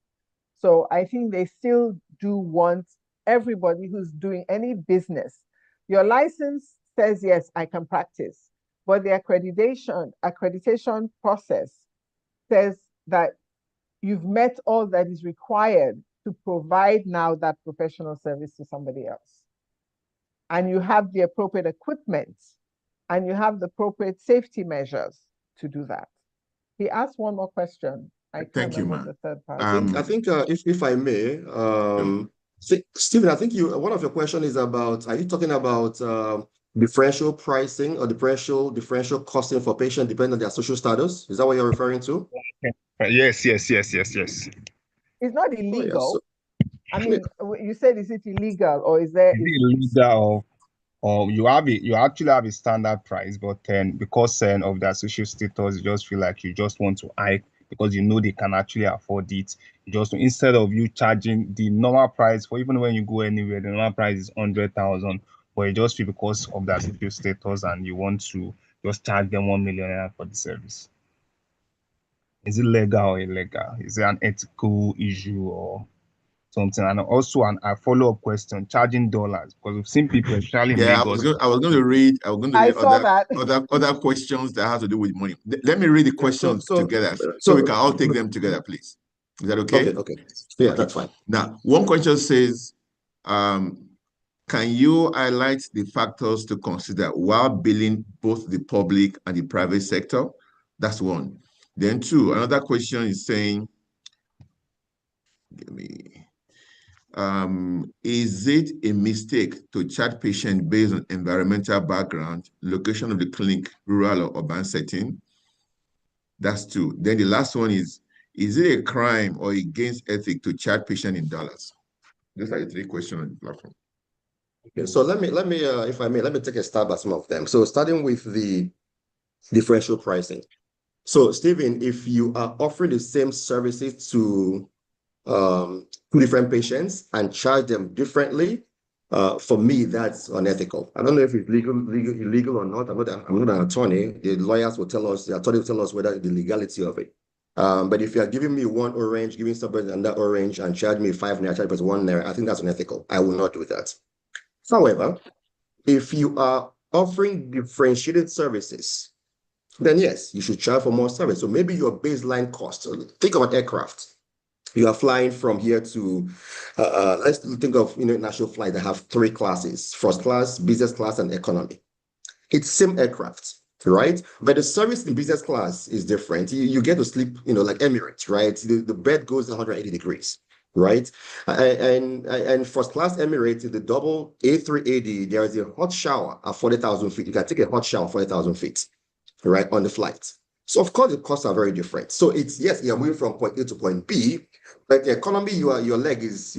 So I think they still do want everybody who's doing any business. Your license says, yes, I can practice, but the accreditation process says that you've met all that is required to provide now that professional service to somebody else. And you have the appropriate equipment and you have the appropriate safety measures to do that. He asked one more question. Thank you, ma'am. The third part. I think if I may, Stephen, I think one of your questions is about, are you talking about differential pricing or differential costing for patients depending on their social status? Is that what you're referring to? Yes. It's not illegal. Oh, yeah, I mean, you said, is it illegal or is there? Is it illegal or you actually have a standard price, but then because of their social status, you just feel like you just want to hike because you know they can actually afford it. You just, instead of you charging the normal price for, even when you go anywhere, the normal price is 100,000, but you just feel because of their social status and you want to just charge them 1 million for the service. Is it legal or illegal? Is it an ethical issue or something? And also a follow-up question, charging dollars, because we've seen people, especially in Lagos. I was going to read other questions that have to do with money. Let me read the questions together so we can all take them together, please. Is that okay? Okay. Yeah, that's fine. Now, one question says, can you highlight the factors to consider while billing both the public and the private sector? That's one. Then two, another question is saying, Is it a mistake to chart patient based on environmental background, location of the clinic, rural or urban setting? That's two. Then the last one is it a crime or against ethics to chart patient in dollars? Those are the three questions on the platform. Okay, so let me, if I may, let me take a stab at some of them. So starting with the differential pricing. So Stephen, if you are offering the same services to two different patients and charge them differently, for me, that's unethical. I don't know if it's illegal or not. I'm not an attorney. The lawyers will tell us, the attorney will tell us whether the legality of it. But if you are giving me one orange, giving somebody another orange and charge me 5 naira, charge me 1 naira, I think that's unethical. I will not do that. However, if you are offering differentiated services, then yes, you should charge for more service. So maybe your baseline cost, think of an aircraft. You are flying from here to, let's think of international flight that have 3 classes: first class, business class, and economy. It's same aircraft, right? But the service in business class is different. You get to sleep, like Emirates, right? The bed goes 180 degrees, right? And first class Emirates, the double A380, there is a hot shower at 40,000 feet. You can take a hot shower at 40,000 feet, right, on the flight. So of course the costs are very different. So it's, yes, you're moving from point A to point B, but the economy, your leg is,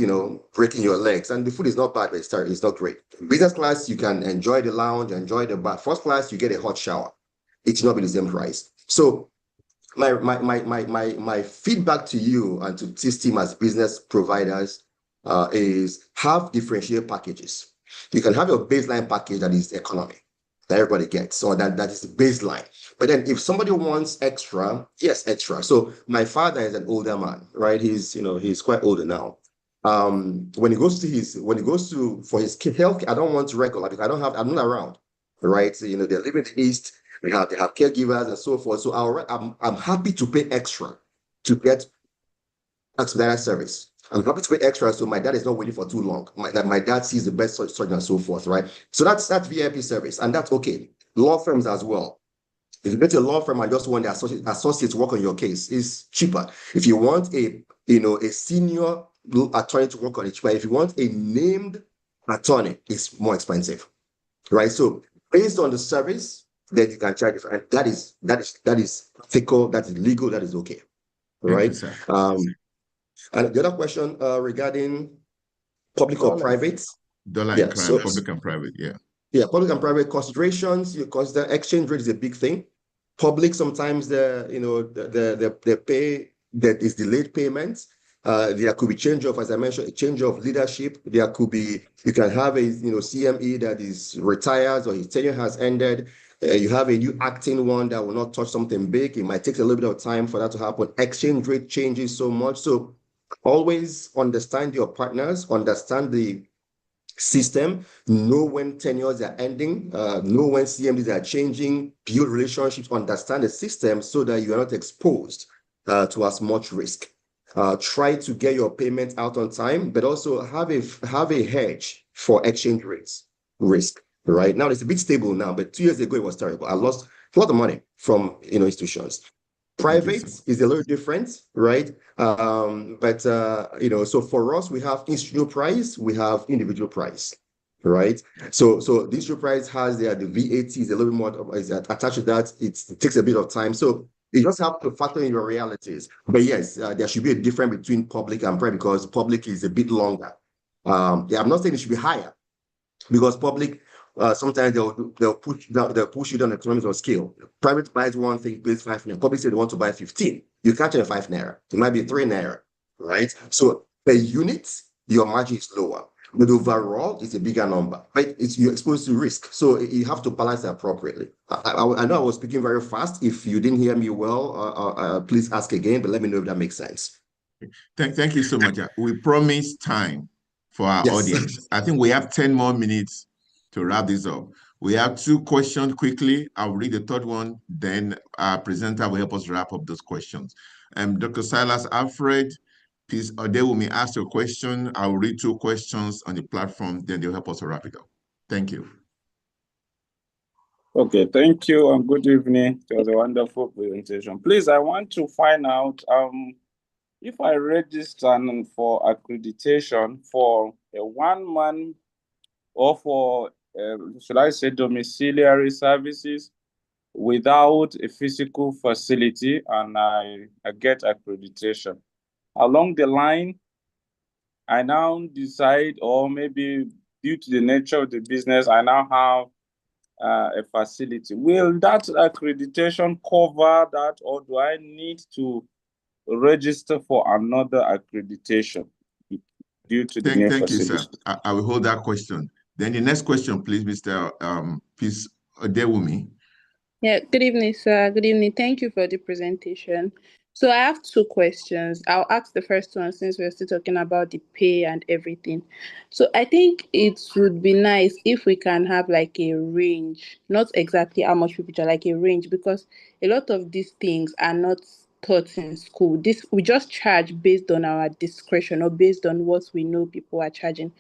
breaking your legs, and the food is not bad, but it's not great. Business class, you can enjoy the lounge, enjoy the bar. First class, you get a hot shower. It should not be the same price. So my feedback to you and to this team as business providers is have differentiated packages. You can have your baseline package that is economy, that everybody gets, so that is the baseline. But then if somebody wants extra, yes, extra. So my father is an older man, right? He's quite older now. When he goes for his health, I don't want regular because I'm not around, right? So, they live in the East. They have caregivers and so forth. So I'm happy to pay extra to get expedited service. I'm happy to pay extra so my dad is not waiting for too long. My dad sees the best surgeon and so forth, right? So that's VIP service, and that's okay. Law firms as well. If you go to a law firm and just want the associates work on your case, it's cheaper. If you want a senior attorney to work on it, but if you want a named attorney, it's more expensive, right? So based on the service, then you can charge it, and that is ethical, that is legal, that is okay, right? And the other question regarding public or private, dollar and crime, public and private, yeah, public and private considerations. You consider exchange rate is a big thing. Public, sometimes the pay that is delayed payments. There could be change of, as I mentioned, a change of leadership. There could be, you can have a CME that is retired or his tenure has ended. You have a new acting one that will not touch something big. It might take a little bit of time for that to happen. Exchange rate changes so much. So always understand your partners, understand the system, know when tenures are ending, know when CMDs are changing, build relationships, understand the system so that you are not exposed to as much risk. Try to get your payment out on time, but also have a hedge for exchange rates risk. Right now, it's a bit stable now, but 2 years ago it was terrible. I lost a lot of money from institutions. Private is a little different, right? But so for us, we have institutional price, we have individual price, right? So the institutional price has the VAT is a little bit more is attached to that. It takes a bit of time. So you just have to factor in your realities. But yes, there should be a difference between public and private because public is a bit longer. I'm not saying it should be higher because public, sometimes they'll push you down economies of scale. Private buys one thing, pays 5 naira. Public say they want to buy 15. You can't charge 5 naira. It might be 3 naira, right? So per unit, your margin is lower. But overall, it's a bigger number, right? You're exposed to risk. So you have to balance it appropriately. I know I was speaking very fast. If you didn't hear me well, please ask again, but let me know if that makes sense. Thank you so much. We promise time for our audience. I think we have 10 more minutes to wrap this up. We have 2 questions quickly. I'll read the third one, then our presenter will help us wrap up those questions. Dr. Silas Alfred, please, Odewumi, ask your question. I'll read 2 questions on the platform, then they'll help us wrap it up. Thank you. Okay, thank you and good evening. It was a wonderful presentation. Please, I want to find out if I register for accreditation for a 1 month or for, should I say, domiciliary services without a physical facility, and I get accreditation. Along the line, I now decide, or maybe due to the nature of the business, I now have a facility. Will that accreditation cover that, or do I need to register for another accreditation due to the new Thank you, sir. facility? I will hold that question. Then the next question, please, Mr. Peace Odewumi. Yeah, good evening, sir. Good evening. Thank you for the presentation. So I have two questions. I'll ask the first one since we're still talking about the pay and everything. So I think it would be nice if we can have like a range, not exactly how much people charge, like a range, because a lot of these things are not taught in school. This we just charge based on our discretion or based on what we know people are charging.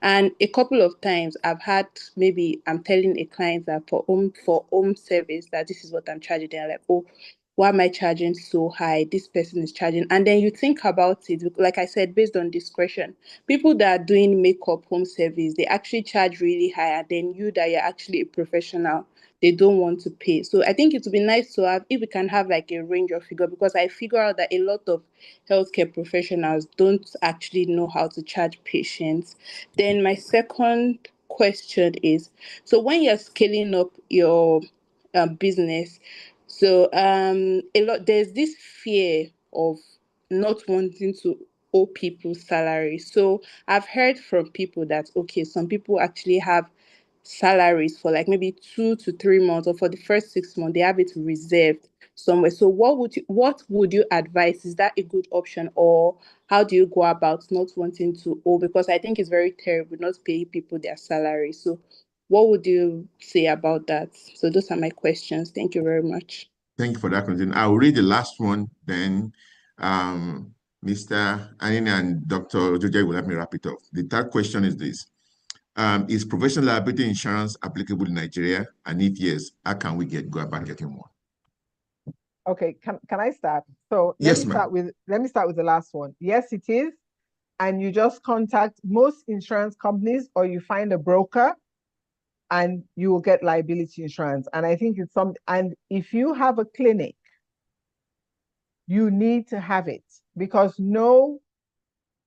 And a couple of times I've had, maybe I'm telling a client that for home service that this is what I'm charging. They're like, oh, why am I charging so high? This person is charging. And then you think about it, like I said, based on discretion. People that are doing makeup home service, they actually charge really higher than you that you're actually a professional. They don't want to pay. So I think it would be nice to have, if we can have like a range of figure, because I figure out that a lot of healthcare professionals don't actually know how to charge patients. Then my second question is, so when you're scaling up your business, so there's this fear of not wanting to owe people salary. So I've heard from people that, okay, some people actually have salaries for like maybe 2 to 3 months, or for the first 6 months they have it reserved somewhere. So what would you advise? Is that a good option, or how do you go about not wanting to owe? Because I think it's very terrible not paying people their salary. So what would you say about that? So those are my questions. Thank you very much. Thank you for that question. I will read the last one, then Mr. Anini and Dr. Ojoje will let me wrap it up. The third question is this. Is professional liability insurance applicable in Nigeria? And if yes, how can we go about getting one? Okay, can I start? So yes, ma'am. Let me start with the last one. Yes, it is. And you just contact most insurance companies, or you find a broker and you will get liability insurance. And I think and if you have a clinic, you need to have it, because no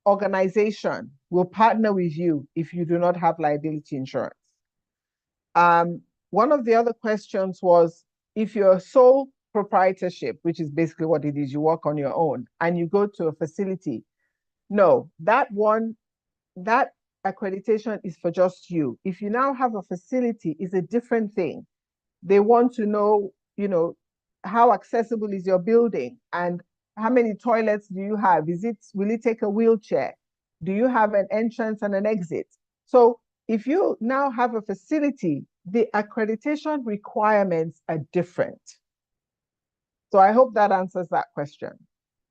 organization will partner with you if you do not have liability insurance. One of the other questions was, if you're sole proprietorship, which is basically what it is, you work on your own and you go to a facility. No, that accreditation is for just you. If you now have a facility, it's a different thing. They want to know, how accessible is your building, and how many toilets do you have? Will it take a wheelchair? Do you have an entrance and an exit? So if you now have a facility, the accreditation requirements are different. So I hope that answers that question.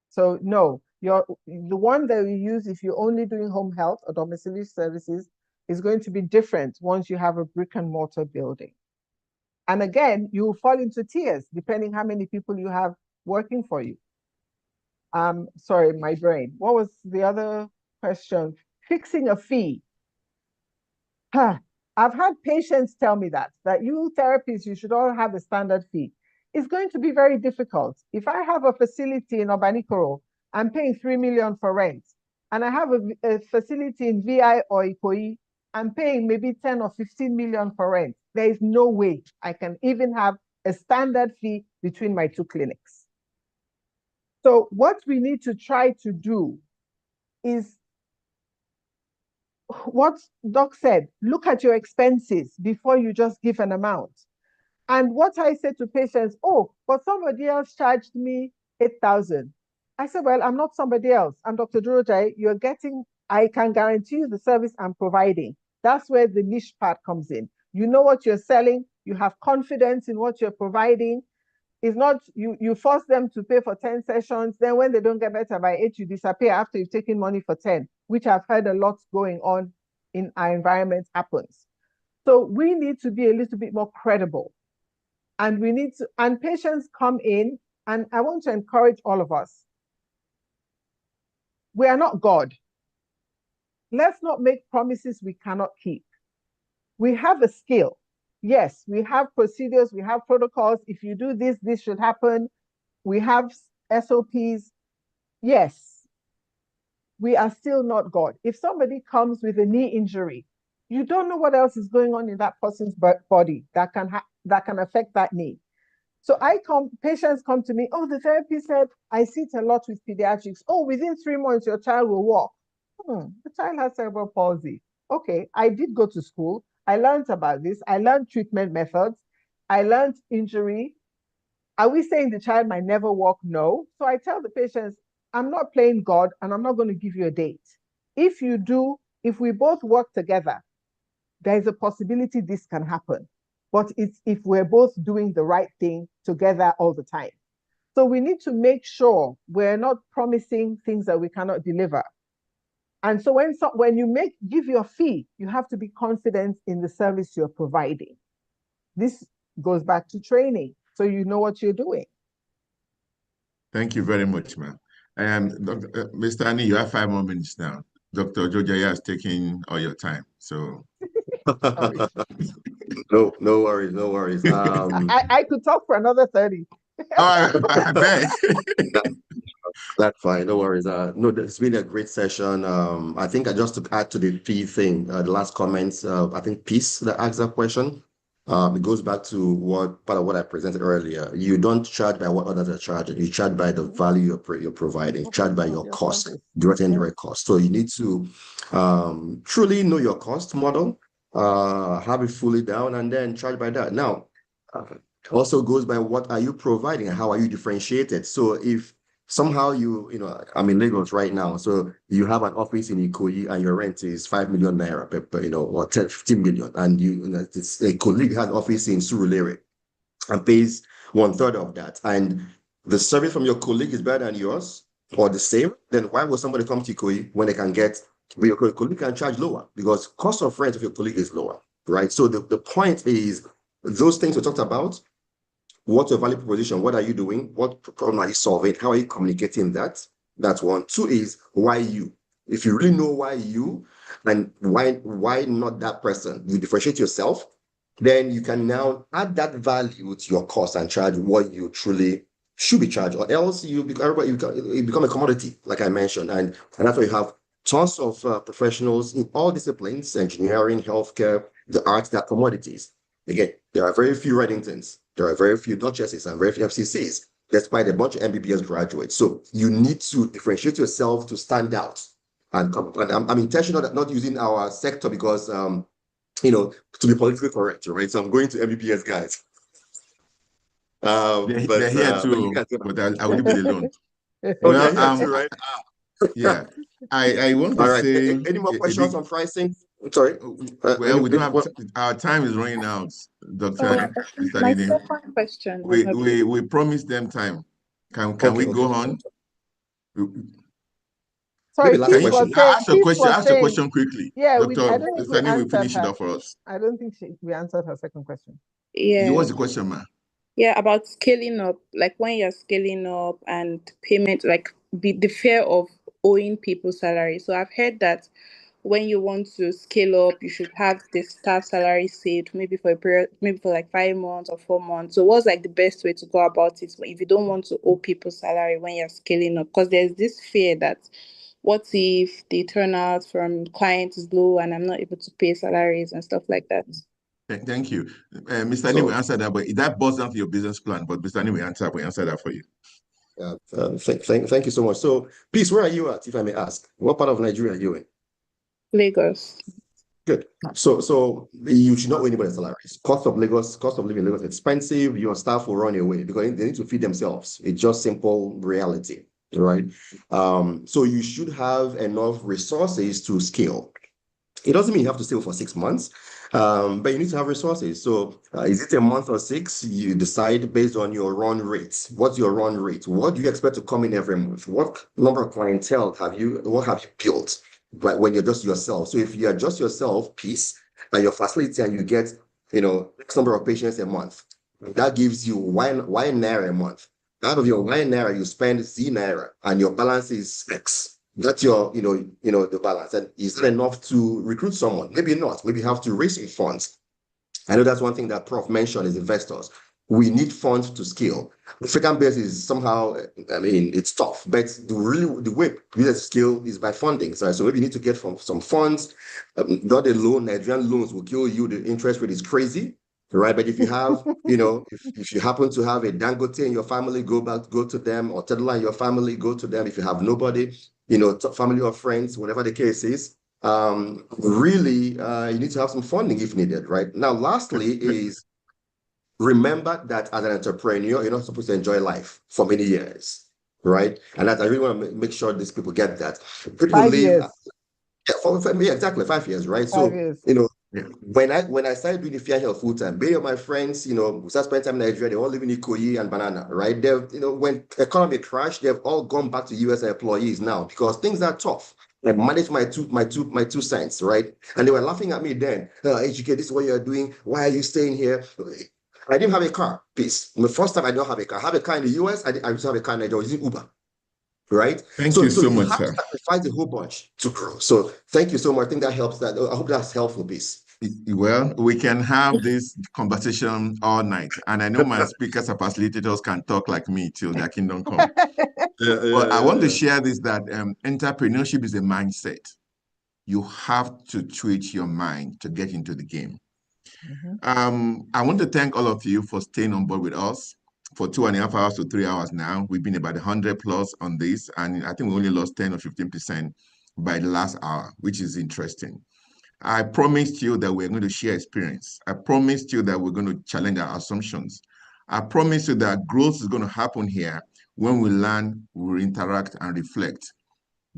So no, the one that we use if you're only doing home health or domiciliary services is going to be different once you have a brick and mortar building. And again, you will fall into tiers depending how many people you have working for you. Sorry, my brain. What was the other question? Fixing a fee. I've had patients tell me that you therapists, you should all have a standard fee. It's going to be very difficult. If I have a facility in Obanikoro, I'm paying 3 million for rent, and I have a facility in VI or Ikoyi, I'm paying maybe 10 or 15 million for rent. There is no way I can even have a standard fee between my two clinics. So what we need to try to do is what Doc said, look at your expenses before you just give an amount. And what I say to patients, oh, but somebody else charged me 8,000. I said, well, I'm not somebody else. I'm Dr. Durojai. I can guarantee you the service I'm providing. That's where the niche part comes in. You know what you're selling. You have confidence in what you're providing. It's not, you force them to pay for 10 sessions. Then when they don't get better by 8, you disappear after you've taken money for 10, which I've heard a lot going on in our environment happens. So we need to be a little bit more credible. And patients come in, and I want to encourage all of us. We are not God. Let's not make promises we cannot keep. We have a skill. Yes, we have procedures, we have protocols. If you do this, this should happen. We have SOPs. Yes, we are still not God. If somebody comes with a knee injury, you don't know what else is going on in that person's body that can affect that knee. So patients come to me, oh, the therapist said, I sit a lot with pediatrics. Oh, within 3 months, your child will walk. The child has cerebral palsy. Okay, I did go to school. I learned about this. I learned treatment methods. I learned injury. Are we saying the child might never walk? No. So I tell the patients, I'm not playing God and I'm not going to give you a date. If you do, if we both work together, there's a possibility this can happen. But it's if we're both doing the right thing together all the time. So we need to make sure we're not promising things that we cannot deliver. And so when you give your fee, you have to be confident in the service you're providing. This goes back to training, so you know what you're doing. Thank you very much, ma'am. Mr. Annie, you have 5 more minutes now. Dr. Jojaya has taken all your time, so. No worries, no worries. I could talk for another 30. I bet. That's fine, no worries. No, it's been a great session. I think just to add to the fee thing, the last comments, I think Peace that asked that question. It goes back to part of what I presented earlier. You don't charge by what others are charging. You charge by the value you're providing, charge by your cost, direct and indirect cost. So you need to truly know your cost model, have it fully down, and then charge by that. Now, also goes by what are you providing and how are you differentiated. So if somehow I'm in Lagos right now, so you have an office in Ikoyi and your rent is 5 million naira per, or 10, 15 million, and it's a colleague has an office in Surulere and pays 1/3 of that, and the service from your colleague is better than yours or the same, then why would somebody come to Ikoyi when they can get, your colleague can charge lower because cost of rent of your colleague is lower, right? So the point is those things we talked about. What's your value proposition? What are you doing? What problem are you solving? How are you communicating that? That's one. 2 is why you. If you really know why you, and why not that person, you differentiate yourself, then you can now add that value to your cost and charge what you truly should be charged, or else you become a commodity, like I mentioned. And that's why you have tons of professionals in all disciplines, engineering, healthcare, the arts, that commodities. Again, there are very few Reddingtons. There are very few Duchesses and very few FCCs, despite a bunch of MBBS graduates. So you need to differentiate yourself to stand out. And I'm intentional not using our sector because, to be politically correct, right? So I'm going to MBBS guys. They're here too, but I will leave it alone. Well, right? Yeah, I want to say. Any more questions on pricing? I'm sorry. Well, we don't have our time is running out, Dr. Mr. My Dini. second question. We promised them time. Can we go on? Sorry, Peace was saying. Ask a question quickly. Yeah, Dr. I don't think we Mr. Dini, finish it her. off for us. I don't think we answered her second question. Yeah. What's the question, ma? Yeah, about scaling up, like when you're scaling up and payment, like the fear of owing people salary. So I've heard that when you want to scale up, you should have the staff salary saved, maybe for a period, maybe for like 5 months or 4 months. So what's like the best way to go about it if you don't want to owe people salary when you're scaling up? Because there's this fear that what if the turnout from clients is low and I'm not able to pay salaries and stuff like that? Thank you. Mr. Ni will answer that, but that boils down to your business plan. But Mr. Ni will answer that for you. Thank you so much. So, Peace, where are you at, if I may ask? What part of Nigeria are you in? Lagos. Good. So you should not owe anybody salaries. Cost of living in Lagos is expensive. Your staff will run away because they need to feed themselves. It's just simple reality, right? So you should have enough resources to scale. It doesn't mean you have to scale for 6 months, but you need to have resources. So is it a month or 6? You decide based on your run rate. What's your run rate? What do you expect to come in every month? What number of clientele have you built? But when you're just yourself. So if you are just yourself, Peace, and your facility, and you get, X number of patients a month, that gives you Y naira a month. Out of your Y naira, you spend Z naira, and your balance is X. That's your, the balance. And is that enough to recruit someone? Maybe not. Maybe you have to raise some funds. I know that's one thing that Prof mentioned is investors. We need funds to scale. The African base is somehow, it's tough, but the way business scale is by funding. So maybe you need to get from some funds. Not a loan, Nigerian loans will kill you. The interest rate is crazy, right? But if you have, if you happen to have a Dangote in your family, go to them, or Tedla in your family, go to them. If you have nobody, family or friends, whatever the case is, really, you need to have some funding if needed, right? Now, lastly is remember that as an entrepreneur, you're not supposed to enjoy life for many years, right? And that I really want to make sure these people get that. People 5 live, years. yeah, exactly, 5 years, right? 5 years. When I started doing the Fair Health full time, many of my friends, we started spending time in Nigeria, they all live in Ikoyi and Banana, right? When economy crashed, they've all gone back to US employees now because things are tough. I managed my two cents, right? And they were laughing at me then. HK, this is what you're doing. Why are you staying here? I didn't have a car. Peace. The first time I don't have a car. I have a car in the US. I used to have a car in Nigeria. I was using Uber. Right? Thank you so you much, have sir. to sacrifice a whole bunch to grow. So thank you so much. I think that helps. I hope that's helpful, Peace. Well, we can have this conversation all night. And I know my speakers and facilitators can talk like me till their kingdom come. But I want to share this, that entrepreneurship is a mindset. You have to tweak your mind to get into the game. I want to thank all of you for staying on board with us for 2.5 hours to 3 hours now. We've been about 100 plus on this, and I think we only lost 10 or 15% by the last hour, which is interesting. I promised you that we're going to share experience. I promised you that we're going to challenge our assumptions. I promised you that growth is going to happen here when we learn, we interact, and reflect.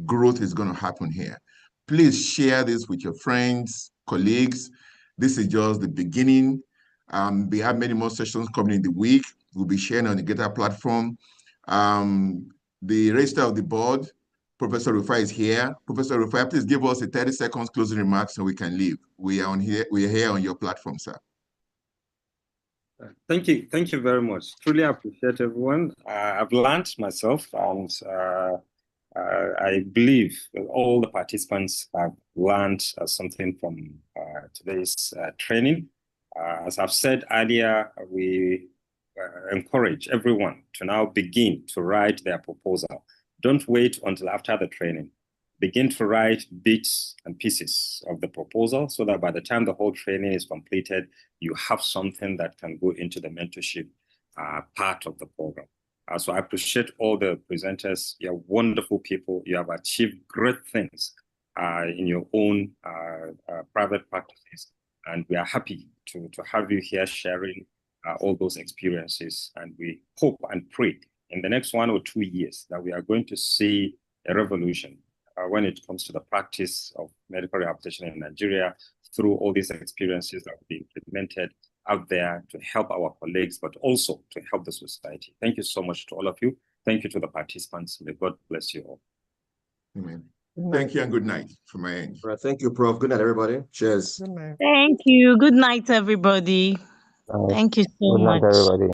Growth is going to happen here. Please share this with your friends, colleagues. This is just the beginning. We have many more sessions coming in the week. We'll be sharing on the GitHub platform. The register of the board, Professor Rufai is here. Professor Rufai, please give us a 30 seconds closing remarks so we can leave. We are here on your platform, sir. Thank you very much. Truly appreciate everyone. I've learned myself, and I believe that all the participants have learned something from today's training. As I've said earlier, we encourage everyone to now begin to write their proposal. Don't wait until after the training. Begin to write bits and pieces of the proposal so that by the time the whole training is completed, you have something that can go into the mentorship part of the program. So I appreciate all the presenters. You're wonderful people. You have achieved great things in your own private practices. And we are happy to have you here sharing all those experiences. And we hope and pray in the next 1 or 2 years that we are going to see a revolution when it comes to the practice of medical rehabilitation in Nigeria through all these experiences that will be implemented out there to help our colleagues, but also to help the society. Thank you so much to all of you. Thank you to the participants. May God bless you all. Amen. Thank you and good night from my end. Right, thank you, Prof. Good night, everybody. Cheers. Good night. Thank you. Good night, everybody. Thank you so Good night, much. everybody.